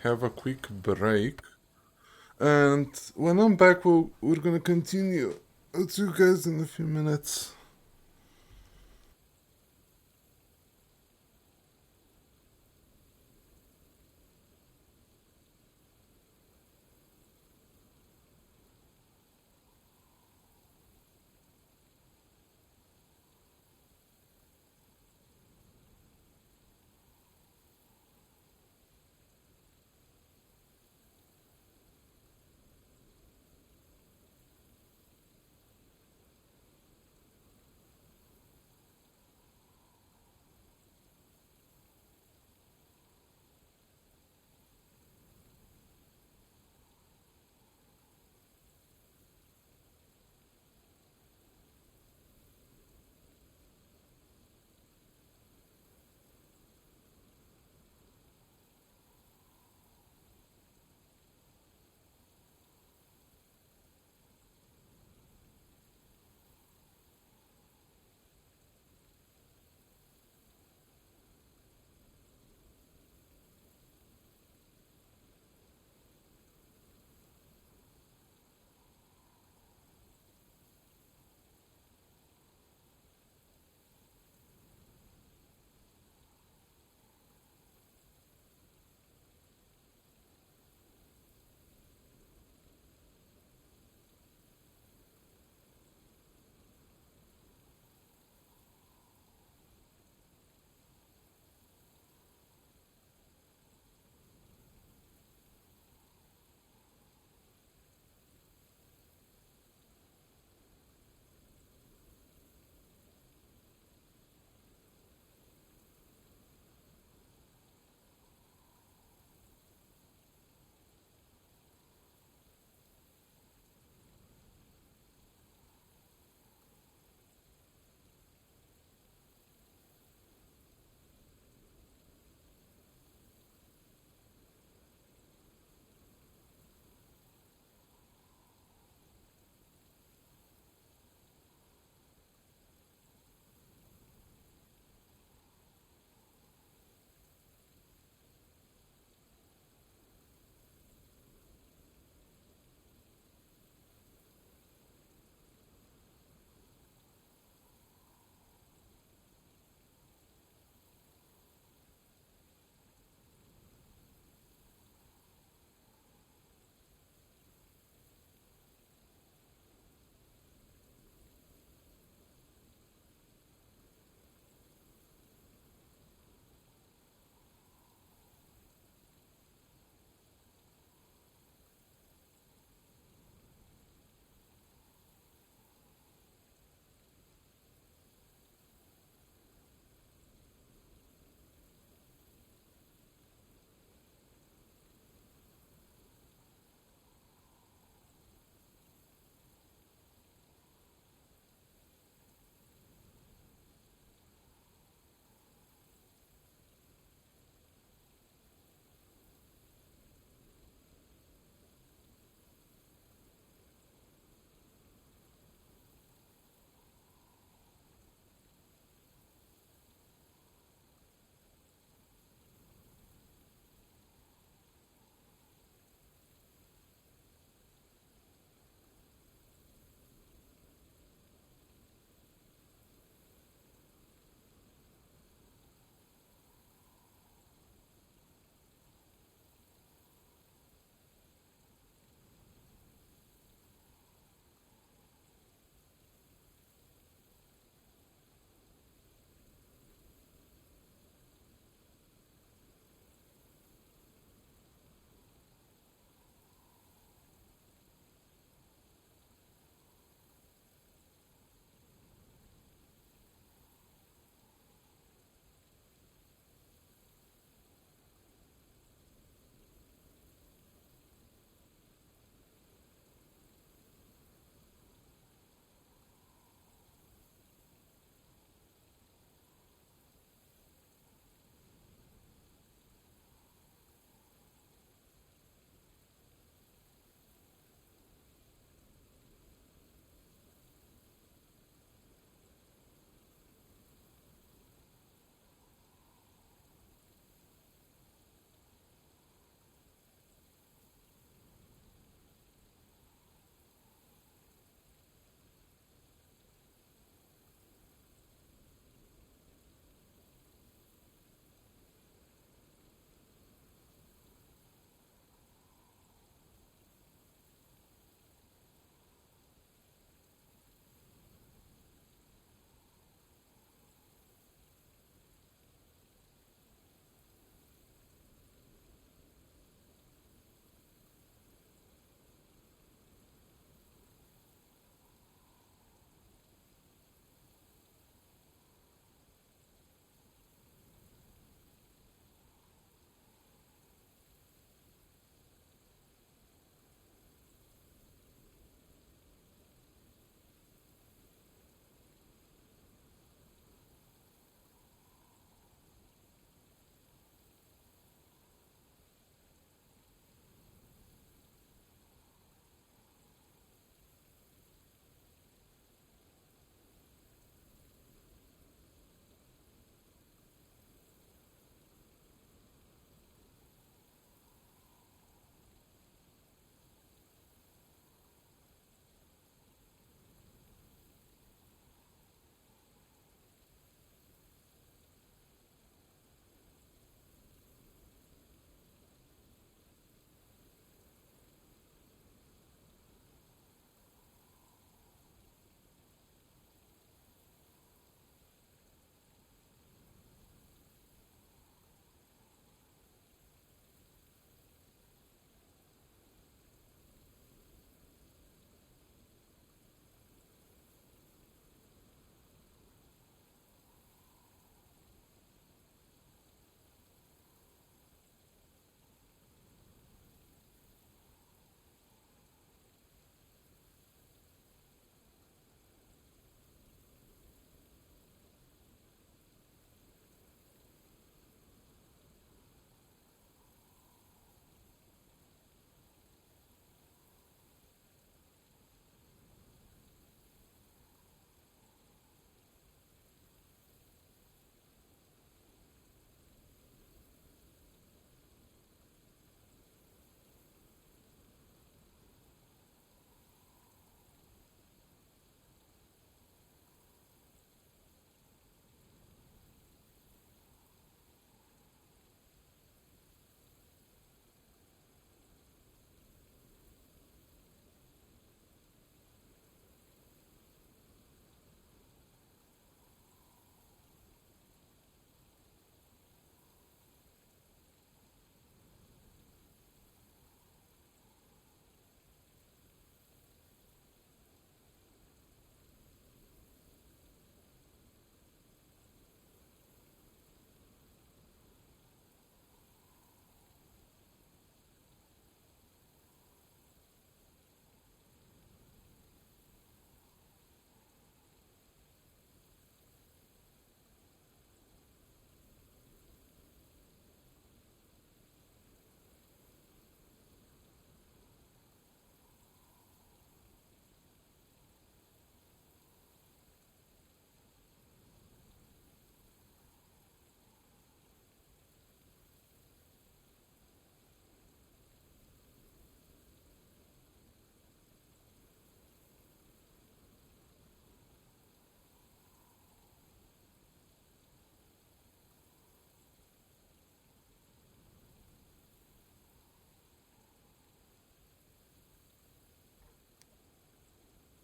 have a quick break. And when I'm back, we're gonna continue. I'll see you guys in a few minutes.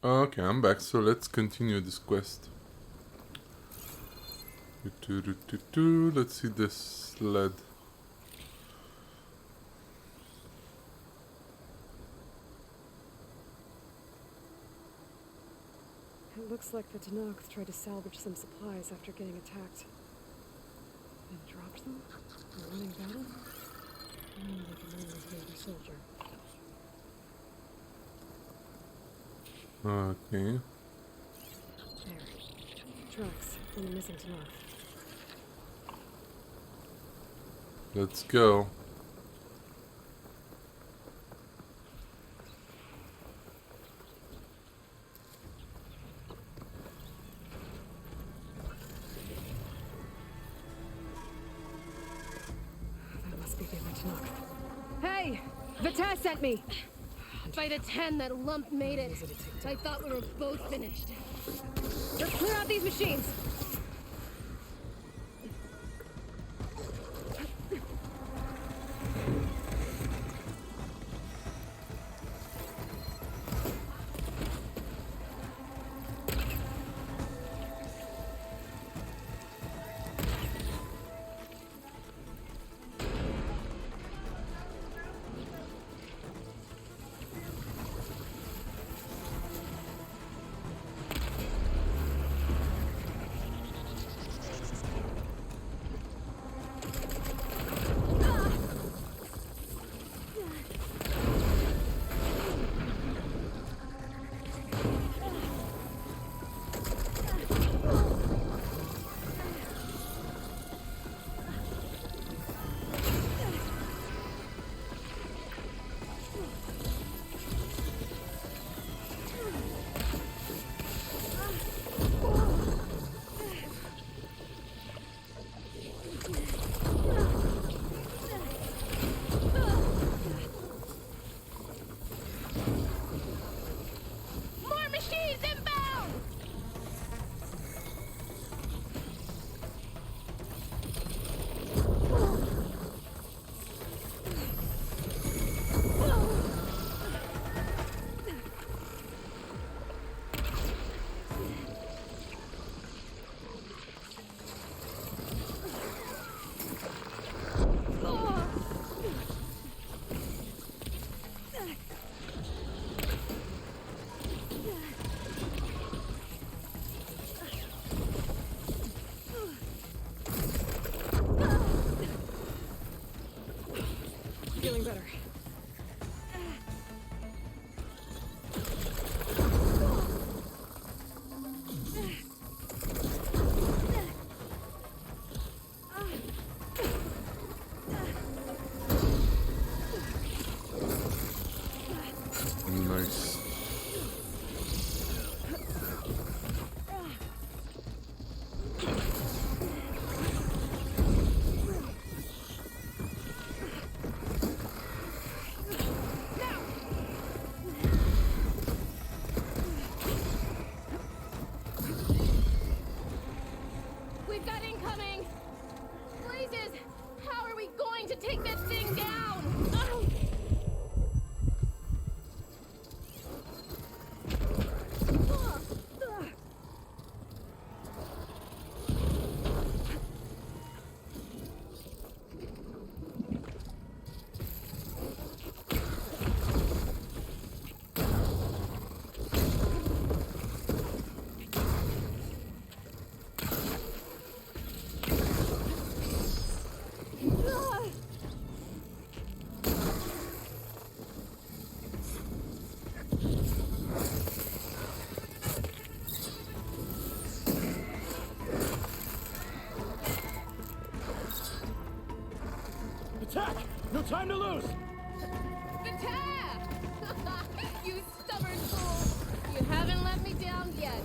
Okay, I'm back, so let's continue this quest. Let's see this sled. It looks like the Tenakth tried to salvage some supplies after getting attacked. And dropped them? A winning battle? Like a murderous baby soldier. Okay. There. Tracks from the missing Tenakth. Let's go. That must be the other Tenakth. Hey! Vita sent me! By the 10, that lump made it. I thought we were both finished. Let's clear out these machines! Feeling better. Nice. We've got incoming! Blazes! How are we going to take this thing down? Oh. Attack! No time to lose! Attack! You stubborn fool! You haven't let me down yet.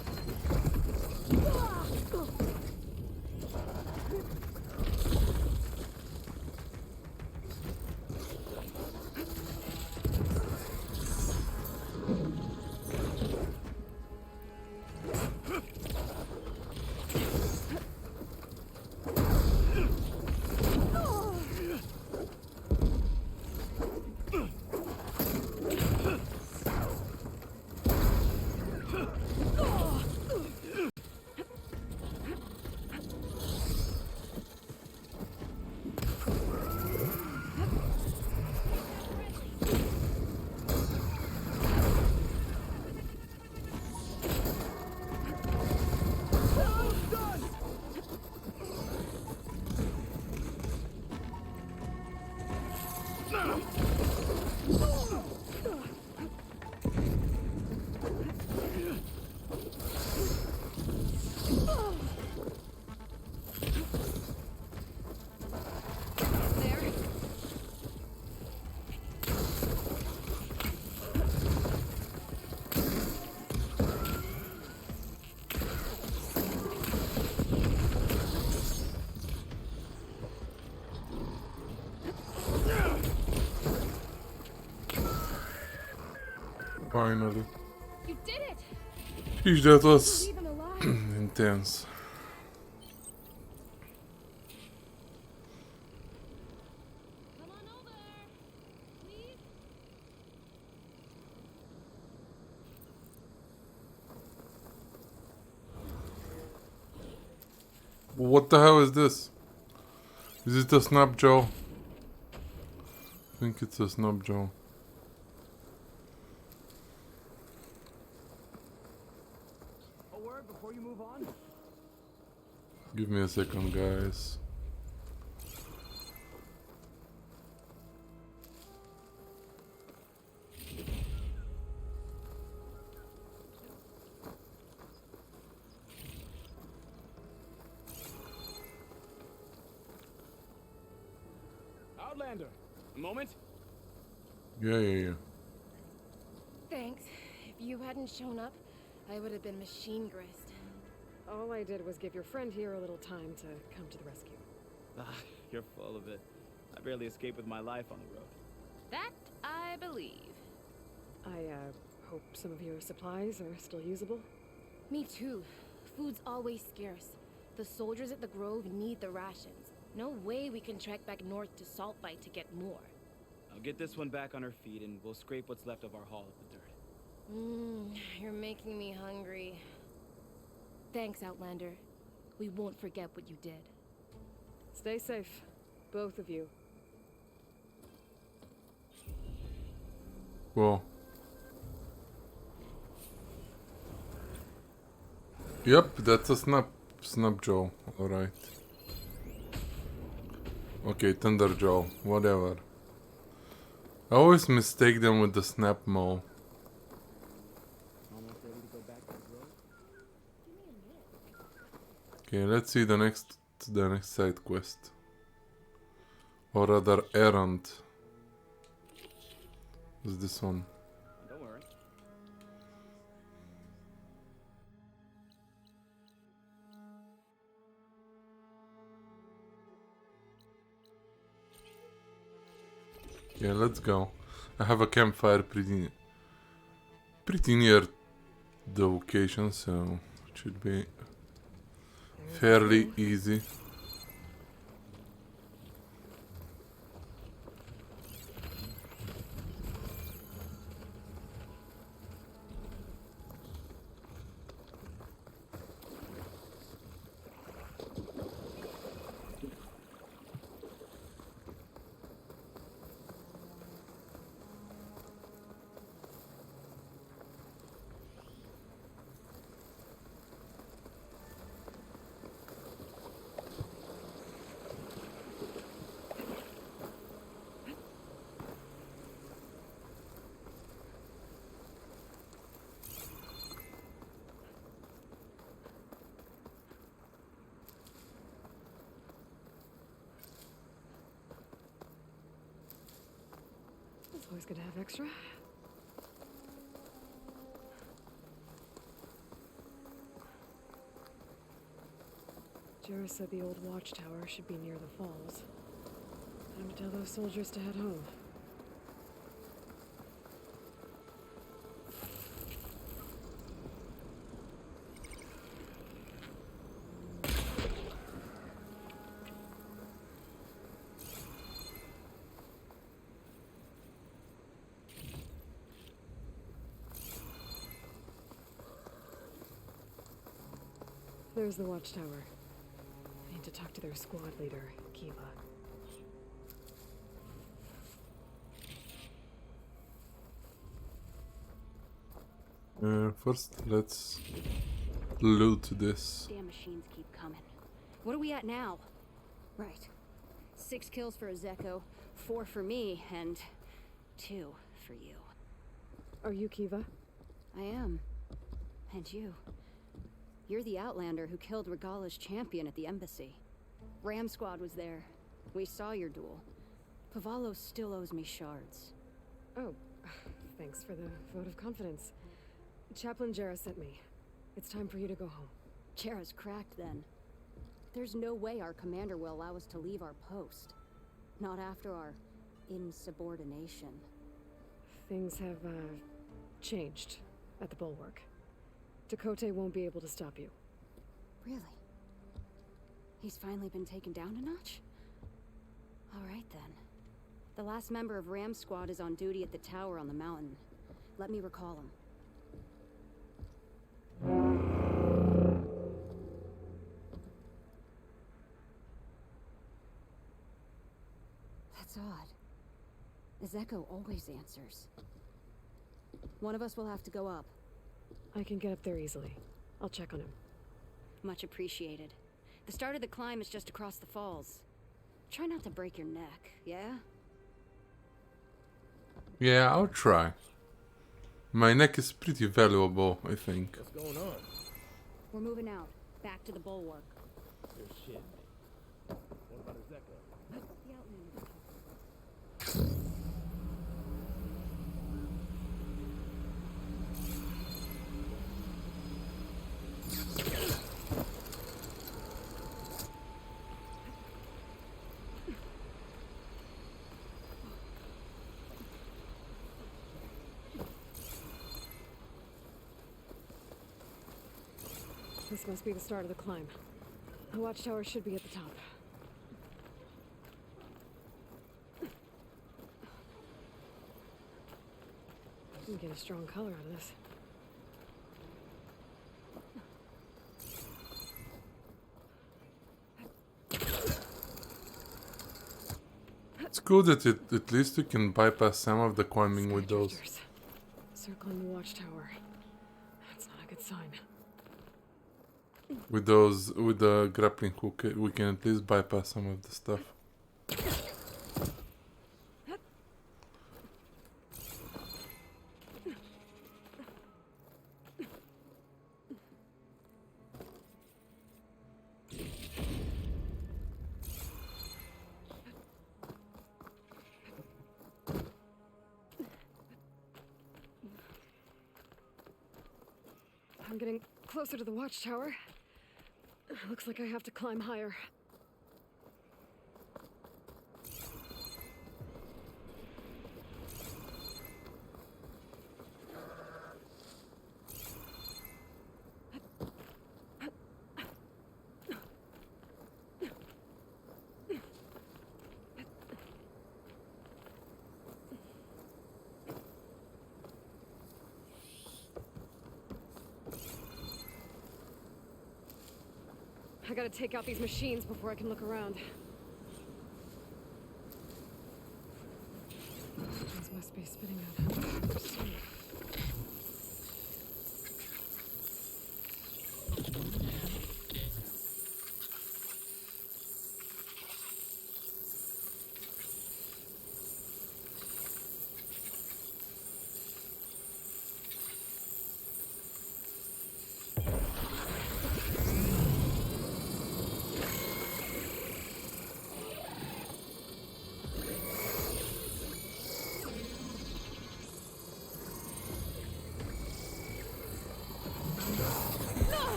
Finally. You did it! Jeez, that was Leave him alive. intense. What the hell is this? Is it a snap jaw? I think it's a snap jaw. A word before you move on? Give me a second, guys. Outlander, a moment? Yeah. Thanks. If you hadn't shown up, I would have been machine grist. All I did was give your friend here a little time to come to the rescue. Ah, you're full of it. I barely escaped with my life on the road. That I believe. I, hope some of your supplies are still usable. Me too. Food's always scarce. The soldiers at the Grove need the rations. No way we can trek back north to Saltbite to get more. I'll get this one back on her feet and we'll scrape what's left of our haul of the dirt. You're making me hungry. Thanks, Outlander. We won't forget what you did. Stay safe, both of you. Well. Yep, that's a snap jaw. Alright. Okay, thunder jaw, whatever. I always mistake them with the snap maw. Okay, let's see the next side quest. Or rather errand. Is this one? Don't worry. Yeah, let's go. I have a campfire pretty near the location, so it should be fairly easy. It's always good to have extra. Jarrah said the old watchtower should be near the falls. Time to tell those soldiers to head home. There's the watchtower. I need to talk to their squad leader, Kiva. First, let's loot this. Damn machines keep coming. What are we at now? Right. 6 kills for Azeko, 4 for me, and 2 for you. Are you Kiva? I am. And you. You're the Outlander who killed Regala's champion at the embassy. Ram Squad was there. We saw your duel. Pavalos still owes me shards. Oh, thanks for the vote of confidence. Chaplain Jarrah sent me. It's time for you to go home. Jarrah's cracked then. There's no way our commander will allow us to leave our post. Not after our insubordination. Things have, changed at the bulwark. Dakota won't be able to stop you. Really? He's finally been taken down a notch? Alright then. The last member of Ram Squad is on duty at the tower on the mountain. Let me recall him. That's odd. Ezeko always answers. One of us will have to go up. I can get up there easily. I'll check on him. Much appreciated. The start of the climb is just across the falls. Try not to break your neck, yeah? Yeah, I'll try. My neck is pretty valuable, I think. What's going on? We're moving out. Back to the bulwark. You're shitting me. What about Ezeko? The Outlander. This must be the start of the climb. The watchtower should be at the top. I can get a strong color out of this. It's good that at least you can bypass some of the climbing with those. Circling the watchtower. That's not a good sign. With the grappling hook, we can at least bypass some of the stuff. I'm getting closer to the watchtower. Looks like I have to climb higher. I gotta take out these machines before I can look around. These must be spitting out soon.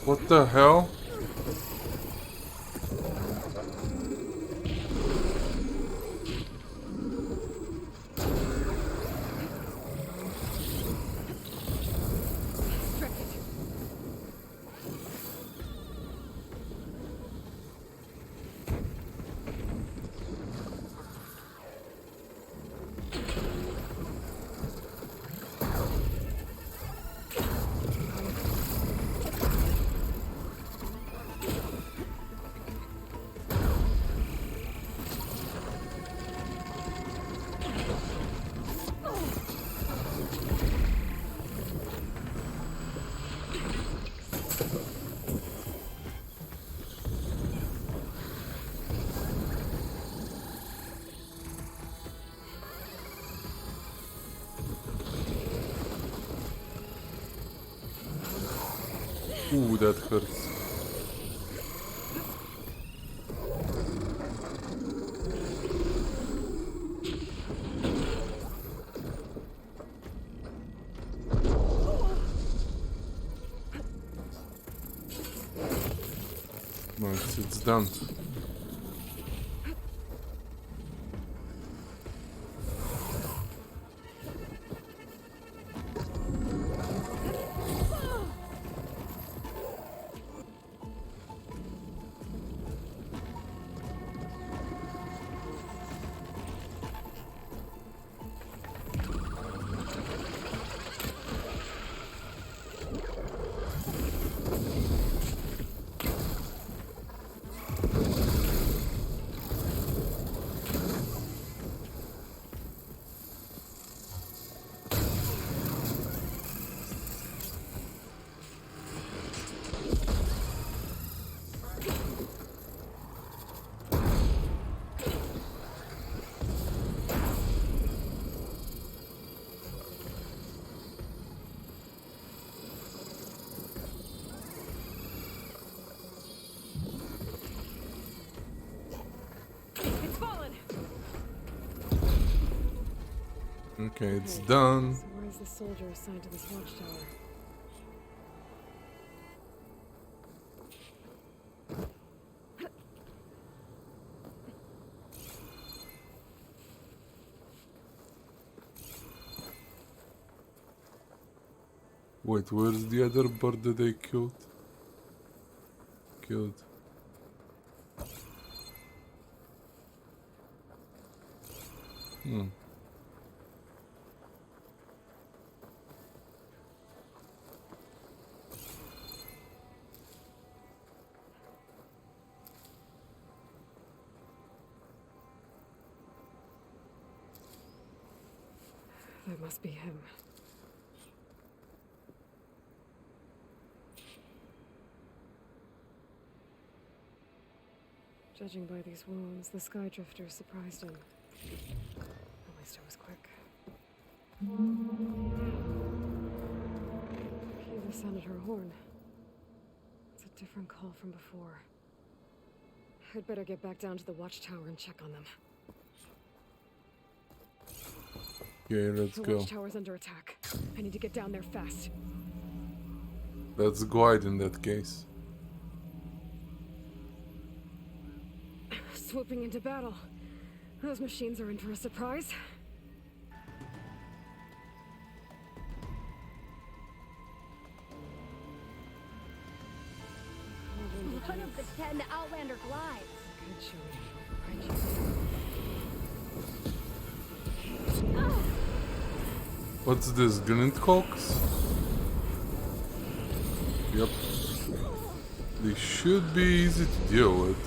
What the hell? Ooh, that hurts. No, it's done. Okay, it's done. So where's the soldier assigned to this watchtower? Wait, where's the other bird that they killed? Hmm. That must be him. Judging by these wounds, the Sky Drifter surprised him. At least it was quick. Kiva sounded her horn. It's a different call from before. I'd better get back down to the watchtower and check on them. Yeah, let's The go. watchtower's under attack. I need to get down there fast. Let's glide in that case. Swooping into battle. Those machines are in for a surprise. One of the 10 Outlander glides. Good showing. What's this? Glint Cox? Yep. They should be easy to deal with.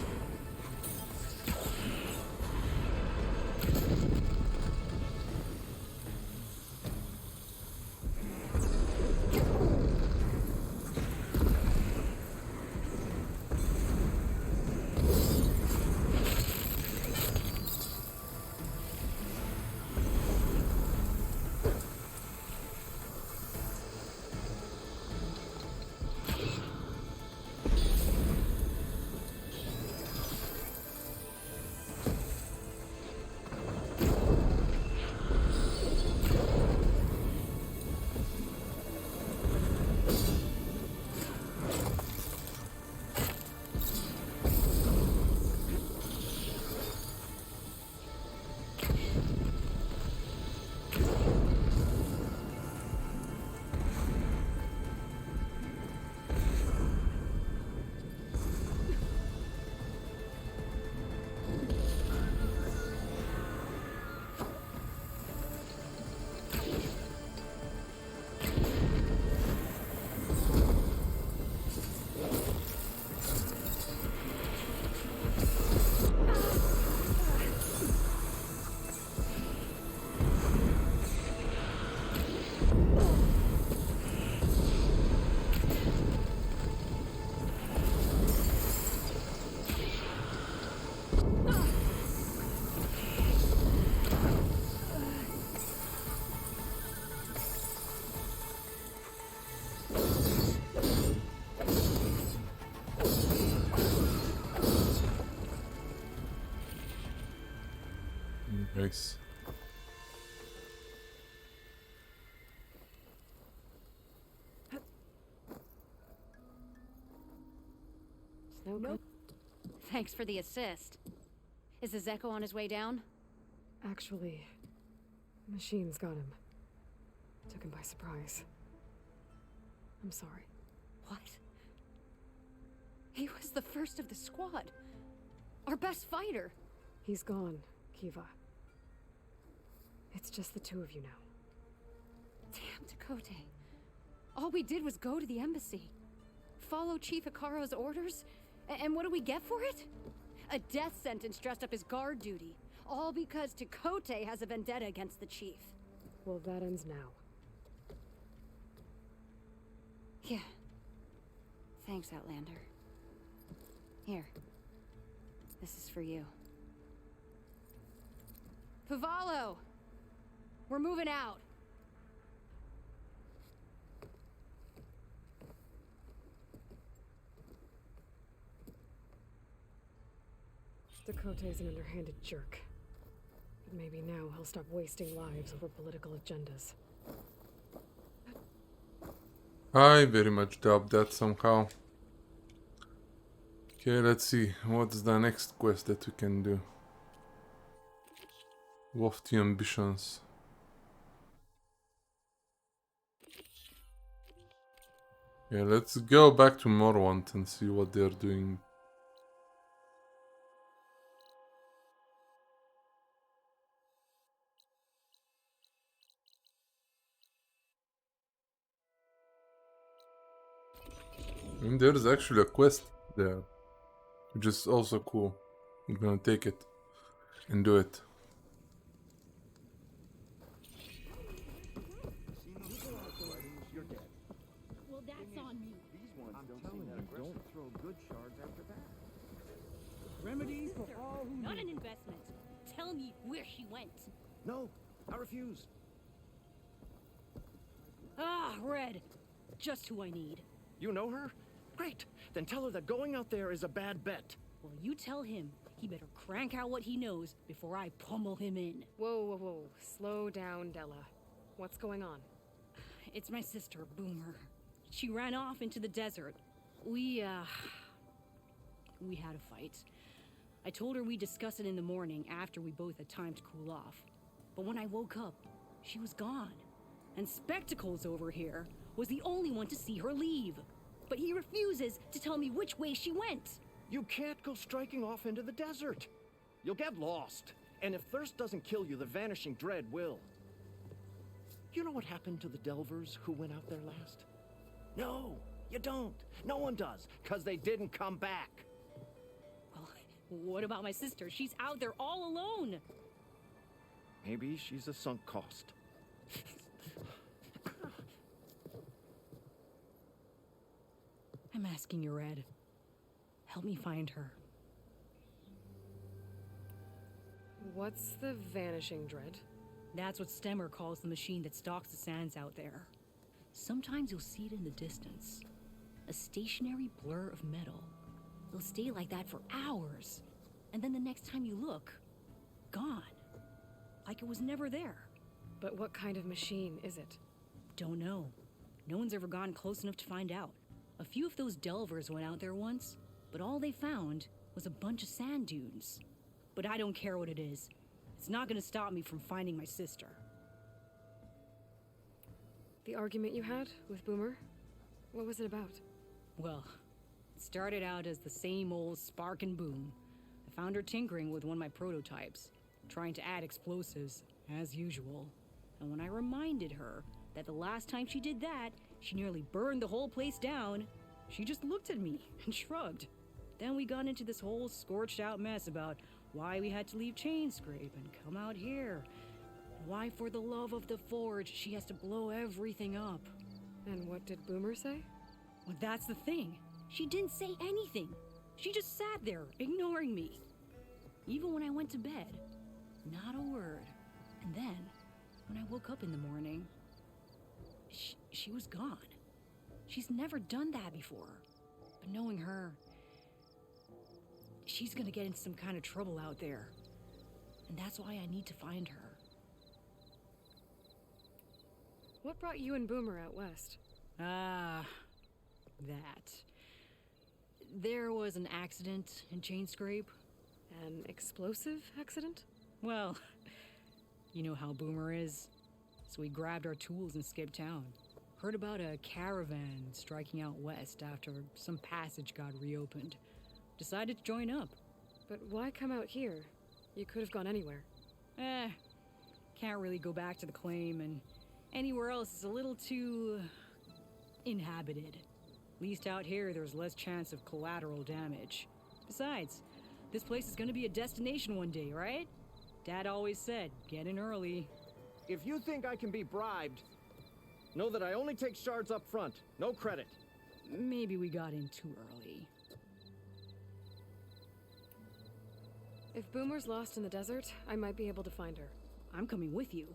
Nice. Nope. Thanks for the assist. Is the Zeko on his way down? Actually, machines got him. Took him by surprise. I'm sorry. What? He was the first of the squad. Our best fighter. He's gone, Kiva. It's just the two of you now. Damn, Dakota. All we did was go to the embassy. Follow Chief Hikaro's orders? And what do we get for it? A death sentence dressed up as guard duty. All because Takote has a vendetta against the chief. Well, that ends now. Yeah. Thanks, Outlander. Here. This is for you. Pavalo! We're moving out. Dakota's an underhanded jerk. Maybe now he'll stop wasting lives over political agendas. I very much doubt that somehow. Okay, let's see. What's the next quest that we can do? Lofty ambitions. Yeah, let's go back to Morwant and see what they're doing. And there's actually a quest there, which is also cool. I'm gonna take it and do it. Well, that's on me. I'm telling you, don't throw good shards after bad. Remedies for all who Not an investment. Tell me where she went. No, I refuse. Ah, Red. Just who I need. You know her? Great. Then tell her that going out there is a bad bet. Well, you tell him he better crank out what he knows before I pummel him in. Whoa, whoa, whoa. Slow down, Della. What's going on? It's my sister, Boomer. She ran off into the desert. We had a fight. I told her we'd discuss it in the morning after we both had time to cool off. But when I woke up, she was gone. And Spectacles over here was the only one to see her leave. But he refuses to tell me which way she went. You can't go striking off into the desert. You'll get lost. And if thirst doesn't kill you, the Vanishing Dread will. You know what happened to the Delvers who went out there last? No, you don't. No one does, because they didn't come back. Well, what about my sister? She's out there all alone. Maybe she's a sunk cost. I'm asking you, Red. Help me find her. What's the Vanishing Dread? That's what Stemmer calls the machine that stalks the sands out there. Sometimes you'll see it in the distance. A stationary blur of metal. It'll stay like that for hours. And then the next time you look, gone. Like it was never there. But what kind of machine is it? Don't know. No one's ever gotten close enough to find out. A few of those delvers went out there once, but all they found was a bunch of sand dunes. But I don't care what it is. It's not gonna stop me from finding my sister. The argument you had with Boomer? What was it about? Well, it started out as the same old spark and boom. I found her tinkering with one of my prototypes, trying to add explosives, as usual. And when I reminded her that the last time she did that, she nearly burned the whole place down, she just looked at me and shrugged. Then we got into this whole scorched out mess about why we had to leave Chainscrape and come out here. Why, for the love of the Forge, she has to blow everything up. And what did Boomer say? Well, that's the thing. She didn't say anything. She just sat there, ignoring me. Even when I went to bed, not a word. And then, when I woke up in the morning, she was gone. She's never done that before. But knowing her, she's gonna get in some kind of trouble out there. And that's why I need to find her. What brought you and Boomer out west? That. There was an accident in Chainscrape. An explosive accident? Well, you know how Boomer is. So we grabbed our tools and skipped town. Heard about a caravan striking out west after some passage got reopened. Decided to join up. But why come out here? You could have gone anywhere. Can't really go back to the claim, and anywhere else is a little too inhabited. At least out here, there's less chance of collateral damage. Besides, this place is gonna be a destination one day, right? Dad always said, get in early. If you think I can be bribed, know that I only take shards up front, no credit. Maybe we got in too early. If Boomer's lost in the desert, I might be able to find her. I'm coming with you.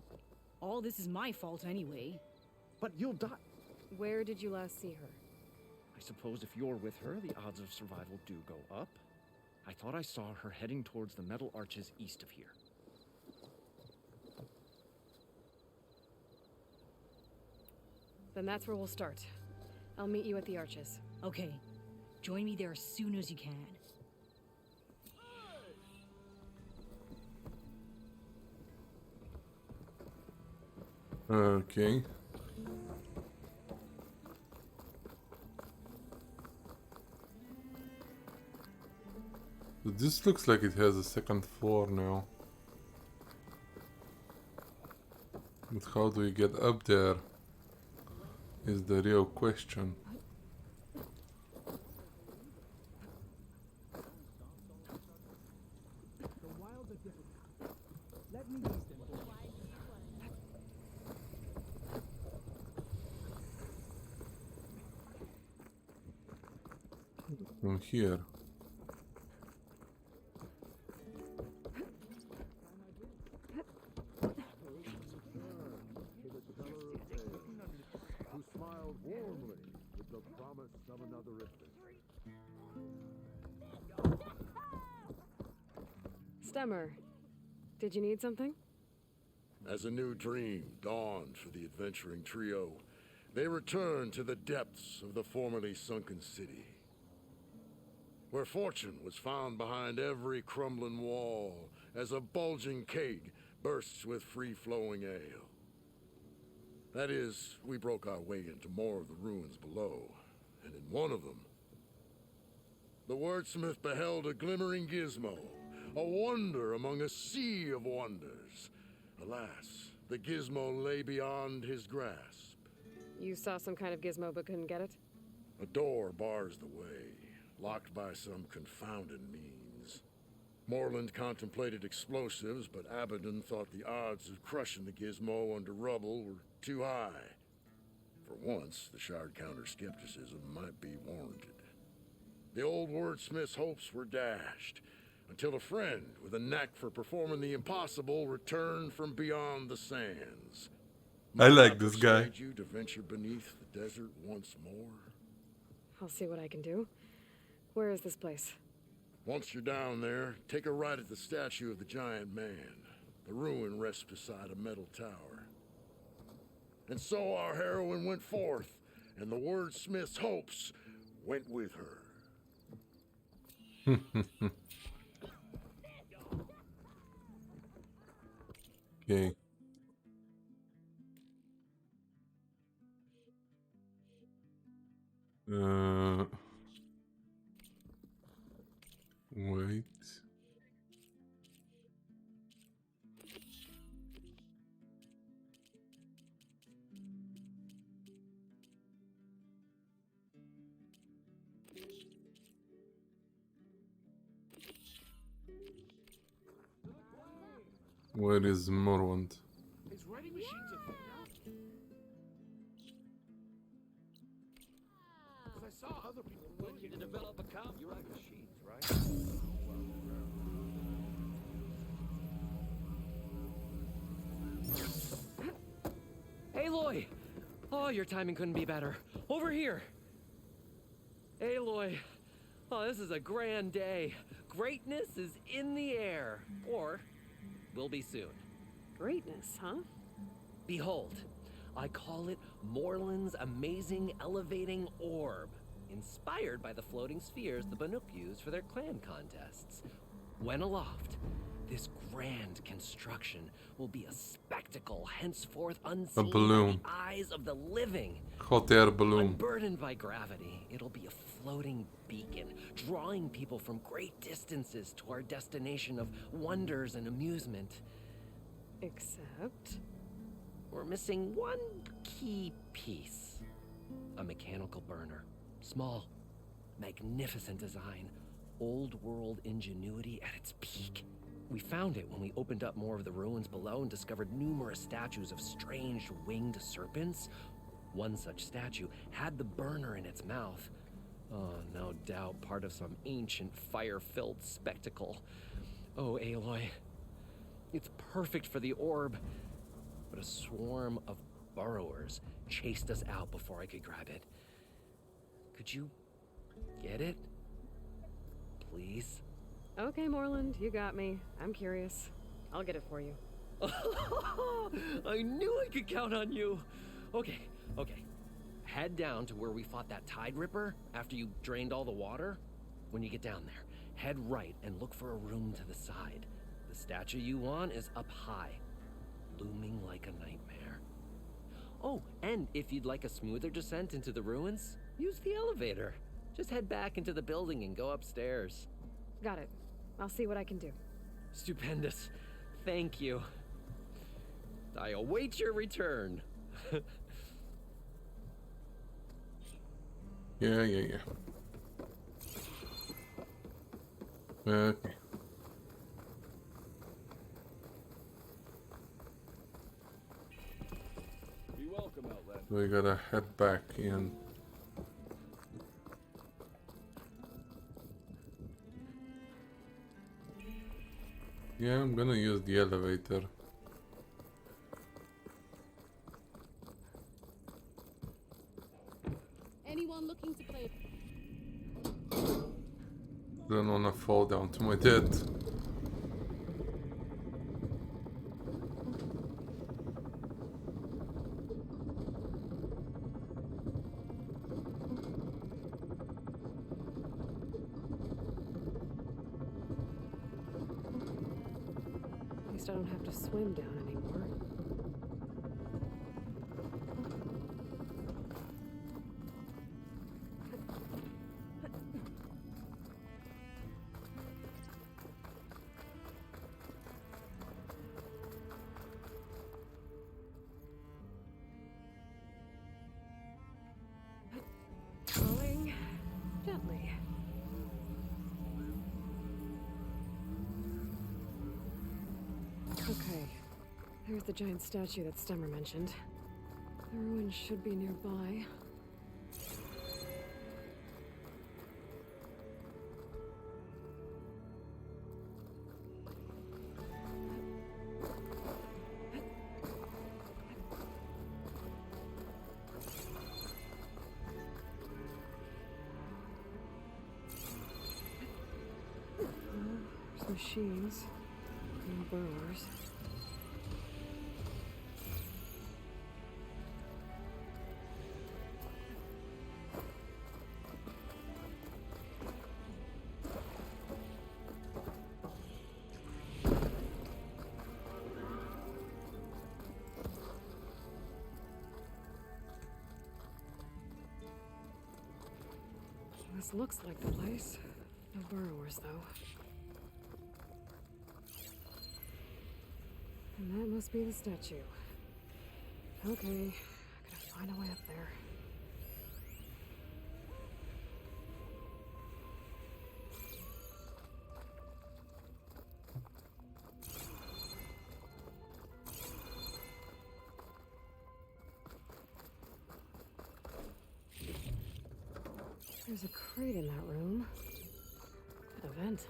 All this is my fault anyway. But you'll die. Where did you last see her? I suppose if you're with her, the odds of survival do go up. I thought I saw her heading towards the metal arches east of here. Then that's where we'll start. I'll meet you at the Arches. Okay. Join me there as soon as you can. Okay. This looks like it has a second floor now. But how do we get up there is the real question. From here. Who smiled warmly with the promise of another adventure. Stemmer, did you need something? As a new dream dawned for the adventuring trio, they returned to the depths of the formerly sunken city, where fortune was found behind every crumbling wall as a bulging keg bursts with free-flowing ale. That is, we broke our way into more of the ruins below, and in one of them, the wordsmith beheld a glimmering gizmo, a wonder among a sea of wonders. Alas, the gizmo lay beyond his grasp. You saw some kind of gizmo but couldn't get it? A door bars the way, locked by some confounded means. Morland contemplated explosives, but Abaddon thought the odds of crushing the gizmo under rubble were too high. For once, the Shard counter-skepticism might be warranted. The old wordsmith's hopes were dashed, until a friend with a knack for performing the impossible returned from beyond the sands. I like this guy. Persuade you to venture beneath the desert once more? I'll see what I can do. Where is this place? Once you're down there, take a right at the statue of the giant man. The ruin rests beside a metal tower. And so our heroine went forth, and the wordsmith's hopes went with her. Okay. Wait. Where is Morland? Is writing machines a thing now? Because I saw other people looking to develop a comp. You write machines, right? Aloy! Oh, your timing couldn't be better. Over here! Aloy! Oh, this is a grand day. Greatness is in the air. Or will be soon. Greatness, huh? Behold, I call it Morland's amazing elevating orb, inspired by the floating spheres the Banuk used for their clan contests. When aloft, this grand construction will be a spectacle henceforth unseen by balloon. the eyes of the living. Hot air balloon. Unburdened by gravity, it'll be a floating beacon, drawing people from great distances to our destination of wonders and amusement. Except? We're missing one key piece. A mechanical burner. Small, magnificent design. Old world ingenuity at its peak. We found it when we opened up more of the ruins below and discovered numerous statues of strange winged serpents. One such statue had the burner in its mouth. Oh, no doubt part of some ancient fire-filled spectacle. Oh, Aloy. It's perfect for the orb. But a swarm of burrowers chased us out before I could grab it. Could you get it? Please? Okay, Morland, you got me. I'm curious. I'll get it for you. I knew I could count on you. Okay. head down to where we fought that Tide Ripper after you drained all the water. When you get down there, head right and look for a room to the side. The statue you want is up high, looming like a nightmare. Oh, and if you'd like a smoother descent into the ruins, use the elevator. Just head back into the building and go upstairs. Got it. I'll see what I can do. Stupendous. Thank you. I await your return. Yeah. Okay. Be welcome, Outlander. We gotta head back in. Yeah, I'm gonna use the elevator. Anyone looking to play? Don't wanna fall down to my death. At least I don't have to swim down anymore. Going gently. Okay, there's the giant statue that Stemmer mentioned. The ruins should be nearby. There's machines. No burrowers. This looks like the place. No burrowers, though. And that must be the statue. Okay, I gotta find a way up there. There's a crate in that room. A vent.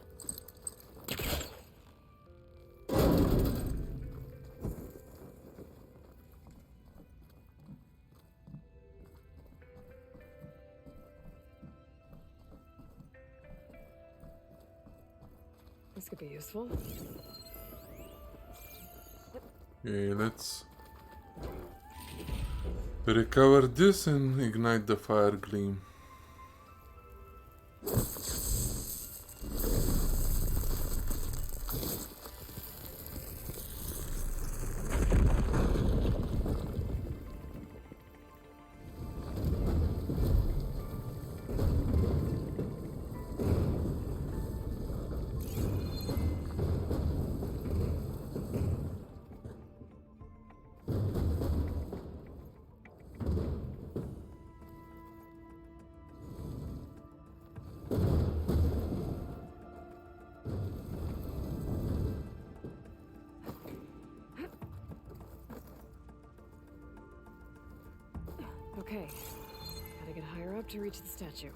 This could be useful. Okay, let's recover this and ignite the fire gleam. Okay, gotta get higher up to reach the statue.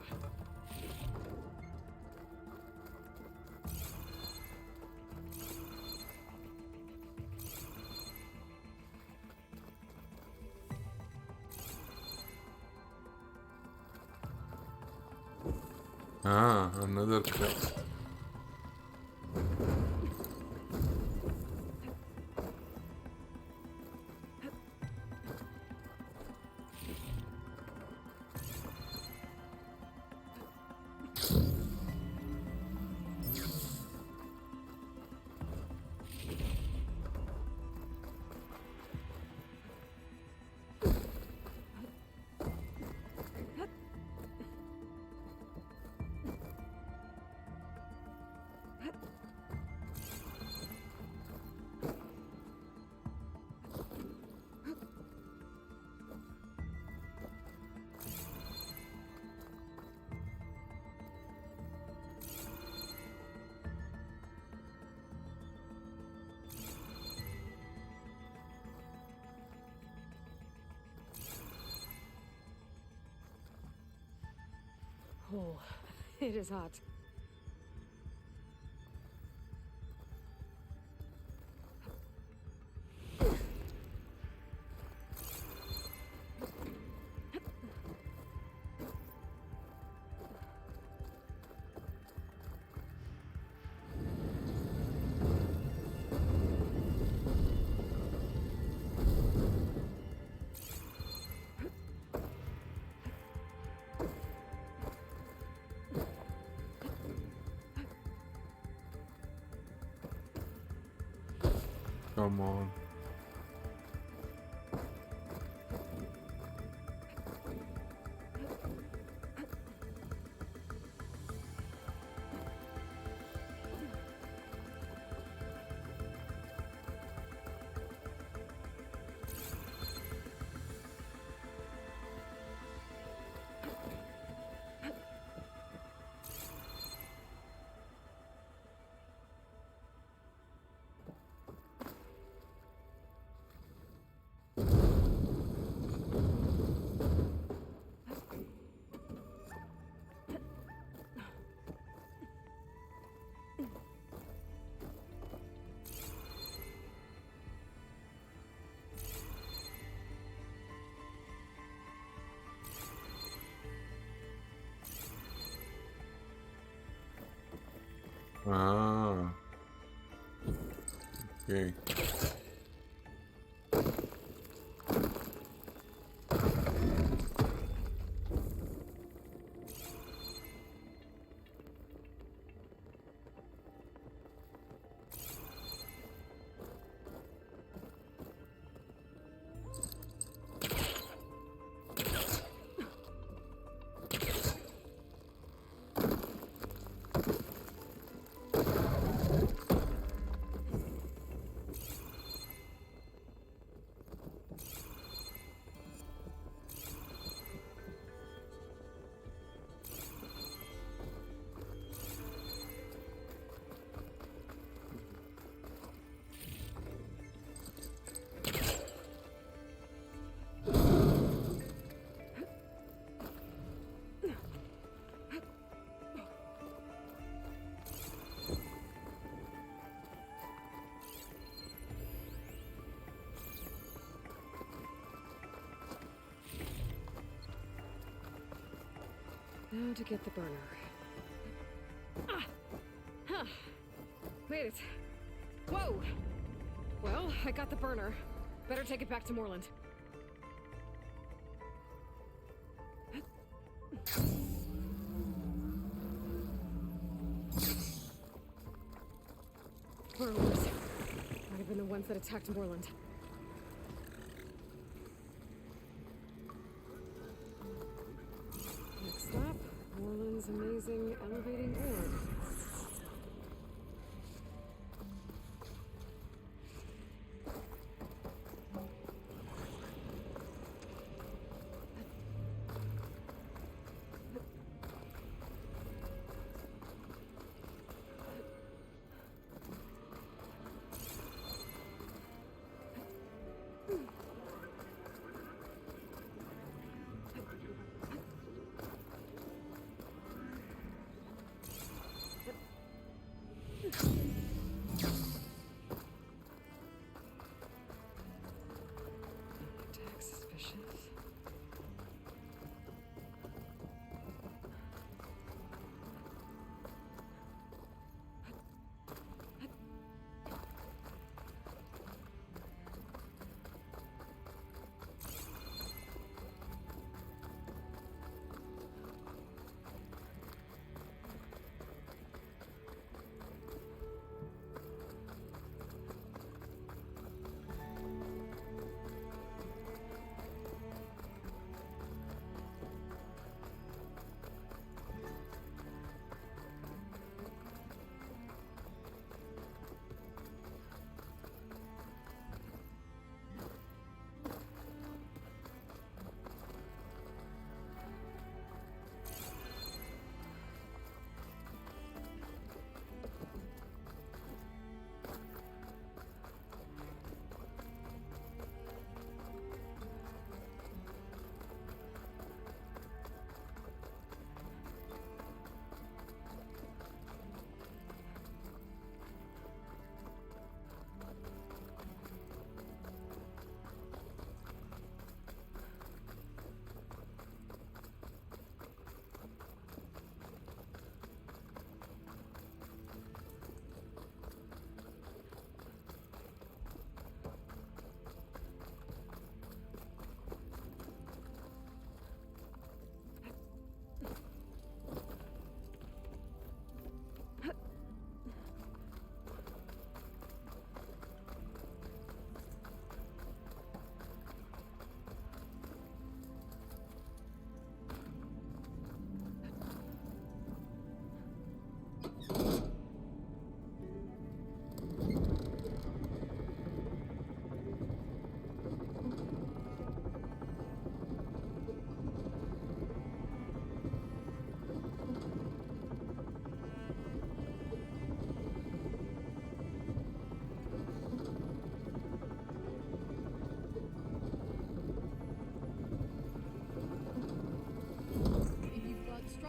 Ah, another quest. hole. It is hot. Come on. Ah. Okay. Now to get the burner. Ah! Huh. Made it. Whoa! Well, I got the burner. Better take it back to Moreland. Burglars. Might have been the ones that attacked Moreland. Next stop, Moreland's amazing elevating orb.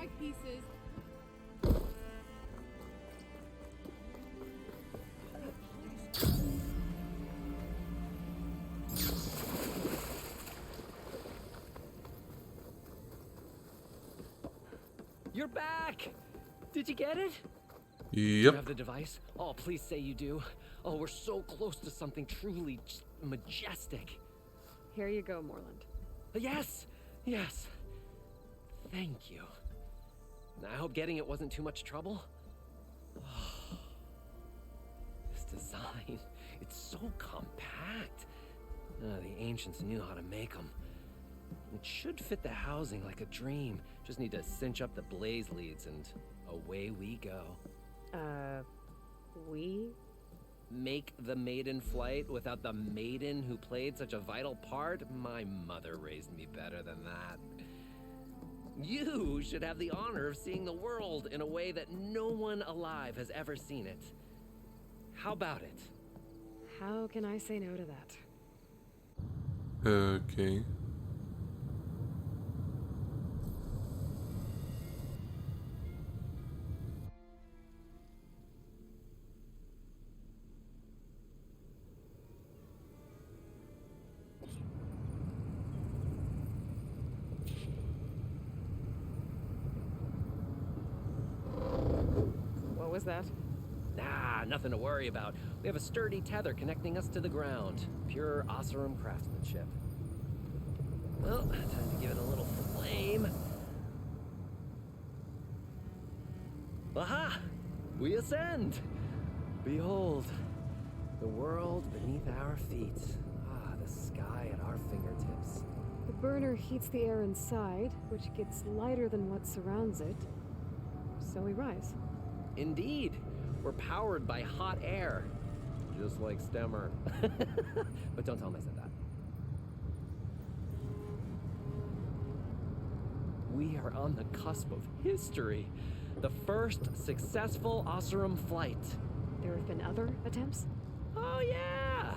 my pieces. You're back! Did you get it? Yep. You have the device? Oh, please say you do. Oh, we're so close to something truly just majestic. Here you go, Morland. Yes! Yes. Thank you. I hope getting it wasn't too much trouble. Oh, this design, it's so compact. The ancients knew how to make them. It should fit the housing like a dream. Just need to cinch up the blaze leads and away we go. We? Make the maiden flight without the maiden who played such a vital part? My mother raised me better than that. You should have the honor of seeing the world in a way that no one alive has ever seen it. How about it? How can I say no to that? Okay. What was that? Ah, nothing to worry about. We have a sturdy tether connecting us to the ground. Pure Oseram craftsmanship. Well, time to give it a little flame. Aha! We ascend! Behold, the world beneath our feet. Ah, the sky at our fingertips. The burner heats the air inside, which gets lighter than what surrounds it. So we rise. Indeed, we're powered by hot air. Just like Stemmer. But don't tell him I said that. We are on the cusp of history. The first successful Oseram flight. There have been other attempts? Oh yeah!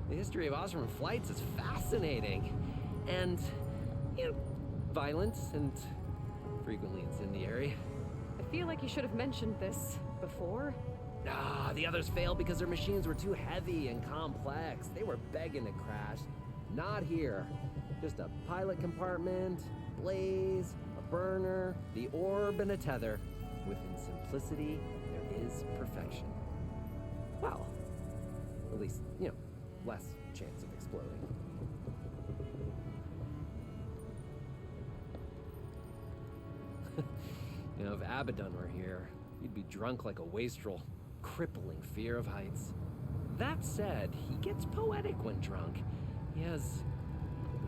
The history of Oseram flights is fascinating. And, you know, violent and frequently incendiary. I feel like you should have mentioned this before. Ah, the others failed because their machines were too heavy and complex. They were begging to crash. Not here. Just a pilot compartment, blaze, a burner, the orb, and a tether. Within simplicity, there is perfection. Well, at least, you know, less chance of exploding. You know, if Abaddon were here, he'd be drunk like a wastrel, crippling fear of heights. That said, he gets poetic when drunk. He has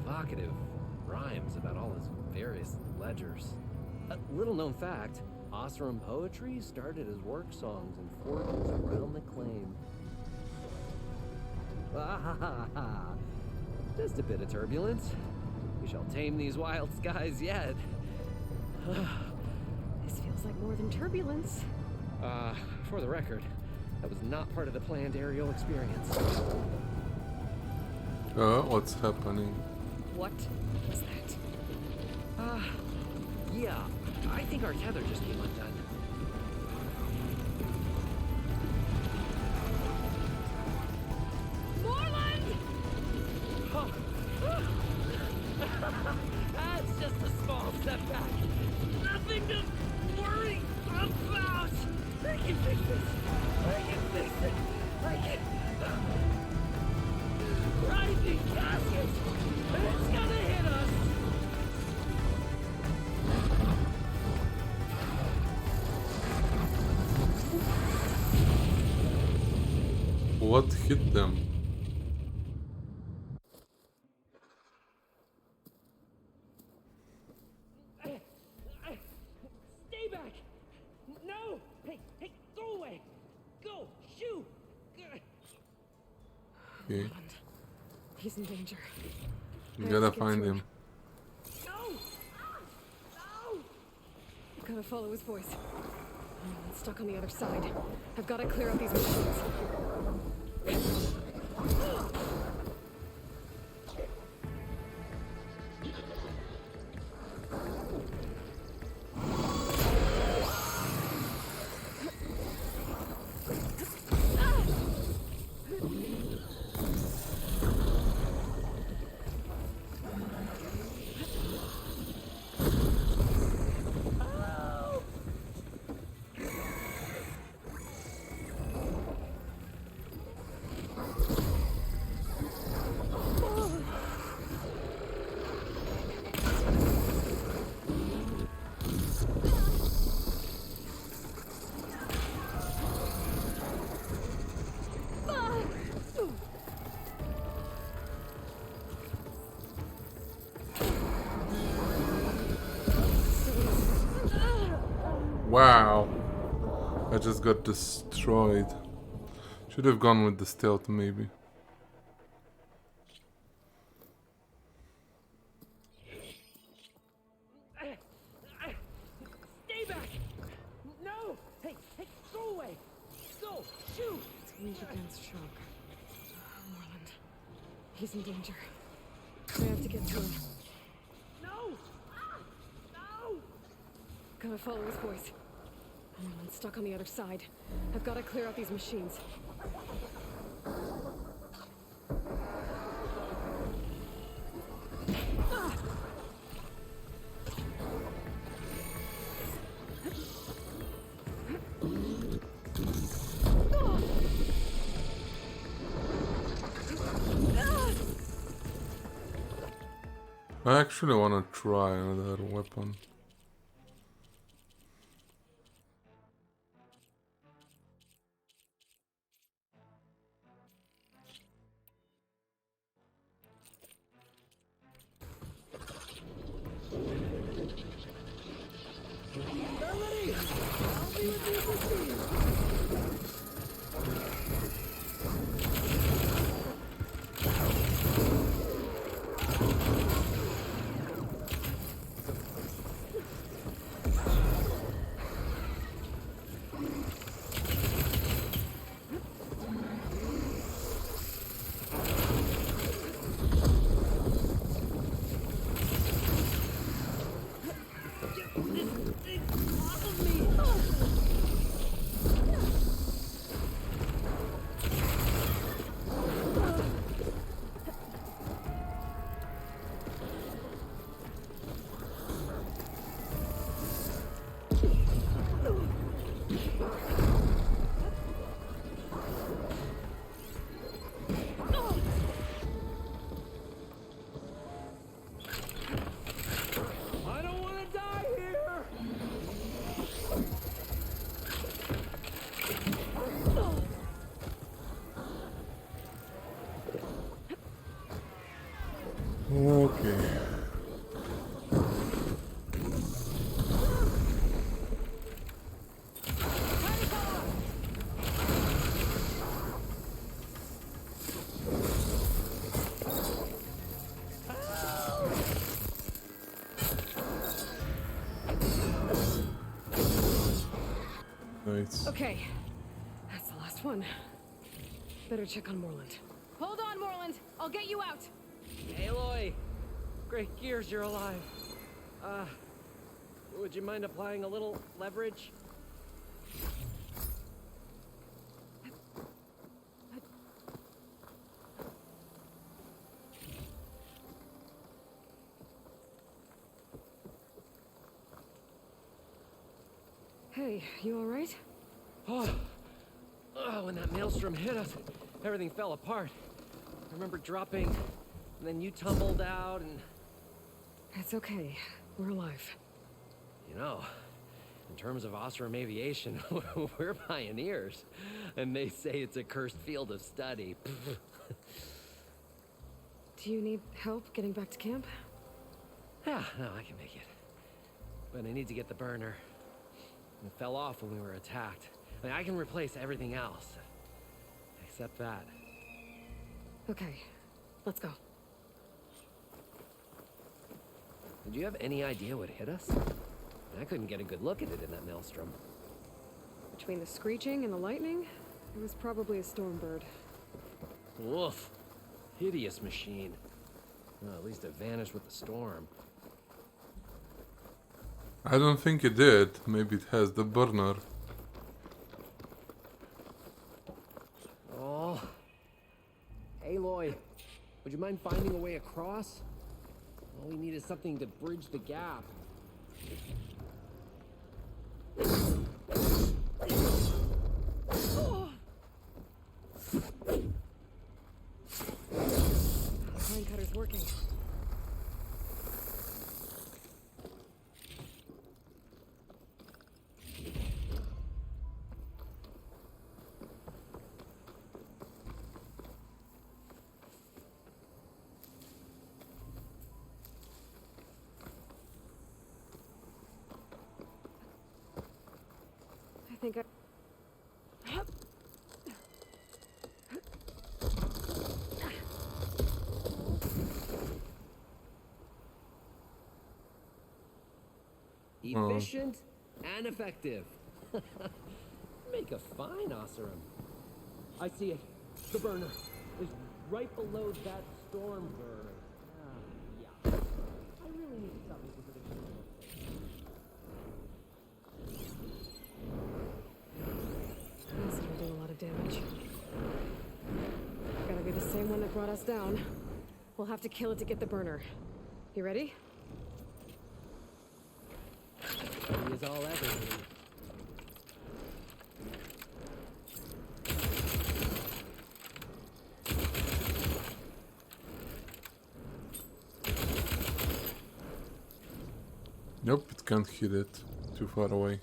evocative rhymes about all his various ledgers. A little known fact, Oseram poetry started as work songs in forges around the claim. Just a bit of turbulence. We shall tame these wild skies yet. This feels like more than turbulence. For the record, that was not part of the planned aerial experience. What's happening? What was that? Yeah, I think our tether just came undone. Morland! Oh. That's just a small setback. Nothing to worry about. I can fix this. I can fix it. I can. Rising casket. It's gonna hit us. What hit them? Stay back! No! Hey, go away! Go! Shoo! Okay. He's in danger. You gotta find him. No! No! I've gotta follow his voice. I'm stuck on the other side. I've gotta clear out these machines. Wow. I just got destroyed. Should have gone with the stealth maybe. Stay back! No! Hey, go away! Go! Shoot! It's weak against shock. Morland. He's in danger. I have to get to him. No! No! Gotta follow his voice. Morland's stuck on the other side. I've gotta clear out these machines. I actually want to try another weapon. Okay. Nice. Okay. That's the last one. Better check on Morland. Hold on, Morland. I'll get you out. Aloy! Great gears you're alive. Would you mind applying a little leverage? Hey, you alright? When that maelstrom hit us, everything fell apart. I remember dropping, and then you tumbled out, and... It's okay. We're alive. You know, in terms of Osram aviation, we're pioneers. And they say it's a cursed field of study. Do you need help getting back to camp? Yeah, no, I can make it. But I need to get the burner. It fell off when we were attacked. I mean, I can replace everything else. Except that. Okay, let's go. Did you have any idea what hit us? I couldn't get a good look at it in that maelstrom. Between the screeching and the lightning, it was probably a storm bird. Woof. Hideous machine. Well, at least it vanished with the storm. I don't think it did. Maybe it has the burner. Oh. Aloy, would you mind finding a way across? All we need is something to bridge the gap. Pine cutter's working. think I... Efficient and effective. Make a fine Oseram. I see it. The burner is right below that storm burner. Yeah. I really need to stop looking for the This will do a lot of damage. Gotta be the same one that brought us down. We'll have to kill it to get the burner. You ready? Ready as all ever. Nope, it can't hit it. Too far away.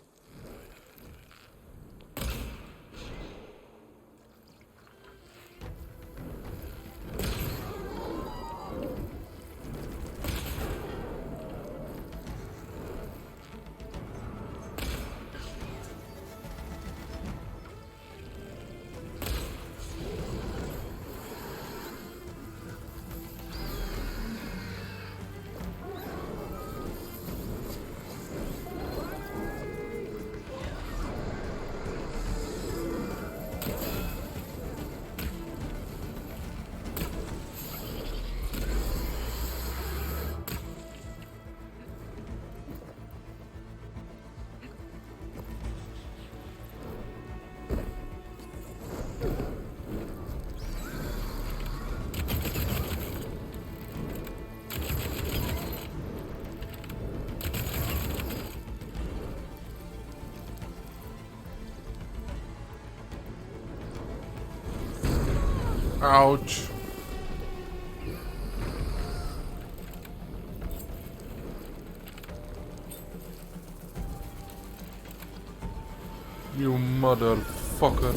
Ouch. You motherfucker.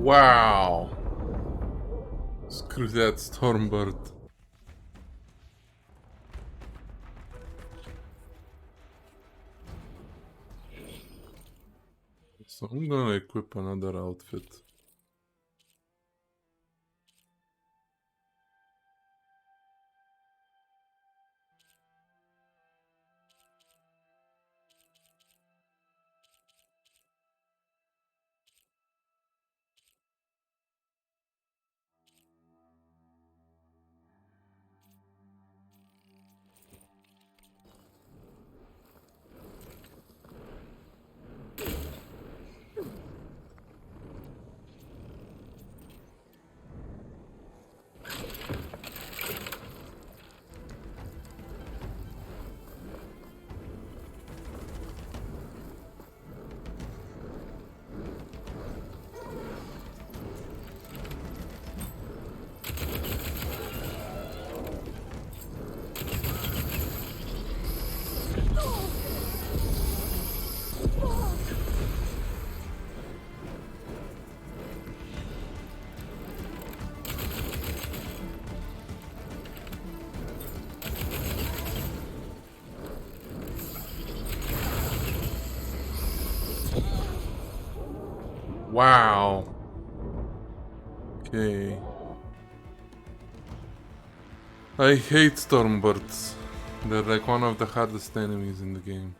Wow. Screw that Stormbird. So I'm gonna equip another outfit. Wow. Okay. I hate Stormbirds. They're like one of the hardest enemies in the game.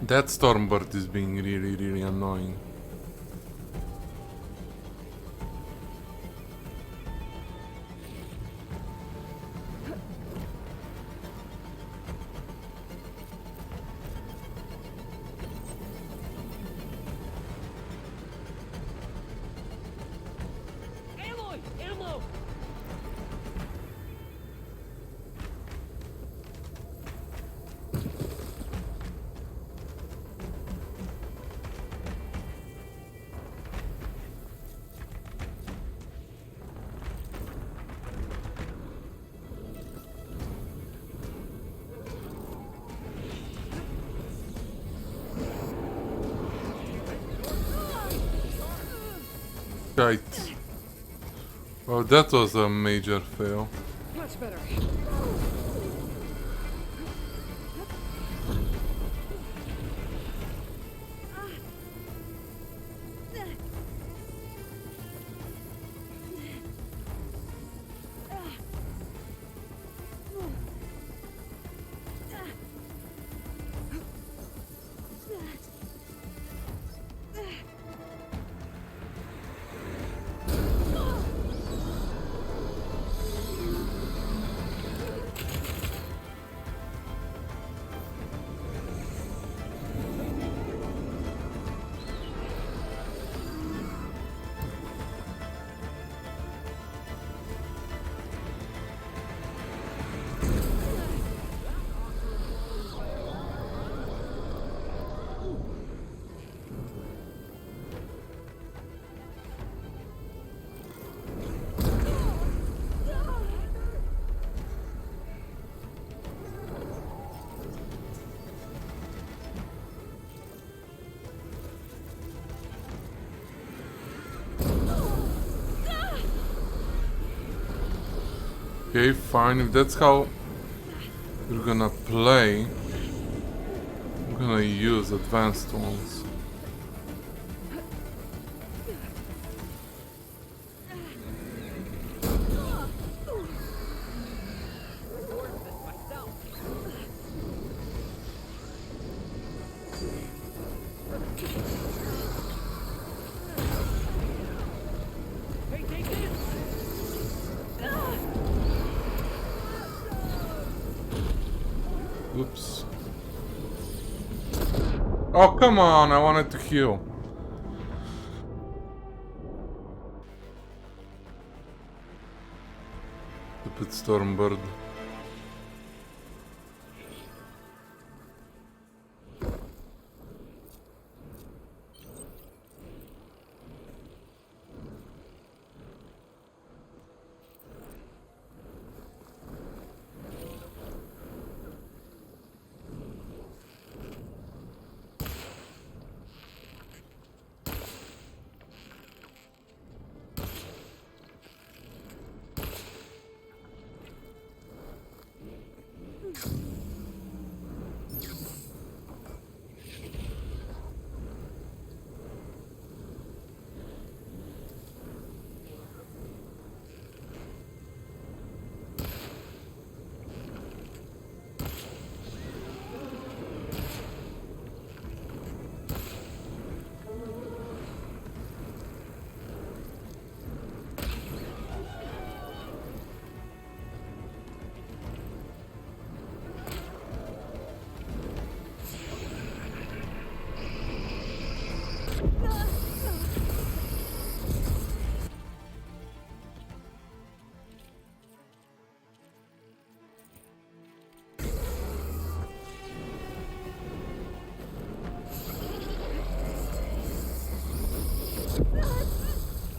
That Stormbird is being really annoying. Aloy! Ammo! Shite. Well, that was a major fail. Much better. Okay, fine. If that's how we're gonna play, I'm gonna use advanced ones. Oops. Oh, come on, I wanted to heal. Stupid Stormbird.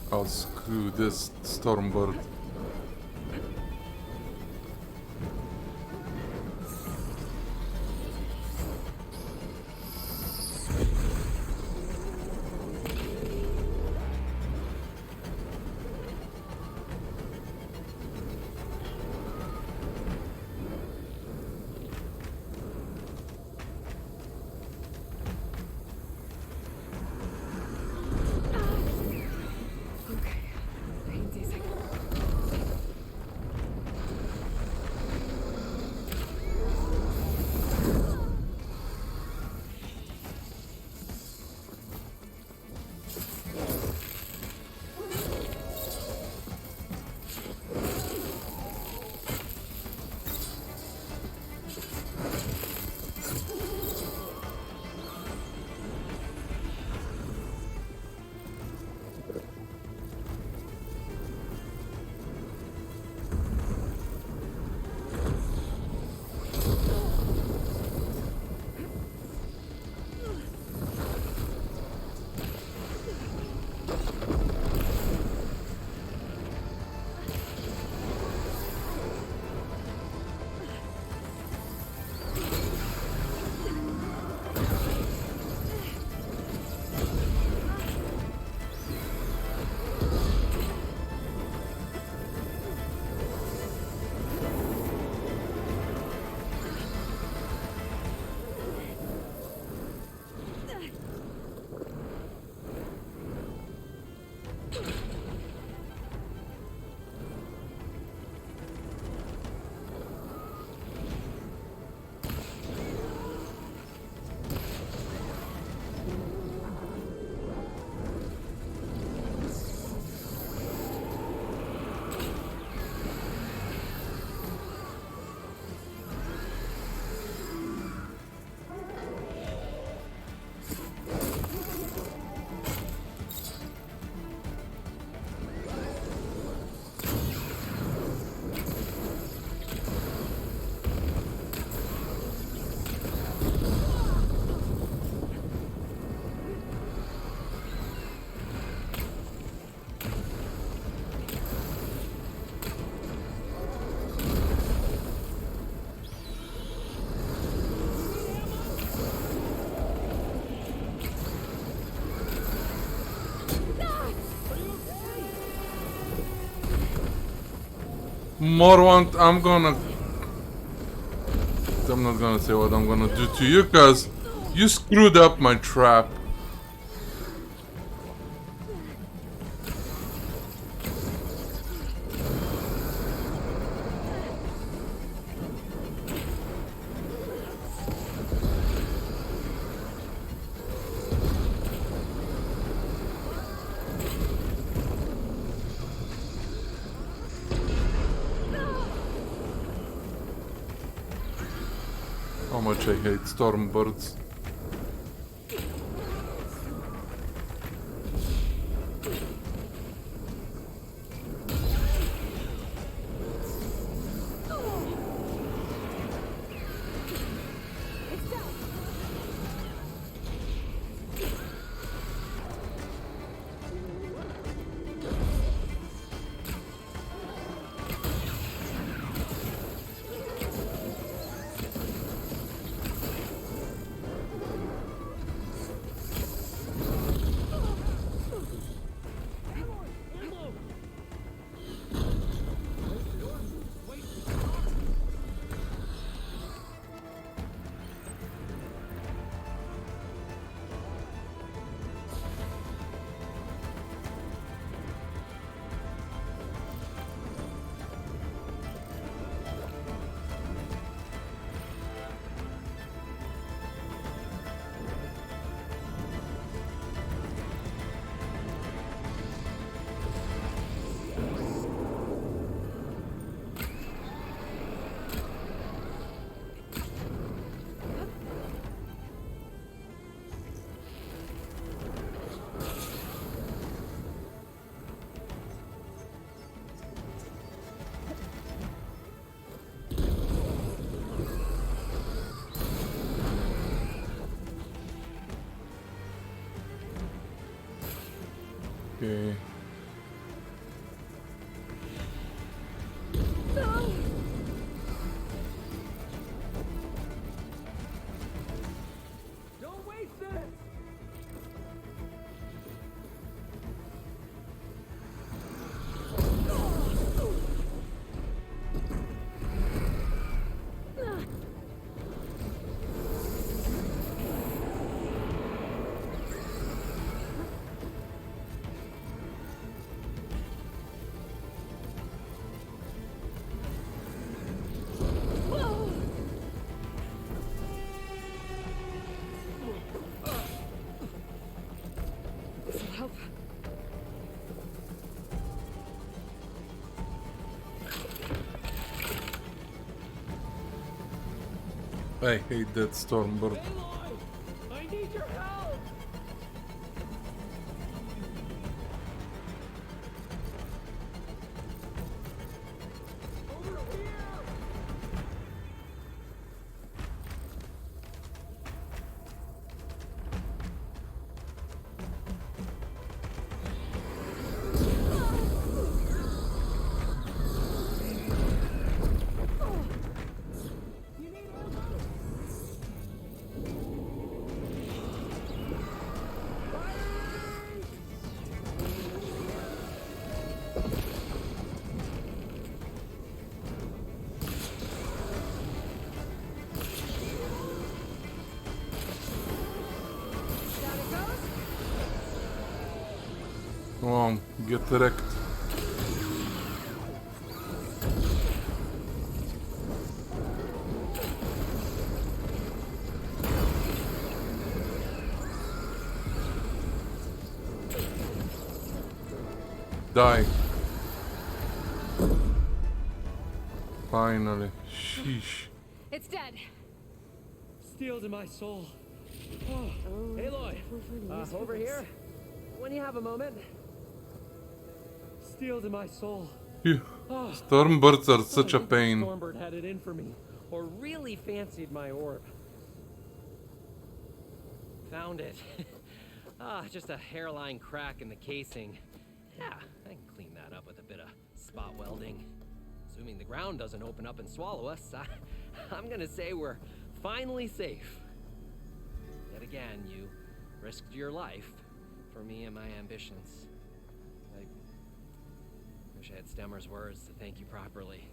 I'll screw this Stormbird. Morwant, I'm not gonna say what I'm gonna do to you, cause you screwed up my trap. How much I hate stormbirds. Okay. Don't waste it! This will help. I hate that stormbird. I need your help! Come on, get wrecked. Die. Finally. Sheesh. It's dead. Steel to my soul. Oh. Aloy, over here. When you have a moment. Steel to my soul. Phew. Oh. Stormbirds are such a pain. Stormbird had it in for me, or really fancied my orb. Found it. Just a hairline crack in the casing. Yeah, I can clean that up with a bit of spot welding. Assuming the ground doesn't open up and swallow us, I'm gonna say we're finally safe. Yet again, you risked your life for me and my ambitions. I Wish I had Stemmer's words to thank you properly.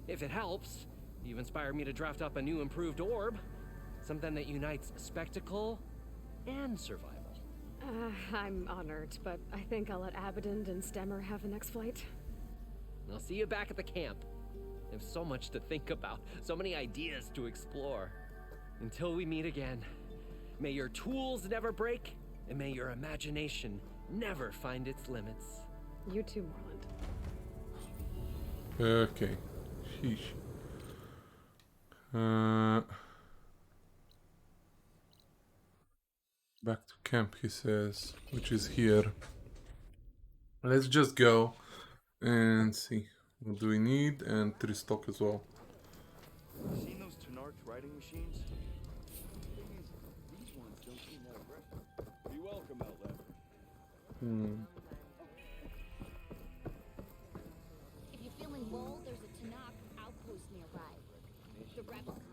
If it helps, you've inspired me to draft up a new improved orb. Something that unites spectacle and survival. I'm honored, but I think I'll let Abaddon and Stemmer have the next flight. I'll see you back at the camp. I have so much to think about, so many ideas to explore. Until we meet again, may your tools never break, and may your imagination never find its limits. You too, Morland. Okay. Sheesh. Back to camp, he says, which is here. Let's just go and see. What do we need? And 3 stock as well. Seen those Tenarch riding machines? These ones don't seem that aggressive. Be welcome, Outlander. If you're feeling bold, there's a Tenarch outpost nearby. The rebel kind.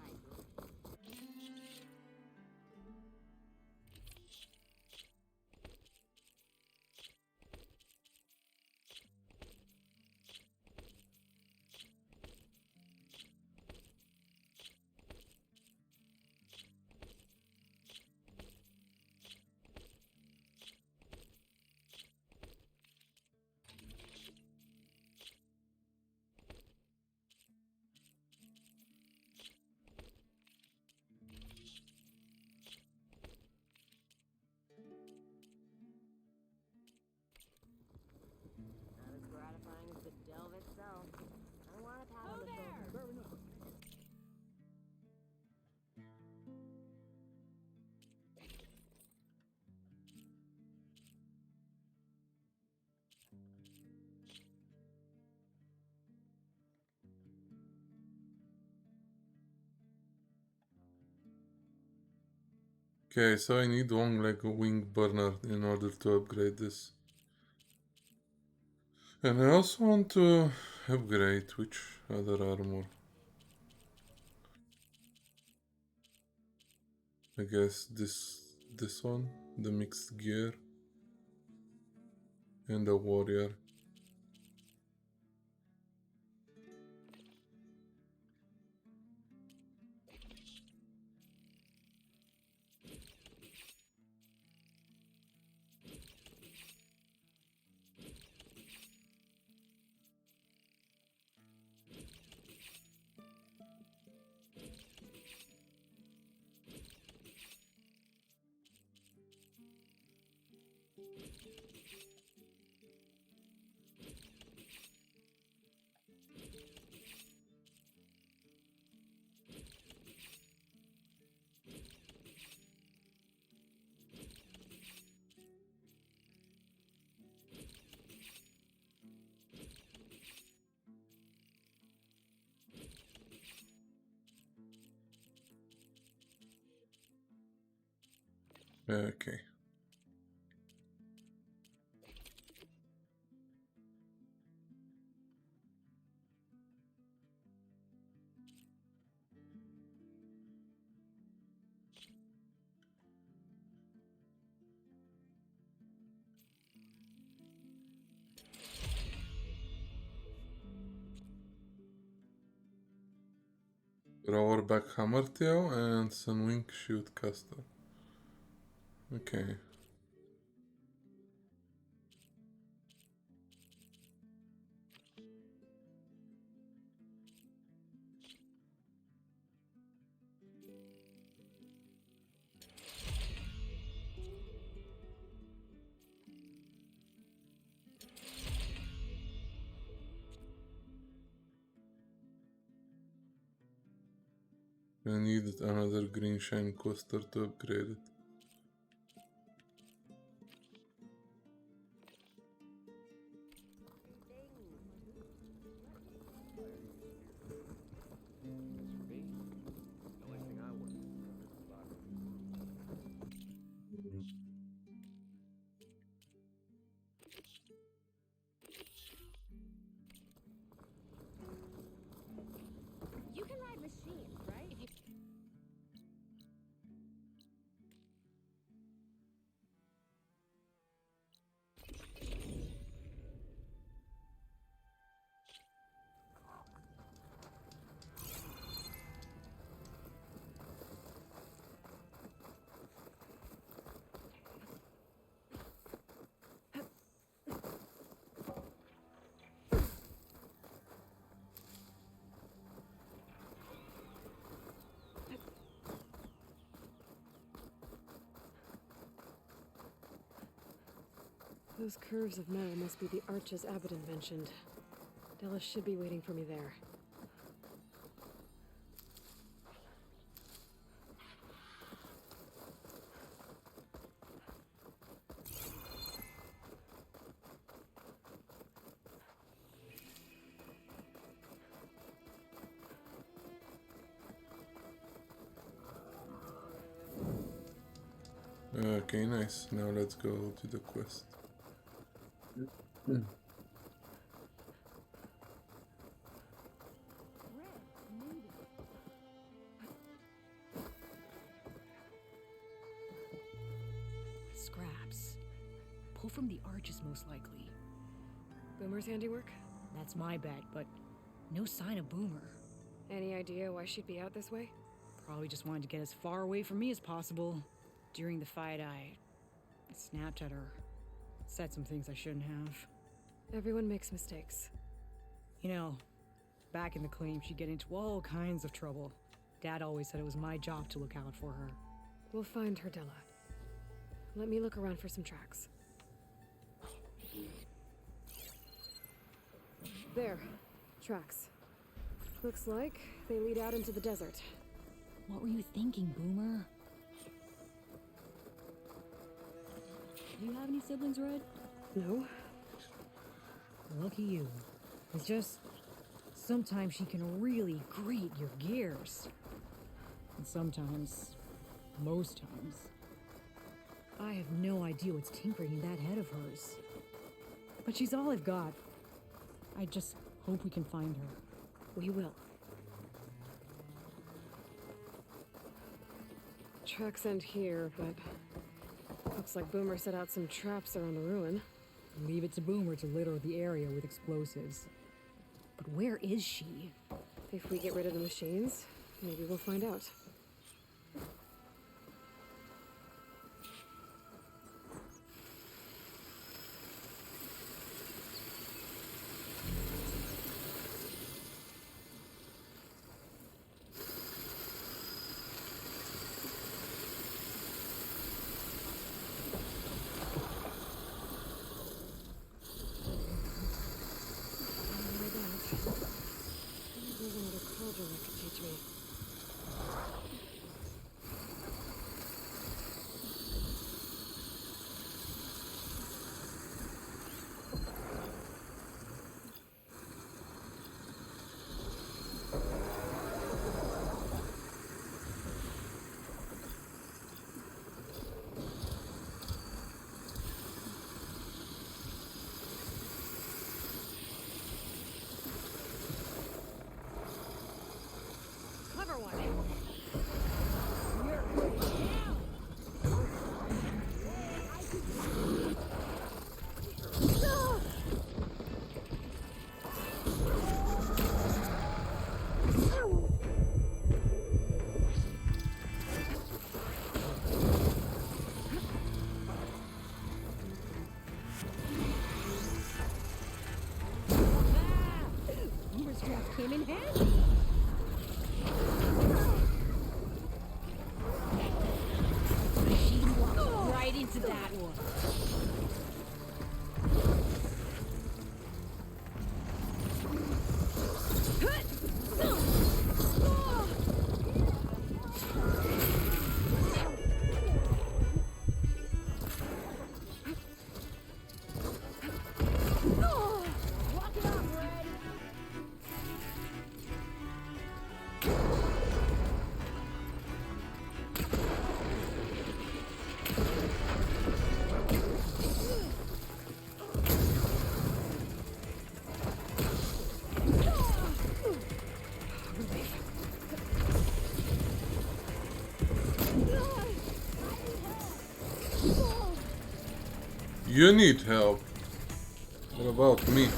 Okay, so I need one like a wing burner in order to upgrade this. And I also want to upgrade which other armor. I guess this one, the mixed gear, and the warrior. Okay. Roarback Hammertail and Sunwing Shoot Caster. Okay. I needed another green shine coaster to upgrade it. You can ride machines, right? Those curves of metal must be the arches Abaddon mentioned. Della should be waiting for me there. Okay, nice. Now let's go to the quest. Scraps. Pull from the arches, most likely. Boomer's handiwork? That's my bet, but no sign of Boomer. Any idea why she'd be out this way? Probably just wanted to get as far away from me as possible. During the fight, I snapped at her. Said some things I shouldn't have. Everyone makes mistakes. You know, back in the claim, she'd get into all kinds of trouble. Dad always said it was my job to look out for her. We'll find her, Della. Let me look around for some tracks. There. Tracks. Looks like they lead out into the desert. What were you thinking, Boomer? Do you have any siblings, Red? No. Lucky you. It's just... sometimes she can really grate your gears. And sometimes... most times... I have no idea what's tinkering in that head of hers. But she's all I've got. I just hope we can find her. We will. Tracks end here, but... looks like Boomer set out some traps around the ruin. Leave it to Boomer to litter the area with explosives. But where is she? If we get rid of the machines, maybe we'll find out. Came in handy. She walked right into that one. You need help. What about me?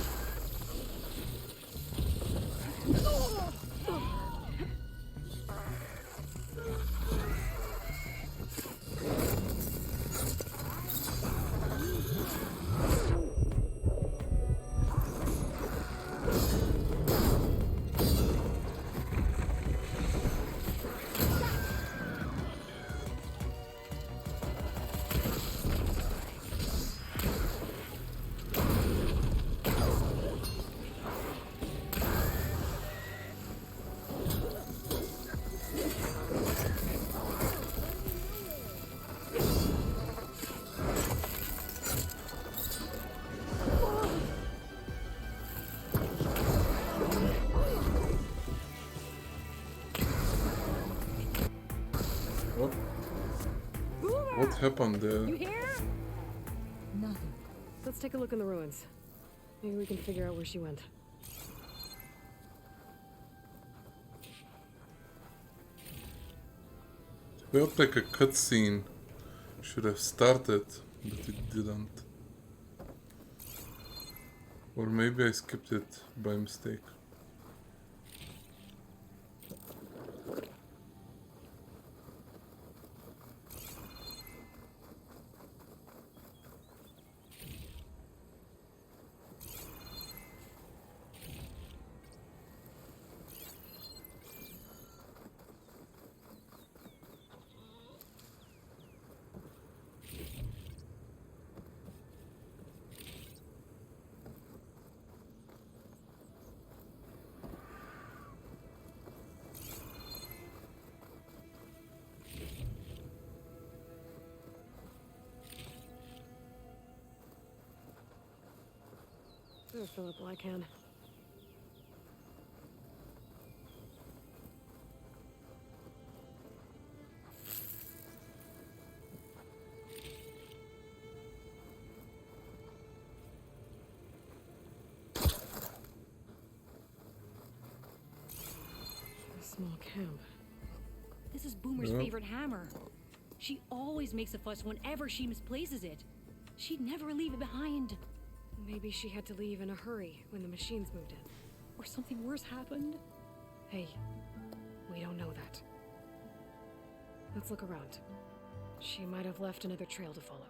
What happened there? You hear? Nothing. Let's take a look in the ruins. Maybe we can figure out where she went. Felt like a cutscene should have started, but it didn't. Or maybe I skipped it by mistake. I'll fill up all I can. A small camp. This is Boomer's Yep. favorite hammer. She always makes a fuss whenever she misplaces it. She'd never leave it behind. Maybe she had to leave in a hurry when the machines moved in. Or something worse happened. Hey, we don't know that. Let's look around. She might have left another trail to follow.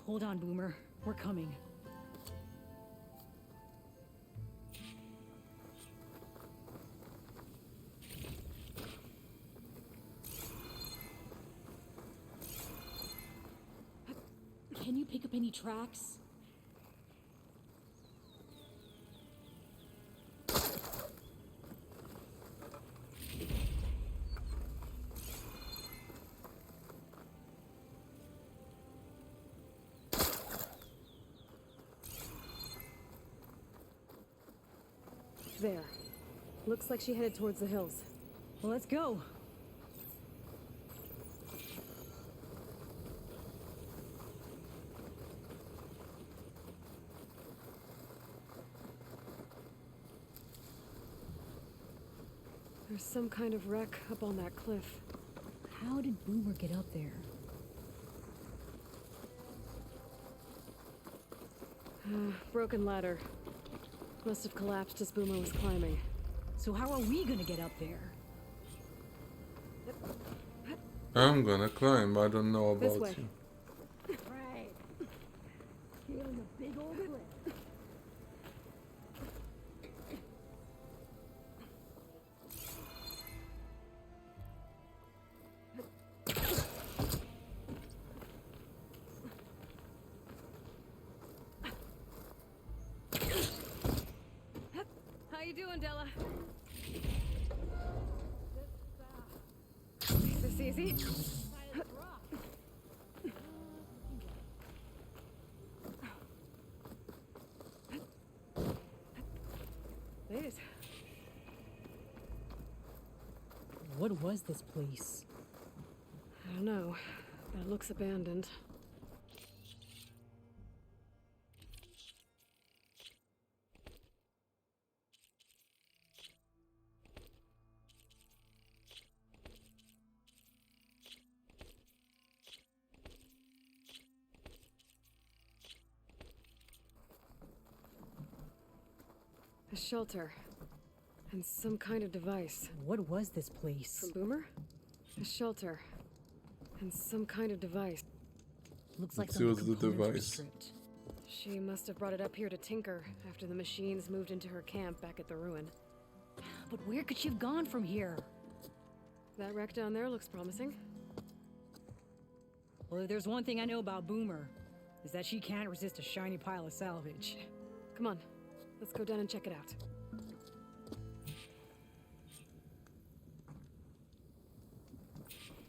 Hold on, Boomer. We're coming. Can you pick up any tracks? There. Looks like she headed towards the hills. Well, let's go. There's some kind of wreck up on that cliff. How did Boomer get up there? Broken ladder. Must have collapsed as Boomer was climbing. So how are we gonna get up there? I'm gonna climb, I don't know This about way. you. Right. Feeling the big old cliff. How you doing, Della? Is this easy? It is. What was this place? I don't know, but it looks abandoned. A shelter. And some kind of device. What was this place? From Boomer? A shelter. And some kind of device. Looks like Let's some use the components were device. stripped. She must have brought it up here to tinker after the machines moved into her camp back at the ruin. But where could she have gone from here? That wreck down there looks promising. Well, if there's one thing I know about Boomer, is that she can't resist a shiny pile of salvage. Come on, let's go down and check it out.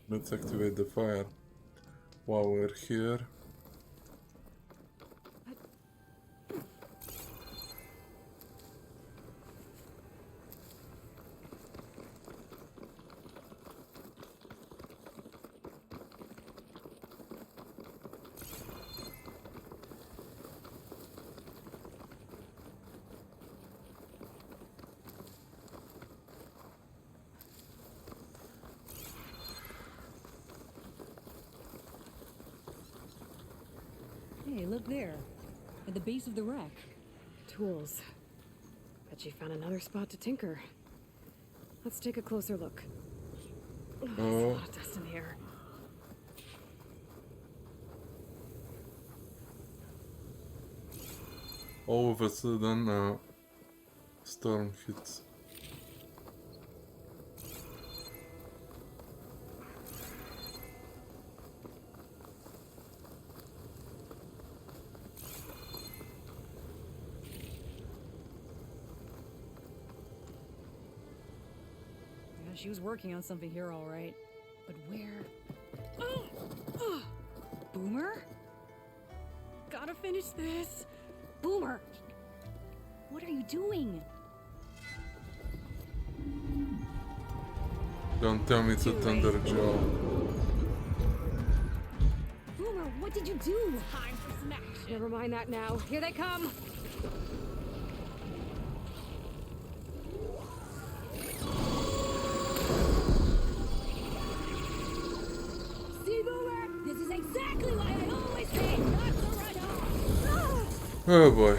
Let's activate the fire while we're here. Hey, look there. At the base of the wreck. Tools. Bet she found another spot to tinker. Let's take a closer look. Oh, there's a lot of dust in here. All of a sudden, storm hits. Yeah, she was working on something here, all right. But where? Boomer? Gotta finish this. Boomer! What are you doing? Don't tell me it's a Thunder Jaw. Boomer, what did you do? Time for some action. Never mind that now. Here they come. See, Boomer? This is exactly why I always say not to run off! Oh boy.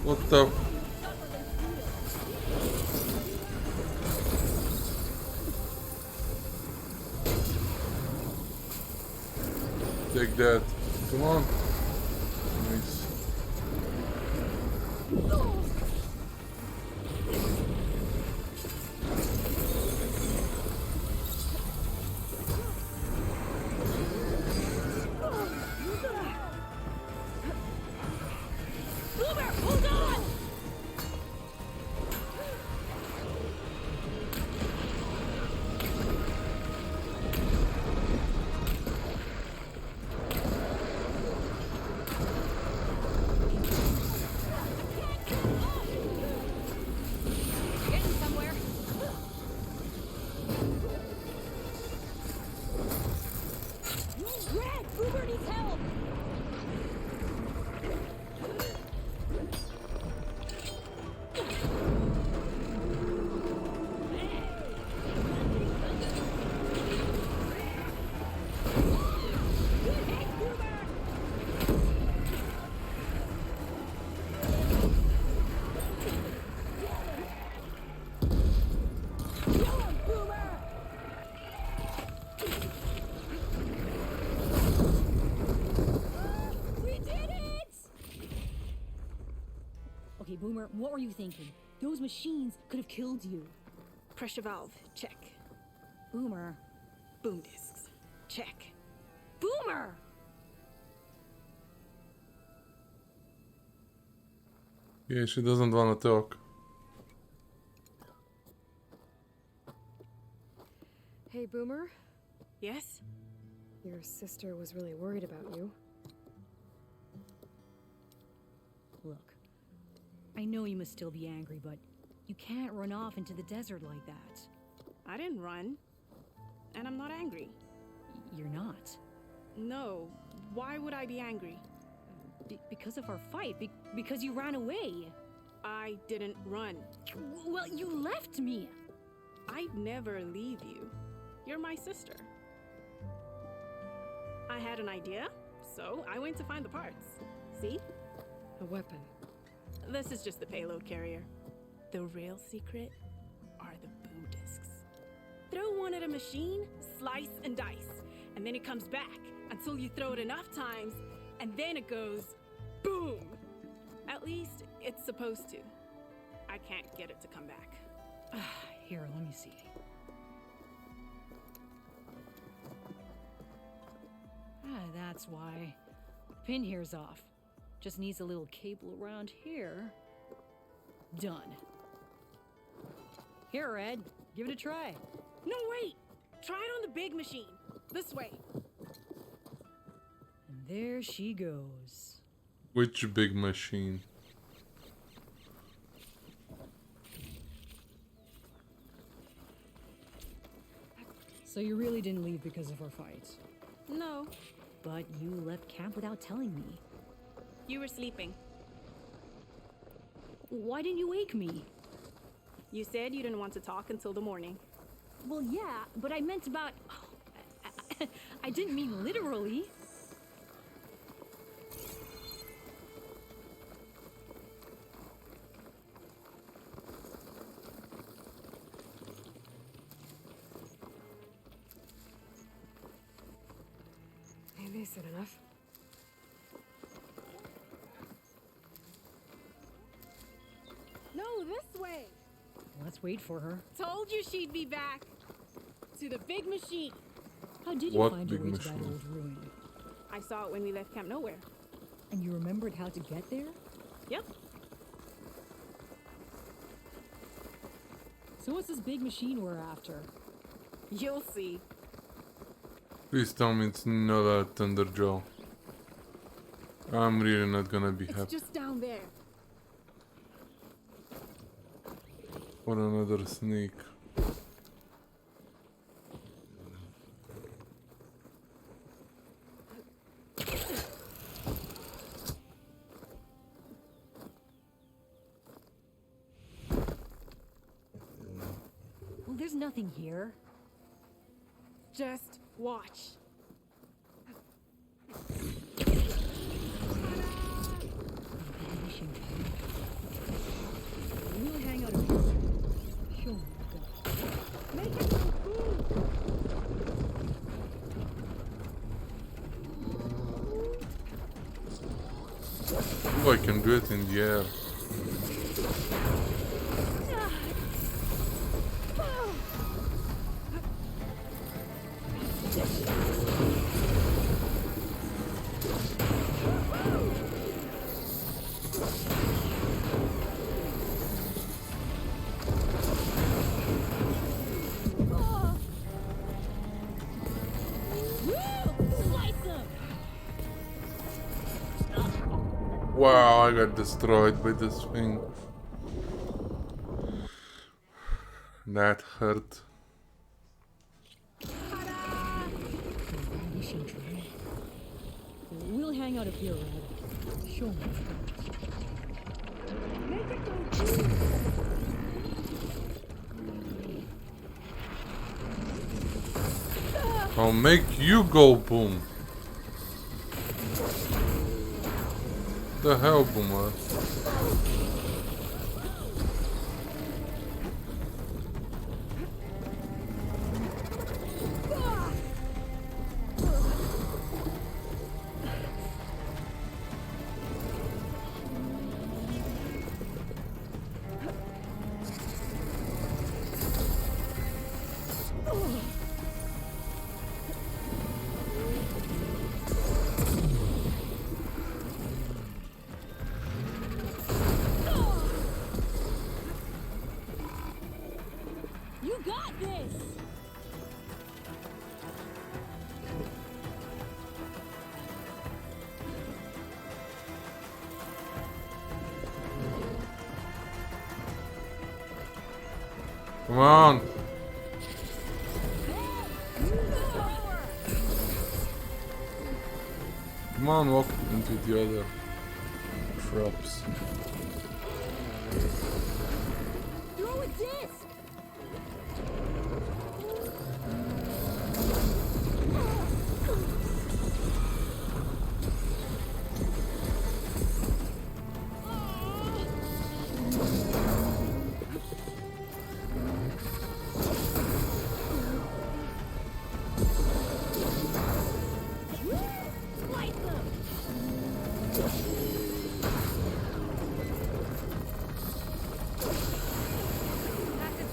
What the? Take that. Come on. Nice. Boomer, hold on! Getting somewhere. Red, Boomer needs help! Okay, Boomer, what were you thinking? Those machines could have killed you. Pressure valve, check. Boomer. Boom discs, check. Boomer! Yeah, she doesn't want to talk. Hey, Boomer. Yes? Your sister was really worried about you. Look, I know you must still be angry, but you can't run off into the desert like that. I didn't run. And I'm not angry. You're not? No. Why would I be angry? Because of our fight. Because you ran away. I didn't run. Well, you left me. I'd never leave you. You're my sister. I had an idea, so I went to find the parts. See? A weapon. This is just the payload carrier. The real secret are the boom discs. Throw one at a machine, slice and dice, and then it comes back until you throw it enough times, and then it goes boom. At least it's supposed to. I can't get it to come back. Here, let me see. That's why. Pin here's off. Just needs a little cable around here. Done. Here, Red. Give it a try. No, wait! Try it on the big machine. This way. And there she goes. Which big machine? So you really didn't leave because of our fight? No. But you left camp without telling me. You were sleeping. Why didn't you wake me? You said you didn't want to talk until the morning. Well, yeah, but I meant about... I didn't mean literally. Maybe soon enough. No, this way. Let's wait for her. Told you she'd be back. To the big machine. How did you What find your big way to that machine? old ruin? I saw it when we left Camp Nowhere. And you remembered how to get there? Yep. So what's this big machine we're after? You'll see. Please tell me it's not a Thunder Joe. I'm really not gonna be It's happy. just down there. What another snake. Well, there's nothing here. Just watch. We'll hang out here. Show me. Make it so cool. Oh, I can do it in the air. Wow, I got destroyed by this thing. That hurt. We'll hang out up here, Red. Show me. Make it so cool. I'll make you go boom. The hell, Boomer? You got this! Come on. Come on, walk into the other traps. Throw a disc! Have to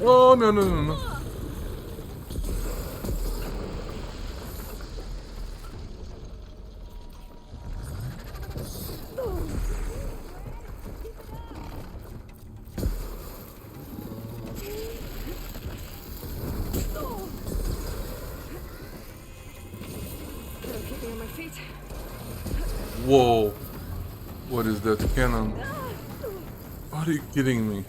Oh, no, no, no, no. Keep me on my feet. Whoa. What is that cannon? Are you kidding me?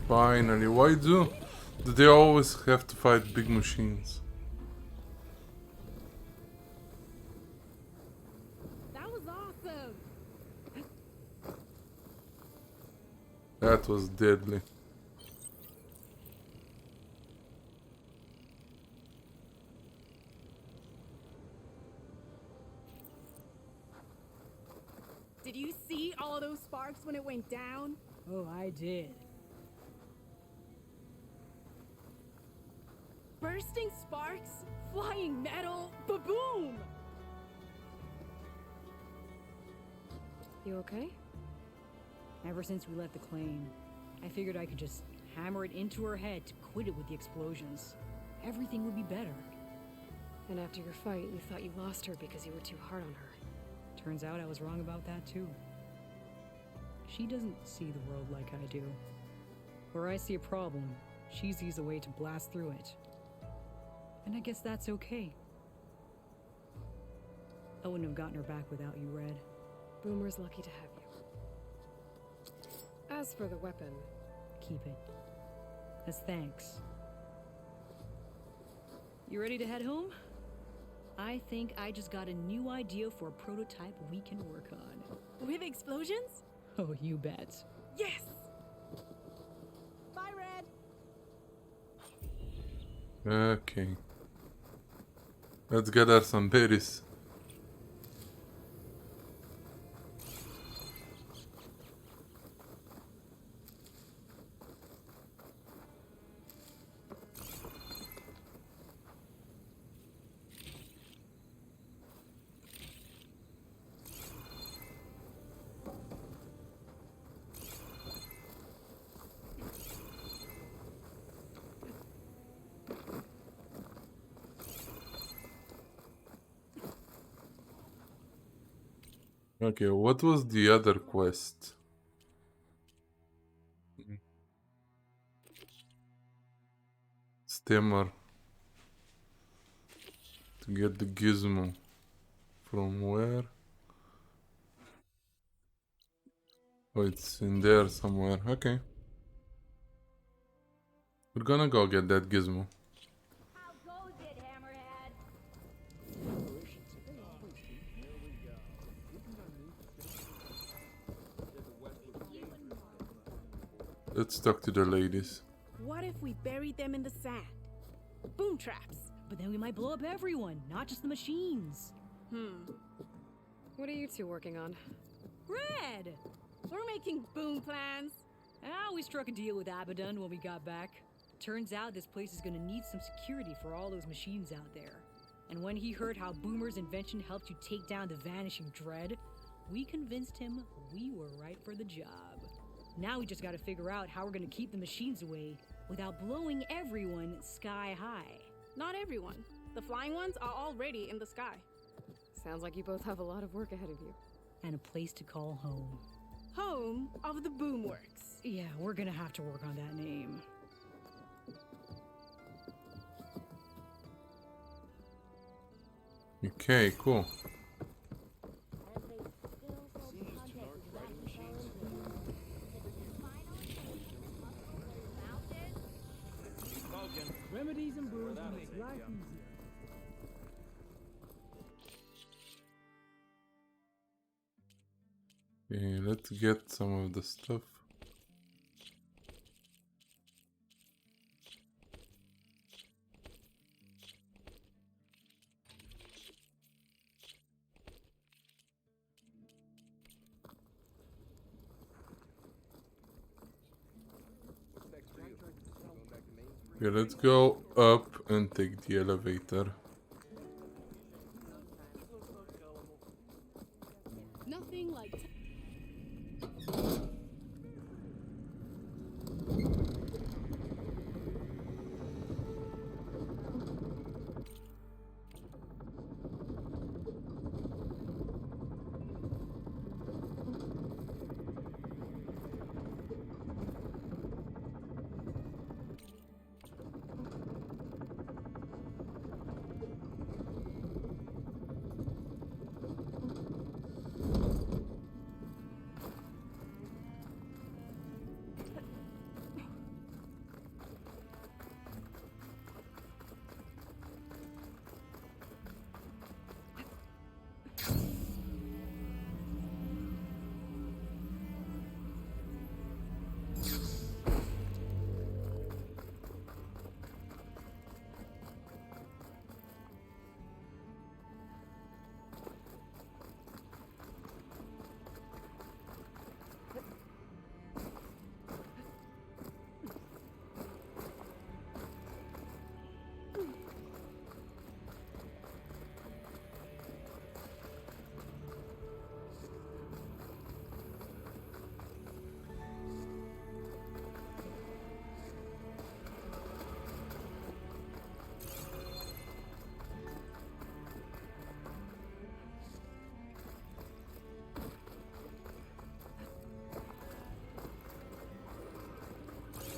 Finally, why do they always have to fight big machines? That was awesome. That was deadly. Did you see all those sparks when it went down? Oh, I did. Bursting sparks, flying metal, ba-boom! You okay? Ever since we left the claim, I figured I could just hammer it into her head to quit it with the explosions. Everything would be better. And after your fight, you thought you lost her because you were too hard on her. Turns out I was wrong about that too. She doesn't see the world like I do. Where I see a problem, she sees a way to blast through it. And I guess that's okay. I wouldn't have gotten her back without you, Red. Boomer's lucky to have you. As for the weapon... Keep it. As thanks. You ready to head home? I think I just got a new idea for a prototype we can work on. With explosions? Oh, you bet. Yes! Bye, Red! Okay. Let's gather some berries. Okay, what was the other quest? Stemmer. To get the gizmo. From where? Oh, it's in there somewhere. Okay. We're gonna go get that gizmo. Let's talk to the ladies. What if we buried them in the sand? Boom traps. But then we might blow up everyone, not just the machines. What are you two working on? Red! We're making boom plans. We struck a deal with Abaddon when we got back. Turns out this place is gonna need some security for all those machines out there. And when he heard how Boomer's invention helped you take down the Vanishing Dread, We convinced him we were right for the job. Now we just gotta figure out how we're gonna keep the machines away without blowing everyone sky high. Not everyone. The flying ones are already in the sky. Sounds like you both have a lot of work ahead of you. And a place to call home. Home of the Boomworks. Yeah, we're gonna have to work on that name. Okay, cool. Remedies and brews will make life easier. Okay, let's get some of the stuff. Okay, let's go up and take the elevator. Nothing like.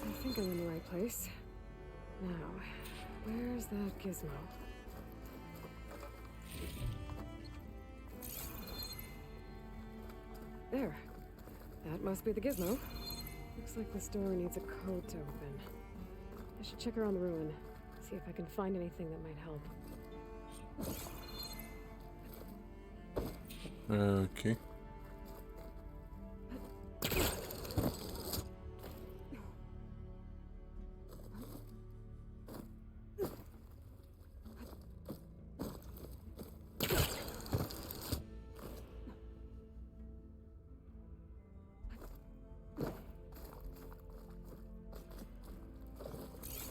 I think I'm in the right place. Now, where's that gizmo? There. That must be the gizmo. Looks like this door needs a code to open. I should check around the ruin, see if I can find anything that might help. Okay.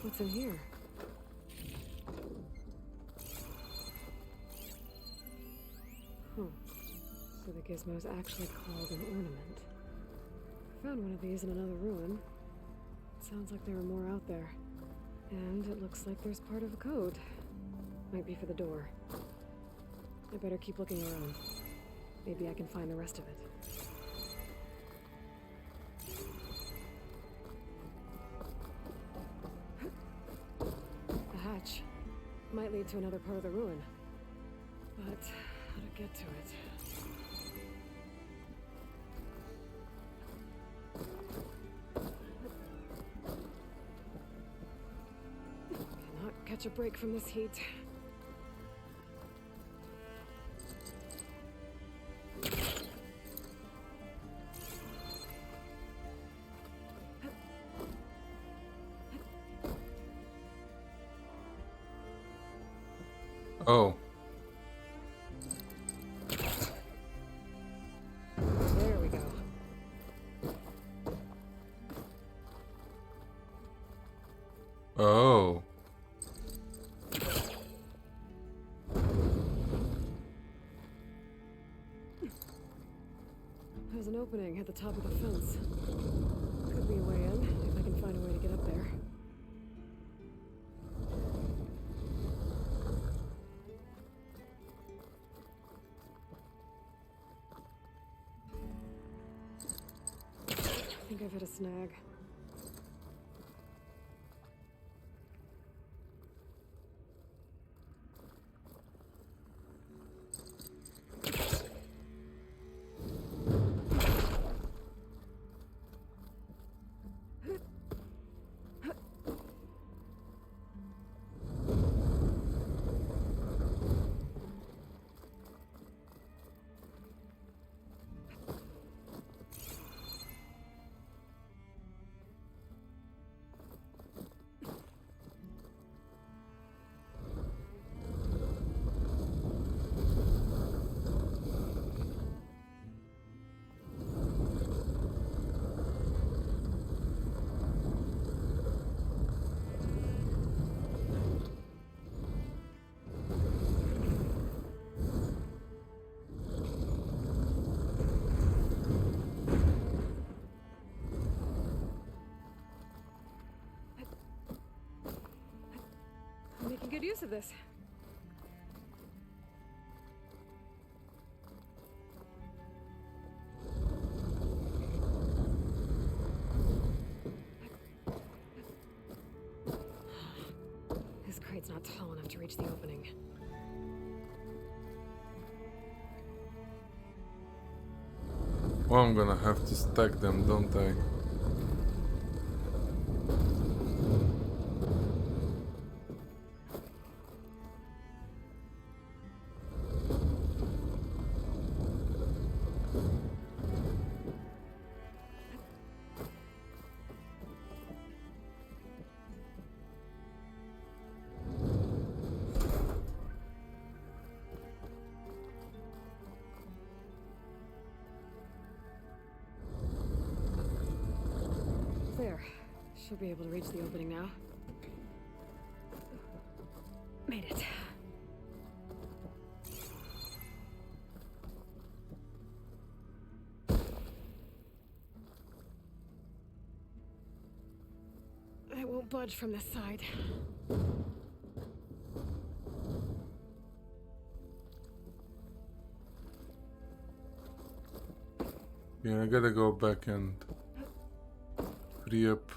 What's in here? So the gizmo's actually called an ornament. I found one of these in another ruin. Sounds like there are more out there. And it looks like there's part of a code. Might be for the door. I better keep looking around. Maybe I can find the rest of it. A hatch. Might lead to another part of the ruin. But how to get to it? Cannot catch a break from this heat. Oh. There we go. Oh. top of the fence. Could be a way in, if I can find a way to get up there. I think I've hit a snag. Making good use of this. This crate's not tall enough to reach the opening. Well, I'm gonna have to stack them, don't I? There. Should be able to reach the opening now. Made it. I won't budge from this side. Yeah, I gotta go back and free up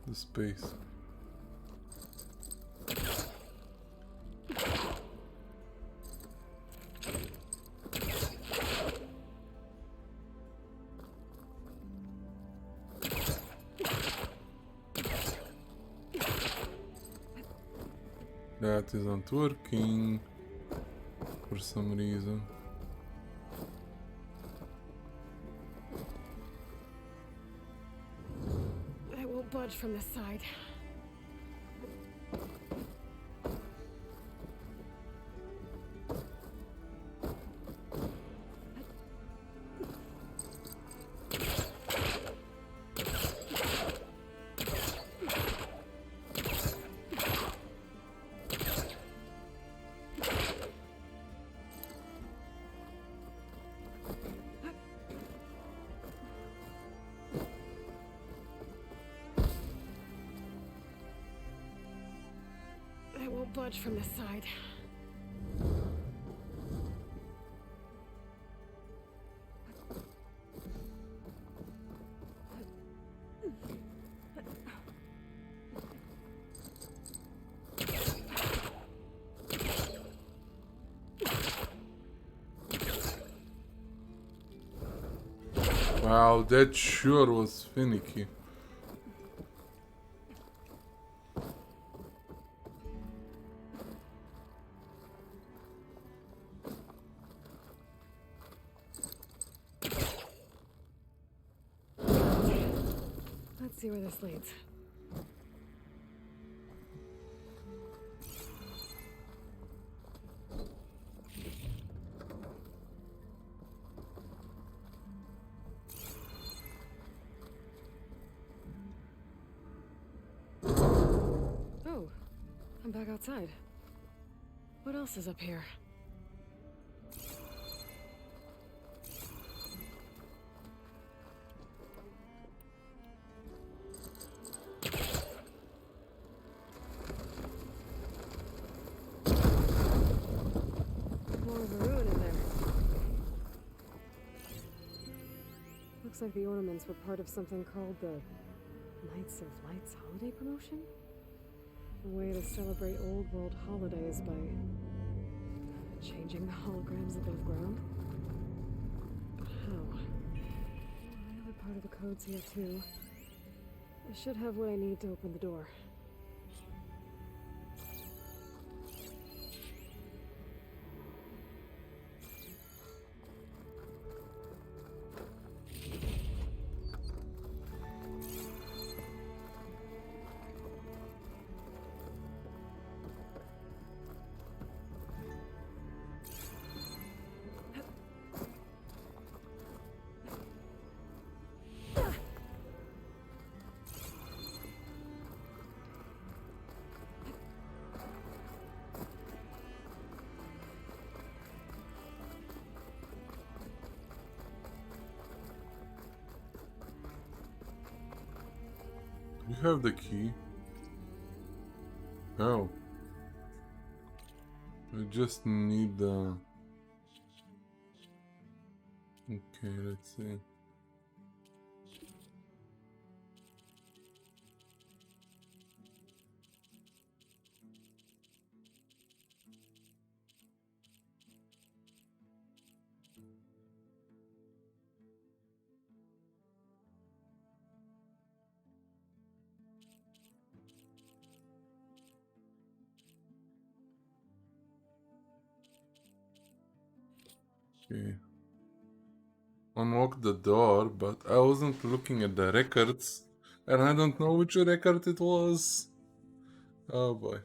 the space. That isn't working for some reason. I won't budge from this side. I won't budge from this side. Wow, that sure was finicky. Let's see where this leads. Oh, I'm back outside. What else is up here? Looks like the ornaments were part of something called the Knights of Lights holiday promotion? A way to celebrate old world holidays by changing the holograms above ground? But how? The other part of the code's here too. I should have what I need to open the door. You have the key. Oh. I just need the... Okay, let's see. Okay. Unlock the door, but I wasn't looking at the records, and I don't know which record it was. Oh boy.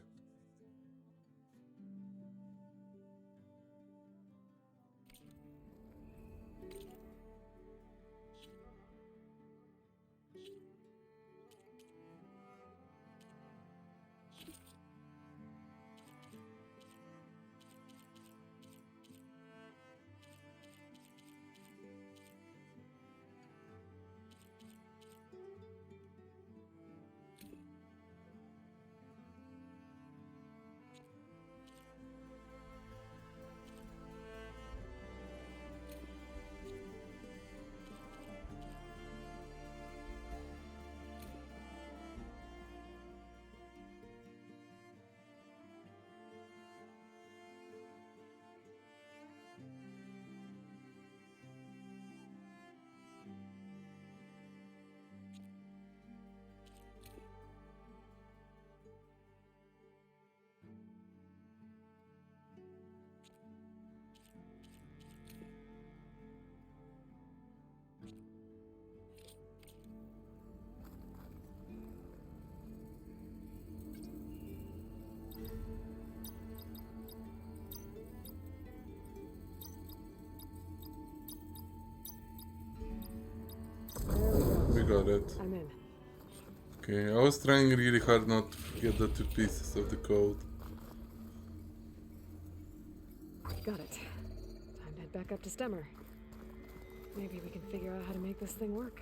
We got it. I'm in. Okay, I was trying really hard not to get the 2 pieces of the code. Got it. Time to head back up to Stemmer. Maybe we can figure out how to make this thing work.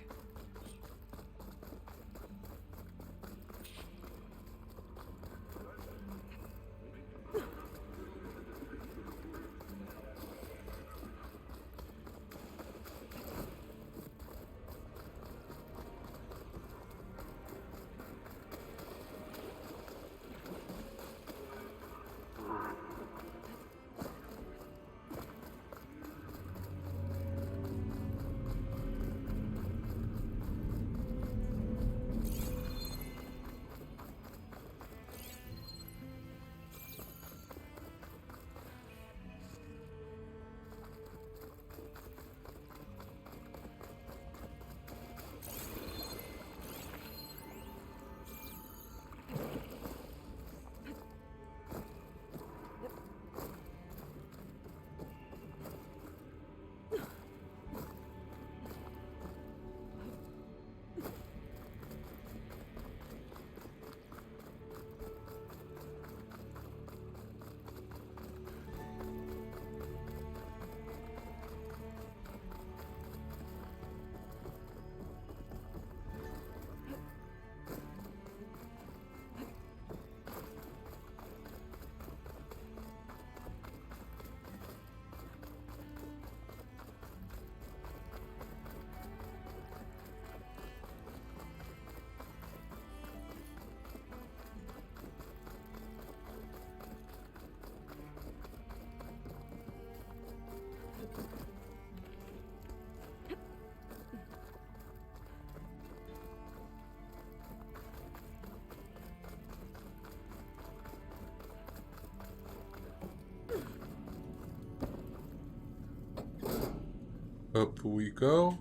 Up we go.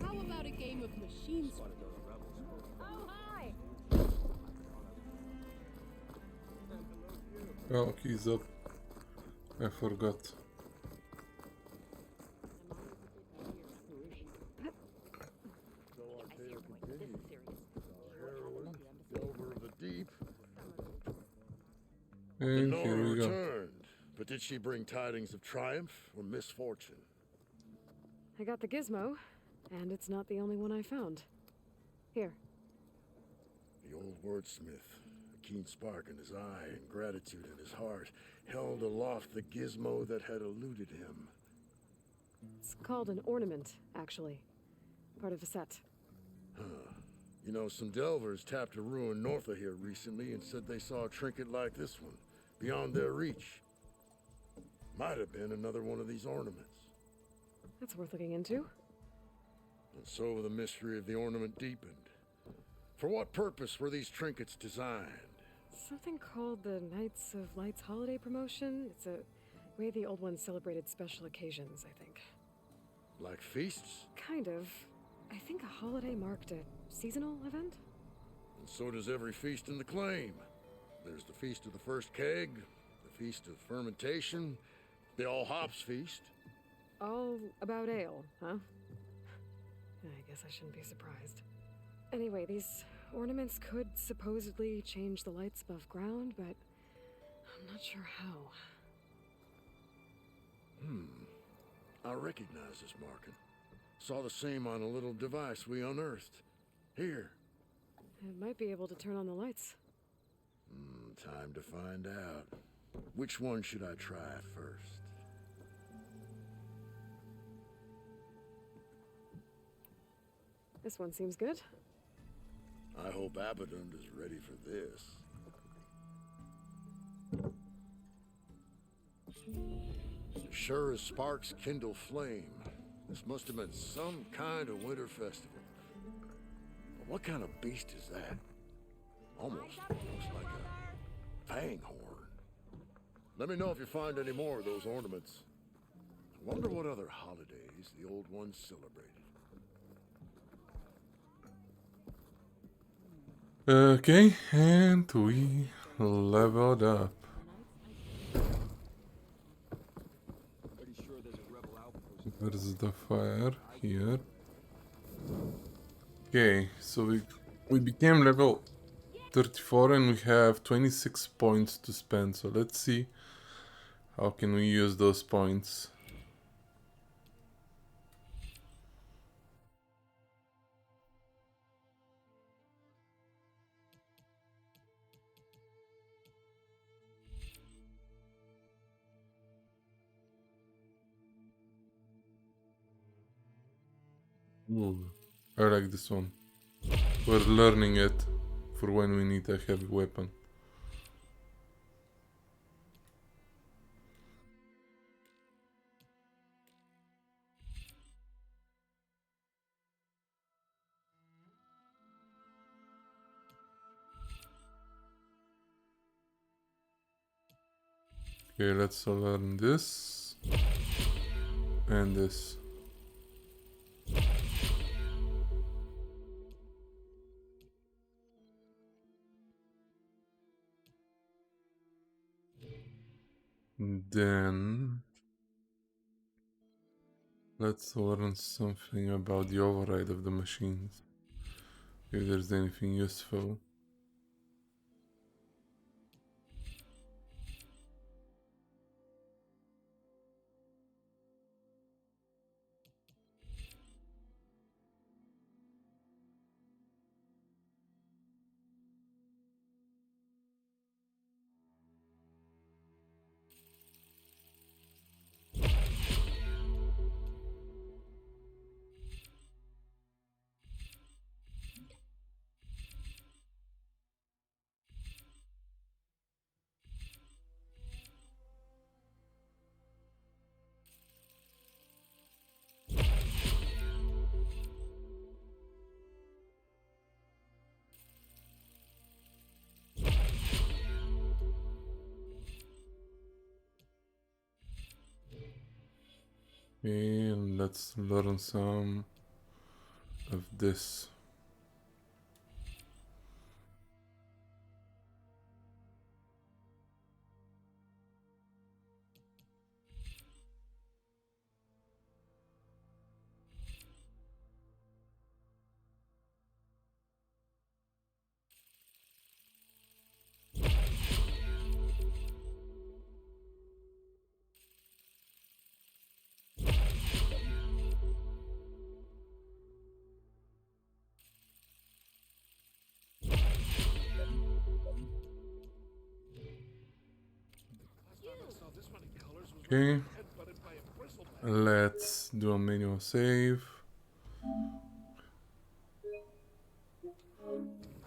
How about a game of machine swap? Oh, hi! Oh, keys up. I forgot. Delver of the deep. The And Nora here we go. returned, but did she bring tidings of triumph or misfortune? I got the gizmo, and it's not the only one I found. Here. The old wordsmith, a keen spark in his eye and gratitude in his heart, held aloft the gizmo that had eluded him. It's called an ornament, actually. Part of a set. Huh. You know, some delvers tapped a ruin north of here recently and said they saw a trinket like this one, beyond their reach. Might have been another one of these ornaments. That's worth looking into. And so the mystery of the ornament deepened. For what purpose were these trinkets designed? Something called the Knights of Lights holiday promotion. It's a way the old ones celebrated special occasions, I think. Like feasts? Kind of. I think a holiday marked a seasonal event? And so does every feast in the claim. There's the Feast of the First Keg, the Feast of Fermentation, the All Hops Feast. All about ale, huh? I guess I shouldn't be surprised. Anyway, these ornaments could supposedly change the lights above ground, but I'm not sure how. I recognize this marking. Saw the same on a little device we unearthed. Here. It might be able to turn on the lights. Time to find out. Which one should I try first? This one seems good. I hope Abaddon is ready for this. Sure as sparks kindle flame. This must have been some kind of winter festival. But what kind of beast is that? Almost looks like a fang horn. Let me know if you find any more of those ornaments. I wonder what other holidays the old ones celebrated. Okay, and we leveled up. There's the fire here. Okay, so we became level 34 and we have 26 points to spend. So let's see how can we use those points. Ooh, I like this one. We're learning it for when we need a heavy weapon. Okay, let's learn this and this. Then let's learn something about the override of the machines. If there's anything useful. Okay, and let's learn some of this. Okay, let's do a manual save.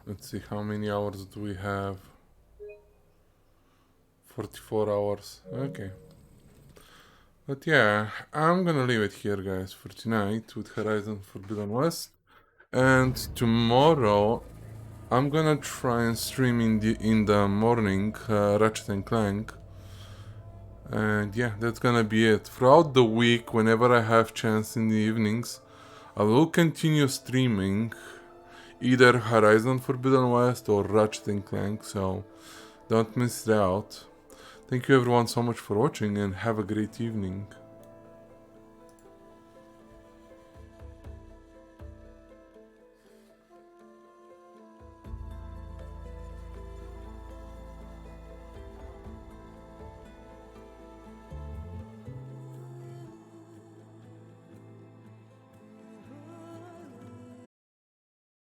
Let's see how many hours do we have. 44 hours. Okay. But yeah, I'm gonna leave it here, guys, for tonight with Horizon Forbidden West. And tomorrow, I'm gonna try and stream in the morning Ratchet and Clank. And yeah, that's gonna be it. Throughout the week, whenever I have chance in the evenings, I will continue streaming either Horizon Forbidden West or Ratchet and Clank, so don't miss it out. Thank you everyone so much for watching and have a great evening.